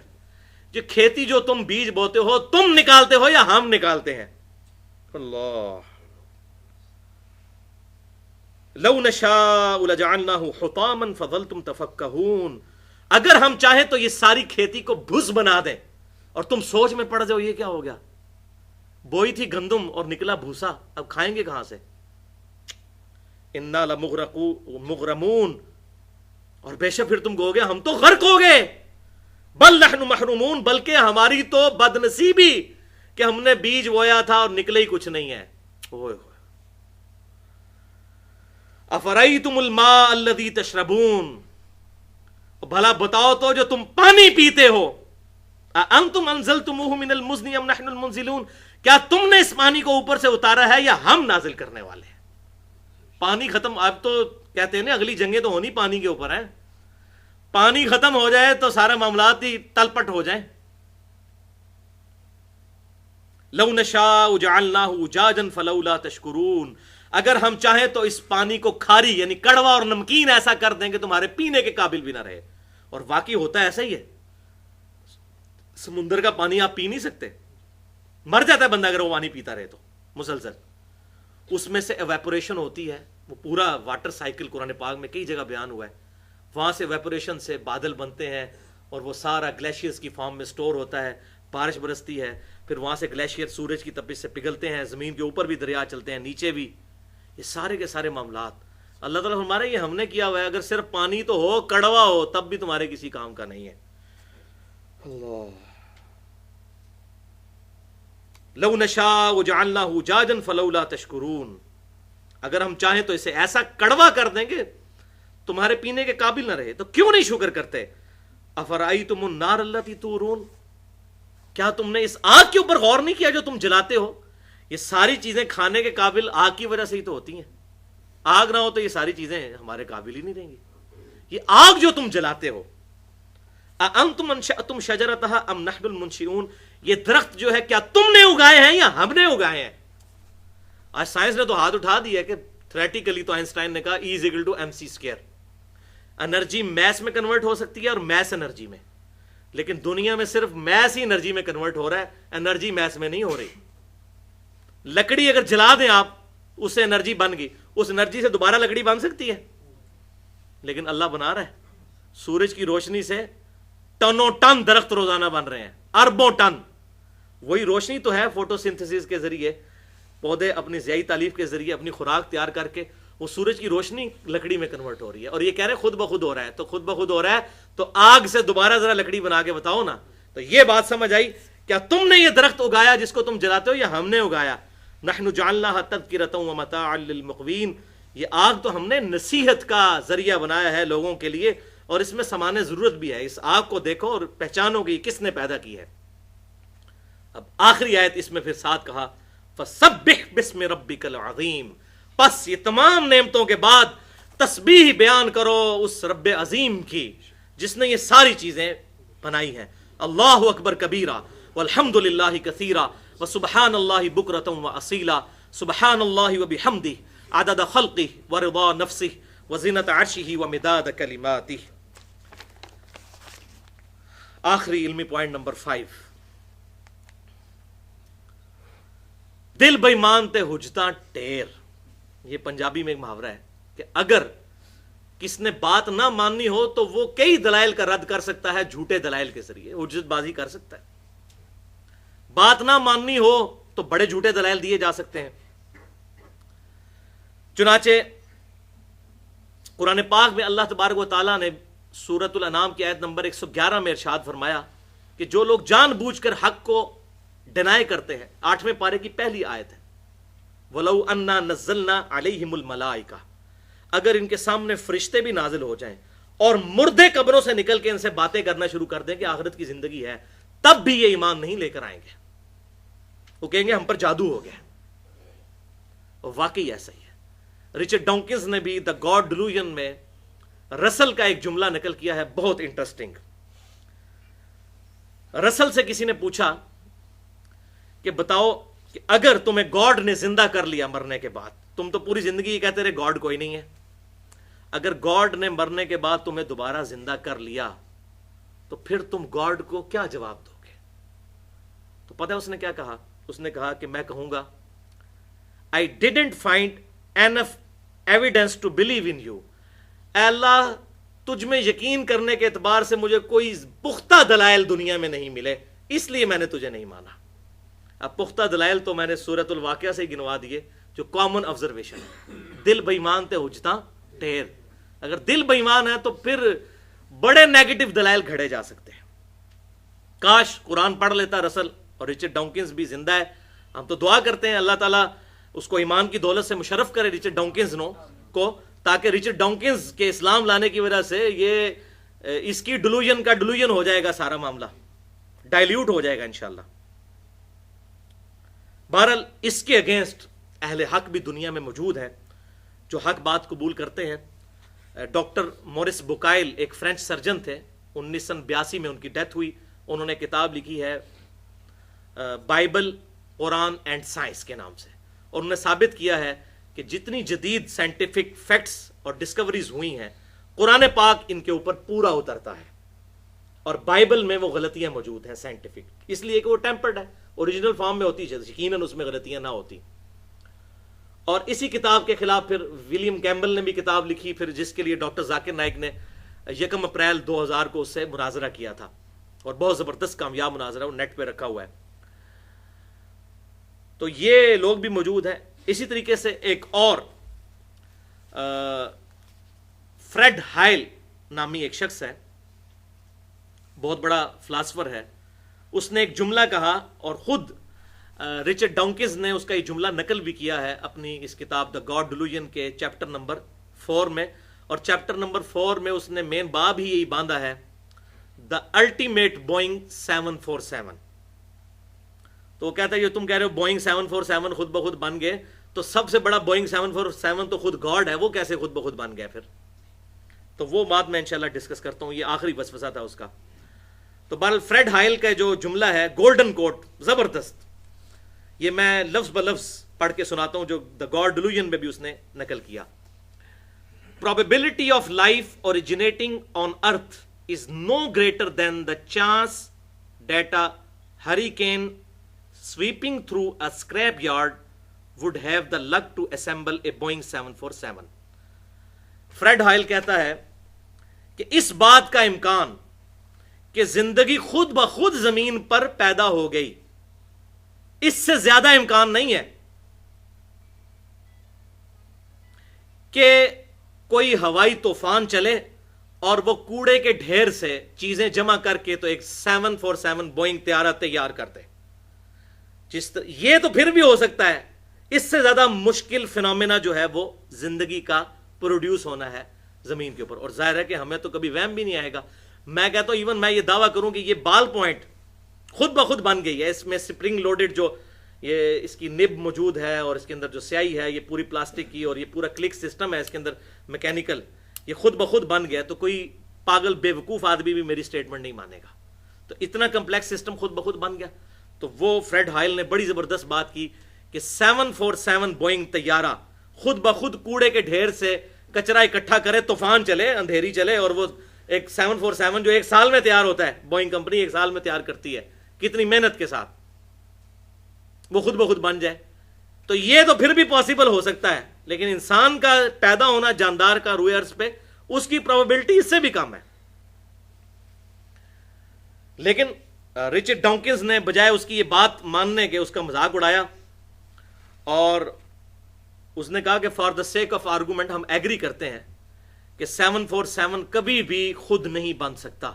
جو کھیتی جو تم بیج بوتے ہو تم نکالتے ہو یا ہم نکالتے ہیں؟ اللہ, لو نشاء لجعلناہ حطاما فظلتم تفکہون, اگر ہم چاہیں تو یہ ساری کھیتی کو بھس بنا دیں اور تم سوچ میں پڑ جاؤ یہ کیا ہو گیا, بوئی تھی گندم اور نکلا بھوسا, اب کھائیں گے کہاں سے؟ انا لمغرمون, اور بے شک پھر تم کہو گے ہم تو غرق ہو گئے. بل نحن محرومون, بلکہ ہماری تو بد نصیبی کہ ہم نے بیج بویا تھا اور نکلے ہی کچھ نہیں ہے. افرأیتم الماء الذی تشربون, بھلا بتاؤ تو جو تم پانی پیتے ہو, انتم انزلتموہ من المزن ام نحن المنزلون, کیا تم نے اس پانی کو اوپر سے اتارا ہے یا ہم نازل کرنے والے ہیں؟ پانی ختم, اب تو کہتے ہیں نا اگلی جنگیں تو ہونی پانی کے اوپر ہیں, پانی ختم ہو جائے تو سارے معاملات ہی تلپٹ ہو جائیں. لو نشاء جعلناہ اجاجا فلولا تشکرون, اگر ہم چاہیں تو اس پانی کو کھاری یعنی کڑوا اور نمکین ایسا کر دیں کہ تمہارے پینے کے قابل بھی نہ رہے. اور واقعی ہوتا ہے ایسا ہی ہے, سمندر کا پانی آپ پی نہیں سکتے, مر جاتا ہے بندہ اگر وہ پانی پیتا رہے تو مسلسل. اس میں سے ایویپوریشن ہوتی ہے, وہ پورا واٹر سائیکل قرآن پاک میں کئی جگہ بیان ہوا ہے. وہاں سے ایویپوریشن سے بادل بنتے ہیں اور وہ سارا گلیشیئرز کی فارم میں سٹور ہوتا ہے, بارش برستی ہے, پھر وہاں سے گلیشیئر سورج کی تپش سے پگھلتے ہیں, زمین کے اوپر بھی دریا چلتے ہیں, نیچے بھی. یہ سارے کے سارے معاملات اللہ تعالیٰ ہمارے یہ ہم نے کیا ہوا ہے. اگر صرف پانی تو ہو, کڑوا ہو, تب بھی تمہارے کسی کام کا نہیں ہے. اللہ, لو نشاء جعلناہ اجاجا فلولا تشکرون, اگر ہم چاہیں تو اسے ایسا کڑوا کر دیں گے تمہارے پینے کے قابل نہ رہے, تو کیوں نہیں شکر کرتے؟ افرأیتم النار التی تورون, کیا تم نے اس آگ کے اوپر غور نہیں کیا جو تم جلاتے ہو؟ یہ ساری چیزیں کھانے کے قابل آگ کی وجہ سے ہی تو ہوتی ہیں, آگ نہ ہو تو یہ ساری چیزیں ہمارے قابل ہی نہیں رہیں گی. یہ آگ جو تم جلاتے ہو, اانتم انشأتم شجرتها ام نحن المنشئون, یہ درخت جو ہے کیا تم نے اگائے ہیں یا ہم نے اگائے ہیں؟ آج سائنس نے تو ہاتھ اٹھا دیا کہ تھریٹیکلی تو آئنسٹائن نے کہا E = mc², انرجی میس میں کنورٹ ہو سکتی ہے اور میس انرجی میں, لیکن دنیا میں صرف میس ہی انرجی میں کنورٹ ہو رہا ہے, انرجی میس میں نہیں ہو رہی. لکڑی اگر جلا دیں آپ, اس سے انرجی بن گئی, اس انرجی سے دوبارہ لکڑی بن سکتی ہے, لیکن اللہ بنا رہا ہے. سورج کی روشنی سے ٹنوں ٹن درخت روزانہ بن رہے ہیں, اربوں ٹن. وہی روشنی تو ہے فوٹو سنتھسس کے ذریعے, پودے اپنی ضیائی تالیف کے ذریعے اپنی خوراک تیار کر کے وہ سورج کی روشنی لکڑی میں کنورٹ ہو رہی ہے, اور یہ کہہ رہے ہیں خود بخود ہو رہا ہے. تو خود بخود ہو رہا ہے تو آگ سے دوبارہ ذرا لکڑی بنا کے بتاؤ نا. تو یہ بات سمجھ آئی, کیا تم نے یہ درخت اگایا جس کو تم جلاتے ہو یا ہم نے اگایا؟ نحن جعلناها تذکرۃ ومتاعا للمقوین, یہ آگ تو ہم نے نصیحت کا ذریعہ بنایا ہے لوگوں کے لیے, اور اس میں سامان ضرورت بھی ہے. اس آگ کو دیکھو اور پہچانو کہ کس نے پیدا کی ہے. اب آخری آیت اس میں پھر ساتھ کہا فسبح باسم ربک العظیم, پس یہ تمام نعمتوں کے بعد تسبیح بیان کرو اس رب عظیم کی جس نے یہ ساری چیزیں بنائی ہیں. اللہ اکبر کبیرہ والحمد للہ کثیرہ وسبحان اللہ بکرۃ واصیلا, سبحان اللہ وبحمدہ عدد خلقہ ورضا نفسہ وزنۃ عرشہ ومداد کلماتہ. آخری علمی پوائنٹ نمبر 5, دل بے مانتے حجتا ٹیر. یہ پنجابی میں ایک محاورہ ہے کہ اگر کس نے بات نہ ماننی ہو تو وہ کئی دلائل کا رد کر سکتا ہے جھوٹے دلائل کے ذریعے, حجت بازی کر سکتا ہے. بات نہ ماننی ہو تو بڑے جھوٹے دلائل دیے جا سکتے ہیں. چنانچہ قرآن پاک میں اللہ تبارک و تعالیٰ نے سورۃ الانعام کی آیت نمبر 111 میں ارشاد فرمایا کہ جو لوگ جان بوجھ کر حق کو ڈینائی کرتے ہیں، 8ویں پارے کی پہلی آیت ہے، وَلَوْ أَنَّا نَزَّلْنَا عَلَيْهِمُ الْمَلَائِكَةَ، اگر ان کے سامنے فرشتے بھی نازل ہو جائیں اور مردے قبروں سے نکل کے ان سے باتیں کرنا شروع کر دیں کہ آخرت کی زندگی ہے، تب بھی یہ ایمان نہیں لے کر آئیں گے. وہ کہیں گے ہم پر جادو ہو گیا. اور واقعی ایسا ہی ہے. رچرڈ ڈانکنز نے بھی دا گاڈ ڈیلوژن میں رسل کا ایک جملہ نقل کیا ہے، بہت انٹرسٹنگ. رسل سے کسی نے پوچھا کہ بتاؤ کہ اگر تمہیں گاڈ نے زندہ کر لیا مرنے کے بعد، تم تو پوری زندگی یہ کہتے رہے گاڈ کوئی نہیں ہے، اگر گاڈ نے مرنے کے بعد تمہیں دوبارہ زندہ کر لیا تو پھر تم گاڈ کو کیا جواب دو گے؟ تو پتہ ہے اس نے کیا کہا؟ اس نے کہا کہ میں کہوں گا I didn't find enough evidence to believe in you. اے اللہ، تجھ میں یقین کرنے کے اعتبار سے مجھے کوئی پختہ دلائل دنیا میں نہیں ملے، اس لیے میں نے تجھے نہیں مانا. اب پختہ دلائل تو میں نے سورۃ الواقعہ سے ہی گنوا دیے جو کامن آبزرویشن ہے. دل بے ایمان تے حجتاں ٹھیر. اگر دل بے ایمان ہے تو پھر بڑے نیگیٹو دلائل گھڑے جا سکتے ہیں. کاش قرآن پڑھ لیتا رسل، اور رچرڈ ڈانکنز بھی زندہ ہے. ہم تو دعا کرتے ہیں اللہ تعالیٰ اس کو ایمان کی دولت سے مشرف کرے رچرڈ ڈانکنز کو، تاکہ رچرڈ ڈانکنز کے اسلام لانے کی وجہ سے یہ اس کی ڈیلوژن کا ڈیلوژن ہو جائے گا، سارا معاملہ ڈائلیوٹ ہو جائے گا انشاءاللہ. بہرحال اس کے اگینسٹ اہل حق بھی دنیا میں موجود ہیں جو حق بات قبول کرتے ہیں. ڈاکٹر مورس بوکائل ایک فرینچ سرجن تھے، 1982 میں ان کی ڈیتھ ہوئی. انہوں نے کتاب لکھی ہے بائبل، قرآن اینڈ سائنس کے نام سے، اور انہوں نے ثابت کیا ہے کہ جتنی جدید سائنٹیفک فیکٹس اور ڈسکوریز ہوئی ہیں، قرآن پاک ان کے اوپر پورا اترتا ہے، اور بائبل میں وہ غلطیاں موجود ہیں سائنٹیفک، اس لیے کہ وہ ٹیمپرڈ ہے، اوریجنل فارم میں ہوتی ہے، یقیناً اس میں غلطیاں نہ ہوتی. اور اسی کتاب کے خلاف پھر ولیم کیمبل نے بھی کتاب لکھی، پھر جس کے لیے ڈاکٹر ذاکر نائک نے 1 اپریل 2000 کو اس سے مناظرہ کیا تھا، اور بہت زبردست کامیاب مناظرہ، وہ نیٹ پہ رکھا ہوا ہے. تو یہ لوگ بھی موجود ہیں. اسی طریقے سے ایک اور فریڈ ہائل نامی ایک شخص ہے، بہت بڑا فلاسفر ہے. اس نے ایک جملہ کہا، اور خود رچرڈ ڈانکنز نے اس کا یہ جملہ نقل بھی کیا ہے اپنی اس کتاب دا گاڈ ڈیلوژن کے چیپٹر نمبر 4 میں. اور چیپٹر نمبر 4 میں اس نے مین باب ہی یہی باندھا ہے، دا الٹیمیٹ بوئنگ 747. تو وہ کہتا ہے یہ تم کہہ رہے ہو بوئنگ 747 خود بخود بن گئے، تو سب سے بڑا بوئنگ 747 تو خود گاڈ ہے، وہ کیسے خود بخود بن گیا پھر؟ تو وہ بات میں انشاءاللہ ڈسکس کرتا ہوں، یہ آخری وسوسہ تھا اس کا. تو بہرحال فریڈ ہائل کا جو جملہ ہے گولڈن کوٹ، زبردست، یہ میں لفظ بلفظ پڑھ کے سناتا ہوں جو دا گاڈ ڈیلوژن میں بھی اس نے نقل کیا. Probability of life originating on earth is no greater than the chance that a hurricane sweeping through a scrapyard would have the luck to assemble a Boeing 747. Fred Hoyle کہتا ہے کہ اس بات کا امکان کہ زندگی خود بخود زمین پر پیدا ہو گئی، اس سے زیادہ امکان نہیں ہے کہ کوئی ہوائی طوفان چلے اور وہ کوڑے کے ڈھیر سے چیزیں جمع کر کے تو ایک 747 بوئنگ طیارہ تیار کرتے. یہ تو پھر بھی ہو سکتا ہے، اس سے زیادہ مشکل فینومینا جو ہے وہ زندگی کا پروڈیوس ہونا ہے زمین کے اوپر. اور ظاہر ہے کہ ہمیں تو کبھی وہم بھی نہیں آئے گا. میں کہتا ہوں ایون میں یہ دعویٰ کروں کہ یہ بال پوائنٹ خود بخود بن گئی ہے، اس میں سپرنگ لوڈڈ جو یہ اس کی نب موجود ہے، اور اس کے اندر جو سیاہی ہے یہ پوری پلاسٹک کی، اور یہ پورا کلک سسٹم ہے اس کے اندر میکینیکل، یہ خود بخود بن گیا. تو کوئی پاگل بے وقوف آدمی بھی میری سٹیٹمنٹ نہیں مانے گا. تو اتنا کمپلیکس سسٹم خود بخود بن گیا. تو وہ فریڈ ہائل نے بڑی زبردست بات کی کہ 747 بوئنگ طیارہ خود بخود کوڑے کے ڈھیر سے کچرا اکٹھا کرے، طوفان چلے، اندھیری چلے، اور وہ ایک 747 جو 1 سال میں تیار ہوتا ہے، بوئنگ کمپنی 1 سال میں تیار کرتی ہے کتنی محنت کے ساتھ، وہ خود بخود بن جائے. تو یہ تو پھر بھی پاسبل ہو سکتا ہے، لیکن انسان کا پیدا ہونا جاندار کا روئے ارض پہ، اس کی پروبیبلٹی اس سے بھی کم ہے. لیکن رچرڈ ڈانکنز نے بجائے اس کی یہ بات ماننے کے اس کا مذاق اڑایا اور اس نے کہا کہ for the sake of argument ہم ایگری کرتے ہیں کہ 747 کبھی بھی خود نہیں بن سکتا،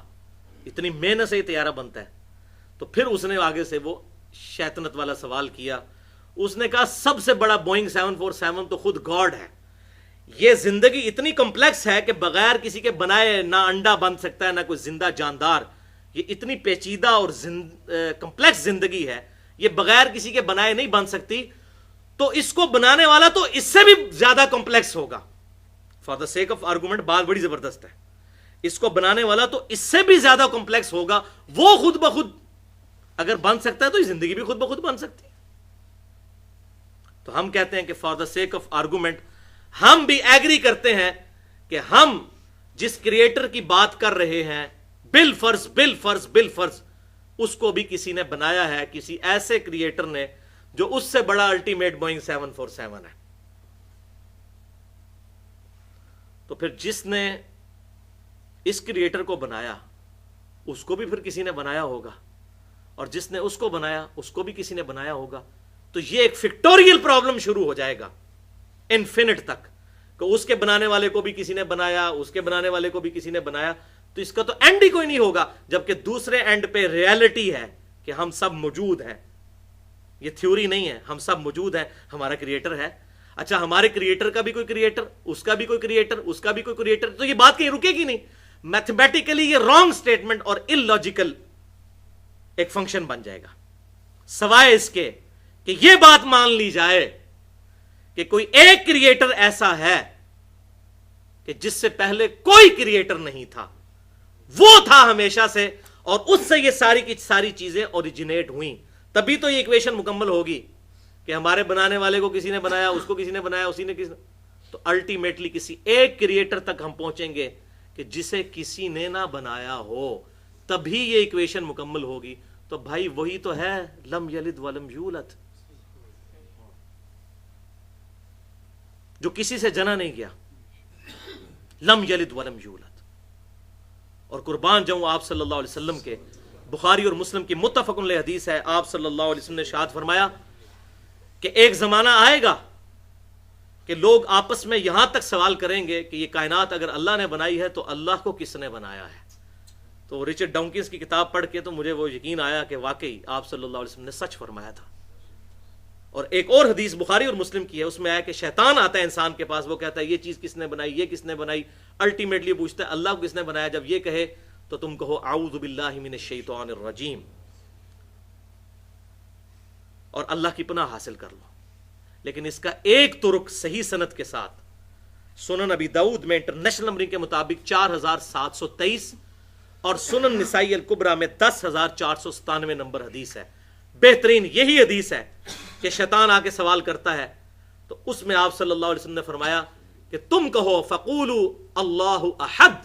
اتنی محنت سے یہ طیارہ بنتا ہے. تو پھر اس نے آگے سے وہ شیطنت والا سوال کیا. اس نے کہا سب سے بڑا بوئنگ 747 تو خود گاڈ ہے. یہ زندگی اتنی کمپلیکس ہے کہ بغیر کسی کے بنائے نہ انڈا بن سکتا ہے نہ کوئی زندہ جاندار. یہ اتنی پیچیدہ اور کمپلیکس زندگی ہے، یہ بغیر کسی کے بنائے نہیں بن سکتی. تو اس کو بنانے والا تو اس سے بھی زیادہ کمپلیکس ہوگا. For the sake of argument بات بڑی زبردست ہے. اس کو بنانے والا تو اس سے بھی زیادہ کمپلیکس ہوگا. وہ خود بخود اگر بن سکتا ہے تو یہ زندگی بھی خود بخود بن سکتی ہے. تو ہم کہتے ہیں کہ for the sake of argument ہم بھی ایگری کرتے ہیں کہ ہم جس کریٹر کی بات کر رہے ہیں بالفرض اس کو بھی کسی نے بنایا ہے، کسی ایسے کریٹر نے جو اس سے بڑا الٹیمیٹ بوئنگ 747 ہے. تو پھر جس نے اس کریٹر کو بنایا اس کو بھی پھر کسی نے بنایا ہوگا، اور جس نے اس کو بنایا اس کو بھی کسی نے بنایا ہوگا. تو یہ ایک فیکٹوریل پرابلم شروع ہو جائے گا انفینٹ تک کہ اس کے بنانے والے کو بھی کسی نے بنایا، اس کے بنانے والے کو بھی کسی نے بنایا. تو اس کا تو اینڈ ہی کوئی نہیں ہوگا. جبکہ دوسرے اینڈ پہ ریالٹی ہے کہ ہم سب موجود ہیں. یہ تھیوری نہیں ہے، ہم سب موجود ہیں، ہمارا کریٹر ہے. اچھا ہمارے کریٹر کا بھی کوئی کریٹر، اس کا بھی کوئی کریٹر، اس کا بھی کوئی کریٹر، تو یہ بات کہیں رکے گی نہیں. میتھمیٹیکلی یہ رانگ سٹیٹمنٹ اور illogical ایک فنکشن بن جائے گا، سوائے اس کے کہ یہ بات مان لی جائے کہ کوئی ایک کریٹر ایسا ہے کہ جس سے پہلے کوئی کریٹر نہیں تھا، وہ تھا ہمیشہ سے، اور اس سے یہ ساری کی ساری چیزیں اوریجنیٹ ہوئیں. تبھی تو یہ ایکویشن مکمل ہوگی کہ ہمارے بنانے والے کو کسی نے بنایا، اس کو کسی نے بنایا، اسی نے کسی نے. تو الٹیمیٹلی کسی ایک کریٹر تک ہم پہنچیں گے کہ جسے کسی نے نہ بنایا ہو، تبھی یہ ایکویشن مکمل ہوگی. تو بھائی وہی تو ہے لم یلد ولم یولد، جو کسی سے جنا نہیں گیا، لم یلد ولم یولد. اور قربان جاؤں آپ صلی اللہ علیہ وسلم کے، بخاری اور مسلم کی متفق علیہ حدیث ہے، آپ صلی اللہ علیہ وسلم نے ارشاد فرمایا کہ ایک زمانہ آئے گا کہ لوگ آپس میں یہاں تک سوال کریں گے کہ یہ کائنات اگر اللہ نے بنائی ہے تو اللہ کو کس نے بنایا ہے. تو رچرڈ ڈانکنز کی کتاب پڑھ کے تو مجھے وہ یقین آیا کہ واقعی آپ صلی اللہ علیہ وسلم نے سچ فرمایا تھا. اور ایک اور حدیث بخاری اور مسلم کی ہے، اس میں آیا کہ شیطان آتا ہے انسان کے پاس، وہ کہتا ہے یہ چیز کس نے بنائی، یہ کس نے بنائی. الٹیمیٹلی پوچھتا ہے اللہ کو کس نے بنایا. جب یہ کہے تو تم کہو اعوذ باللہ من الشیطان الرجیم، اور اللہ کی پناہ حاصل کر لو. لیکن اس کا ایک ترک صحیح سند کے ساتھ سنن ابی داؤد میں انٹرنیشنل نمبرنگ کے مطابق 4723 اور سنن نسائی الکبریٰ میں 10497 نمبر حدیث ہے. بہترین یہی حدیث ہے کہ شیطان آ کے سوال کرتا ہے تو اس میں آپ صلی اللہ علیہ وسلم نے فرمایا کہ تم کہو فقولوا اللہ احد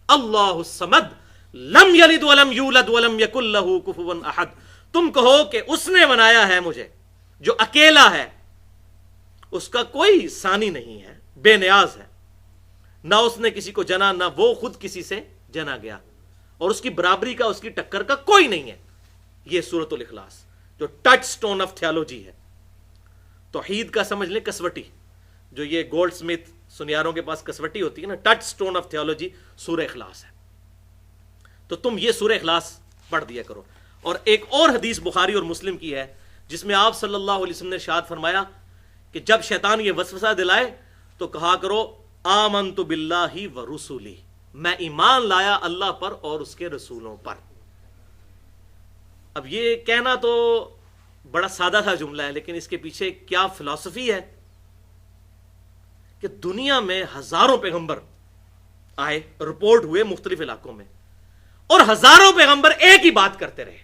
اللہ الصمد لم یلد ولم یولد ولم یکن لہ کفوا احد. تم کہو کہ اس نے بنایا ہے مجھے جو اکیلا ہے، اس کا کوئی ثانی نہیں ہے، بے نیاز ہے، نہ اس نے کسی کو جنا نہ وہ خود کسی سے جنا گیا، اور اس کی برابری کا، اس کی ٹکر کا کوئی نہیں ہے. یہ سورۃ الاخلاص جو ٹچ سٹون آف تھیالوجی ہے، توحید کا سمجھ لیں کسوٹی، جو یہ گولڈ سمتھ سنیاروں کے پاس کسوٹی ہوتی ہے نا، ٹچ سٹون آف تھیالوجی سورہ اخلاص ہے. تو تم یہ سورہ اخلاص پڑھ دیا کرو. اور ایک اور حدیث بخاری اور مسلم کی ہے جس میں آپ صلی اللہ علیہ وسلم نے ارشاد فرمایا کہ جب شیطان یہ وسوسہ دلائے تو کہا کرو آمنت باللہ ورسولہ، میں ایمان لایا اللہ پر اور اس کے رسولوں پر. اب یہ کہنا تو بڑا سادہ سا جملہ ہے، لیکن اس کے پیچھے کیا فلسفی ہے کہ دنیا میں ہزاروں پیغمبر آئے، رپورٹ ہوئے مختلف علاقوں میں، اور ہزاروں پیغمبر ایک ہی بات کرتے رہے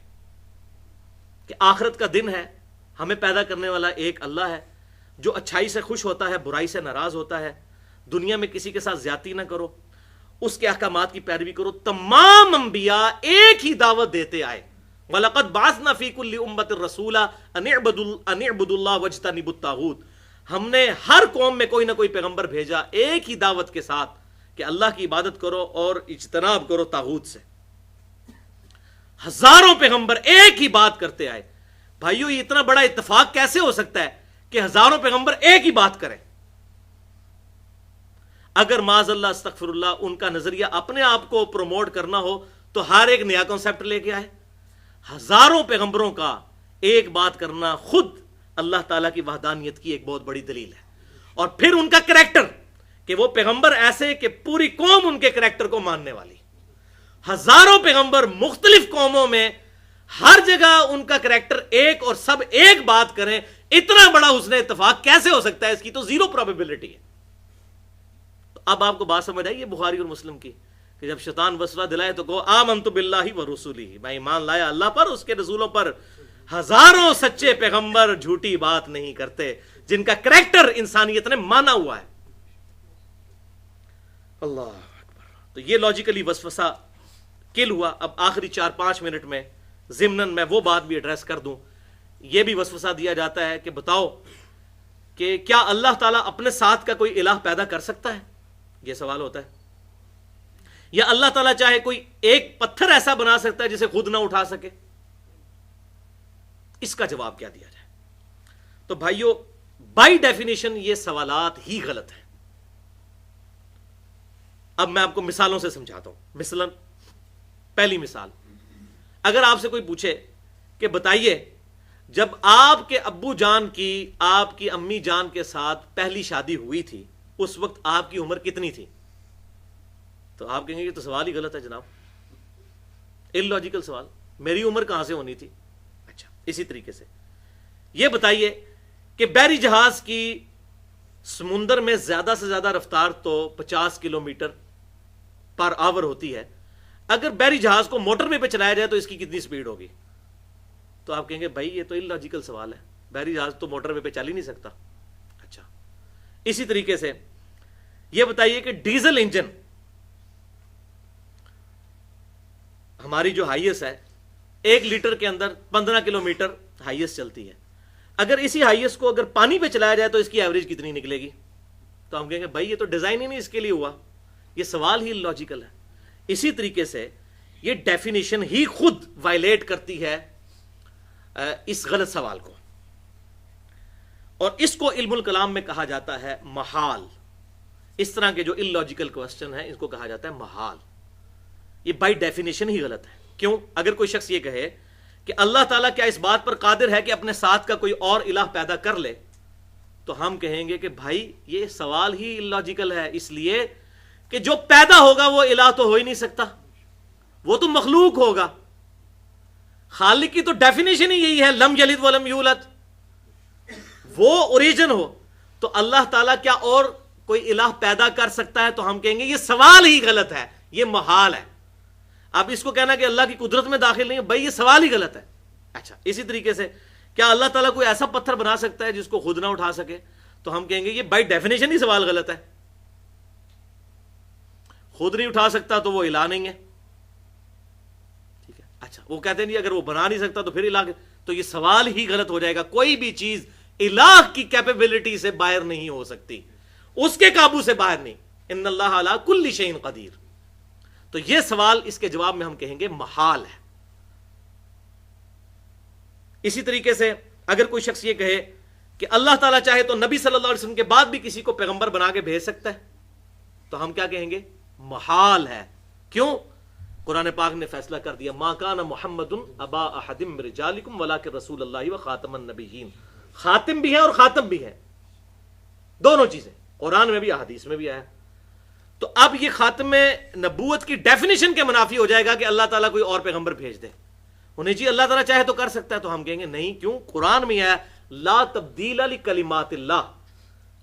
کہ آخرت کا دن ہے، ہمیں پیدا کرنے والا ایک اللہ ہے جو اچھائی سے خوش ہوتا ہے، برائی سے ناراض ہوتا ہے، دنیا میں کسی کے ساتھ زیادتی نہ کرو، اس کے احکامات کی پیروی کرو. تمام انبیاء ایک ہی دعوت دیتے آئے، وَلَقَدْ بَعَثْنَا فِي كُلِّ أُمَّةٍ رَسُولًا أَنِ اعْبُدُوا اللَّهَ وَاجْتَنِبُوا الطَّاغُوتَ. ہم نے ہر قوم میں کوئی نہ کوئی پیغمبر بھیجا ایک ہی دعوت کے ساتھ کہ اللہ کی عبادت کرو اور اجتناب کرو طاغوت سے. ہزاروں پیغمبر ایک ہی بات کرتے آئے. بھائیو یہ اتنا بڑا اتفاق کیسے ہو سکتا ہے کہ ہزاروں پیغمبر ایک ہی بات کریں؟ اگر معاذ اللہ استغفر اللہ ان کا نظریہ اپنے آپ کو پروموٹ کرنا ہو تو ہر ایک نیا کنسپٹ لے کے آئے. ہزاروں پیغمبروں کا ایک بات کرنا خود اللہ تعالیٰ کی وحدانیت کی ایک بہت بڑی دلیل ہے. اور پھر ان کا کریکٹر کہ وہ پیغمبر ایسے کہ پوری قوم ان کے کریکٹر کو ماننے والی. ہزاروں پیغمبر مختلف قوموں میں ہر جگہ ان کا کریکٹر ایک اور سب ایک بات کریں. اتنا بڑا حسن اتفاق کیسے ہو سکتا ہے؟ اس کی تو زیرو پروبیبلٹی ہے. تو اب آپ کو بات سمجھ آئی ہے بخاری اور مسلم کی کہ جب شیطان وسوسہ دلائے تو کہو آمنت باللہ ورسولہ، میں ایمان لایا اللہ پر، اس کے رسولوں پر. ہزاروں سچے پیغمبر جھوٹی بات نہیں کرتے جن کا کریکٹر انسانیت نے مانا ہوا ہے. اللہ اکبر. تو یہ لاجیکلی وسوسہ کل ہوا. اب آخری 4-5 منٹ میں ضمناً میں وہ بات بھی ایڈریس کر دوں. یہ بھی وسوسہ دیا جاتا ہے کہ بتاؤ کہ کیا اللہ تعالیٰ اپنے ساتھ کا کوئی الہ پیدا کر سکتا ہے؟ یہ سوال ہوتا ہے. یا اللہ تعالیٰ چاہے کوئی ایک پتھر ایسا بنا سکتا ہے جسے خود نہ اٹھا سکے؟ اس کا جواب کیا دیا جائے؟ تو بھائیو بائی ڈیفینیشن یہ سوالات ہی غلط ہیں. اب میں آپ کو مثالوں سے سمجھاتا ہوں. مثلاً پہلی مثال، اگر آپ سے کوئی پوچھے کہ بتائیے جب آپ کے ابو جان کی آپ کی امی جان کے ساتھ پہلی شادی ہوئی تھی اس وقت آپ کی عمر کتنی تھی؟ تو آپ کہیں گے یہ تو سوال ہی غلط ہے جناب، اللاجیکل سوال، میری عمر کہاں سے ہونی تھی؟ اچھا اسی طریقے سے یہ بتائیے کہ بحری جہاز کی سمندر میں زیادہ سے زیادہ رفتار تو 50 کلومیٹر پر آور ہوتی ہے. اگر بحری جہاز کو موٹر وے پہ چلایا جائے تو اس کی کتنی سپیڈ ہوگی؟ تو آپ کہیں گے بھائی یہ تو اللاجیکل سوال ہے، بحری جہاز تو موٹر وے پہ چل ہی نہیں سکتا. اچھا اسی طریقے سے یہ بتائیے کہ ڈیزل انجن ہماری جو ہائیس ہے 1 لیٹر کے اندر 15 کلومیٹر ہائیس چلتی ہے. اگر اسی ہائیس کو اگر پانی پہ چلایا جائے تو اس کی ایوریج کتنی نکلے گی؟ تو ہم کہیں گے بھائی یہ تو ڈیزائن ہی نہیں اس کے لیے ہوا، یہ سوال ہی لاجیکل ہے. اسی طریقے سے یہ ڈیفینیشن ہی خود وائلیٹ کرتی ہے اس غلط سوال کو، اور اس کو علم الکلام میں کہا جاتا ہے محال. اس طرح کے جو اللاجیکل کوسچن ہیں اس کو کہا جاتا ہے محال. یہ بائی ڈیفینیشن ہی غلط ہے. کیوں؟ اگر کوئی شخص یہ کہے کہ اللہ تعالیٰ کیا اس بات پر قادر ہے کہ اپنے ساتھ کا کوئی اور الہ پیدا کر لے، تو ہم کہیں گے کہ بھائی یہ سوال ہی اللاجیکل ہے، اس لیے کہ جو پیدا ہوگا وہ الہ تو ہو ہی نہیں سکتا، وہ تو مخلوق ہوگا. خالق کی تو ڈیفینیشن ہی یہی ہے لم یلد ولم یولد، وہ اوریجن ہو. تو اللہ تعالیٰ کیا اور کوئی الہ پیدا کر سکتا ہے؟ تو ہم کہیں گے یہ سوال ہی غلط ہے، یہ محال ہے. اب اس کو کہنا کہ اللہ کی قدرت میں داخل نہیں ہے، بھائی یہ سوال ہی غلط ہے. اچھا اسی طریقے سے کیا اللہ تعالیٰ کوئی ایسا پتھر بنا سکتا ہے جس کو خود نہ اٹھا سکے؟ تو ہم کہیں گے یہ بائی ڈیفینیشن ہی سوال غلط ہے. خود نہیں اٹھا سکتا تو وہ الہ نہیں ہے. ٹھیک ہے. اچھا وہ کہتے ہیں اگر وہ بنا نہیں سکتا تو پھر الہ، تو یہ سوال ہی غلط ہو جائے گا. کوئی بھی چیز الہ کی کیپیبلٹی سے باہر نہیں ہو سکتی، اس کے قابو سے باہر نہیں. ان اللہ علی کل شیء قدیر. تو یہ سوال اس کے جواب میں ہم کہیں گے محال ہے. اسی طریقے سے اگر کوئی شخص یہ کہے کہ اللہ تعالیٰ چاہے تو نبی صلی اللہ علیہ وسلم کے بعد بھی کسی کو پیغمبر بنا کے بھیج سکتا ہے، تو ہم کیا کہیں گے؟ محال ہے. کیوں؟ قرآن پاک نے فیصلہ کر دیا ما کان محمد ابا احد من رجالکم ولکن رسول اللہ وخاتم النبیین. خاتم بھی ہے اور خاتم بھی ہے، دونوں چیزیں قرآن میں بھی احادیث میں بھی آیا. تو اب یہ خاتم نبوت کی ڈیفینیشن کے منافی ہو جائے گا کہ اللہ تعالیٰ کوئی اور پیغمبر بھیج دے. انہیں جی اللہ تعالیٰ چاہے تو کر سکتا ہے، تو ہم کہیں گے نہیں. کیوں؟ قرآن میں آیا لا تبدیل لکلمات اللہ،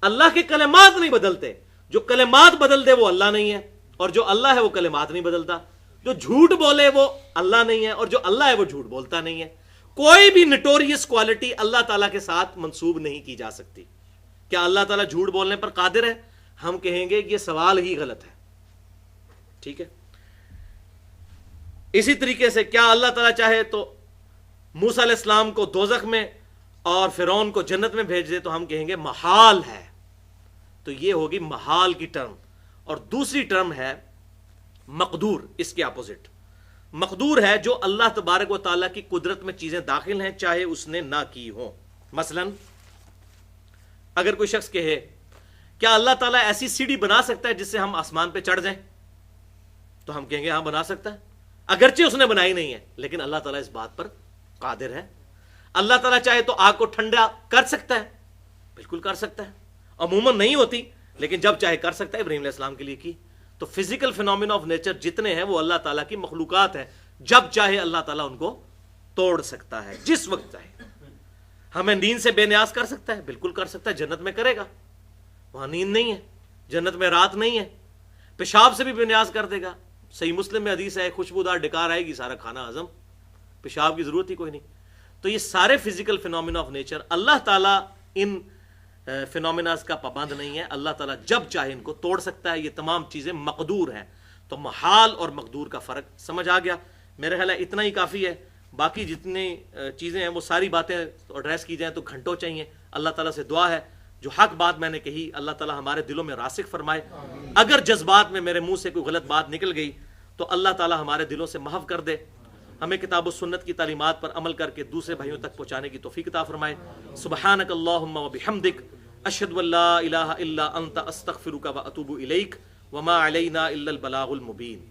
اللہ کے کلمات نہیں بدلتے. جو کلمات بدل دے وہ اللہ نہیں ہے، اور جو اللہ ہے وہ کلمات نہیں بدلتا. جو جھوٹ بولے وہ اللہ نہیں ہے، اور جو اللہ ہے وہ جھوٹ بولتا نہیں ہے. کوئی بھی نٹوریس کوالٹی اللہ تعالیٰ کے ساتھ منسوب نہیں کی جا سکتی. کیا اللہ تعالیٰ جھوٹ بولنے پر قادر ہے؟ ہم کہیں گے کہ یہ سوال ہی غلط ہے. ٹھیک ہے. اسی طریقے سے کیا اللہ تعالیٰ چاہے تو موسیٰ علیہ السلام کو دوزخ میں اور فرعون کو جنت میں بھیج دے؟ تو ہم کہیں گے محال ہے. تو یہ ہوگی محال کی ٹرم. اور دوسری ٹرم ہے مقدور، اس کے اپوزٹ. مقدور ہے جو اللہ تبارک و تعالیٰ کی قدرت میں چیزیں داخل ہیں چاہے اس نے نہ کی ہوں. مثلا اگر کوئی شخص کہے کیا اللہ تعالیٰ ایسی سیڑھی بنا سکتا ہے جس سے ہم آسمان پہ چڑھ جائیں، تو ہم کہیں گے ہاں بنا سکتا ہے، اگرچہ اس نے بنائی نہیں ہے لیکن اللہ تعالیٰ اس بات پر قادر ہے. اللہ تعالیٰ چاہے تو آگ کو ٹھنڈا کر سکتا ہے، بالکل کر سکتا ہے، عموماً نہیں ہوتی لیکن جب چاہے کر سکتا ہے. ابراہیم علیہ السلام کے لیے کی. تو فزیکل فینومینا آف نیچر جتنے ہیں وہ اللہ تعالیٰ کی مخلوقات ہیں، جب چاہے اللہ تعالیٰ ان کو توڑ سکتا ہے جس وقت چاہے. ہمیں نیند سے بے نیاز کر سکتا ہے، بالکل کر سکتا ہے، جنت میں کرے گا، وہاں نیند نہیں ہے، جنت میں رات نہیں ہے. پیشاب سے بھی بے نیاز کر دے گا. صحیح مسلم میں حدیث ہے خوشبودار ڈکار آئے گی سارا کھانا ہضم، پیشاب کی ضرورت ہی کوئی نہیں. تو یہ سارے فزیکل فینومینا آف نیچر اللہ تعالیٰ ان فینومیناز کا پابند نہیں ہے. اللہ تعالیٰ جب چاہے ان کو توڑ سکتا ہے. یہ تمام چیزیں مقدور ہیں. تو محال اور مقدور کا فرق سمجھ آ گیا. میرے خیال ہے اتنا ہی کافی ہے. باقی جتنی چیزیں ہیں وہ ساری باتیں ایڈریس کی جائیں تو گھنٹوں چاہیے. اللہ تعالیٰ سے دعا ہے جو حق بات میں نے کہی اللہ تعالیٰ ہمارے دلوں میں راسخ فرمائے. اگر جذبات میں میرے منہ سے کوئی غلط بات نکل گئی تو اللہ تعالیٰ ہمارے دلوں سے محو کر دے. ہمیں کتاب و سنت کی تعلیمات پر عمل کر کے دوسرے بھائیوں تک پہنچانے کی توفیق عطا فرمائے. سبحانک اللہم و بحمدک اشہد ان لا الہ الا انت استغفرک و اتوب الیک وما علینا الا البلاغ المبین.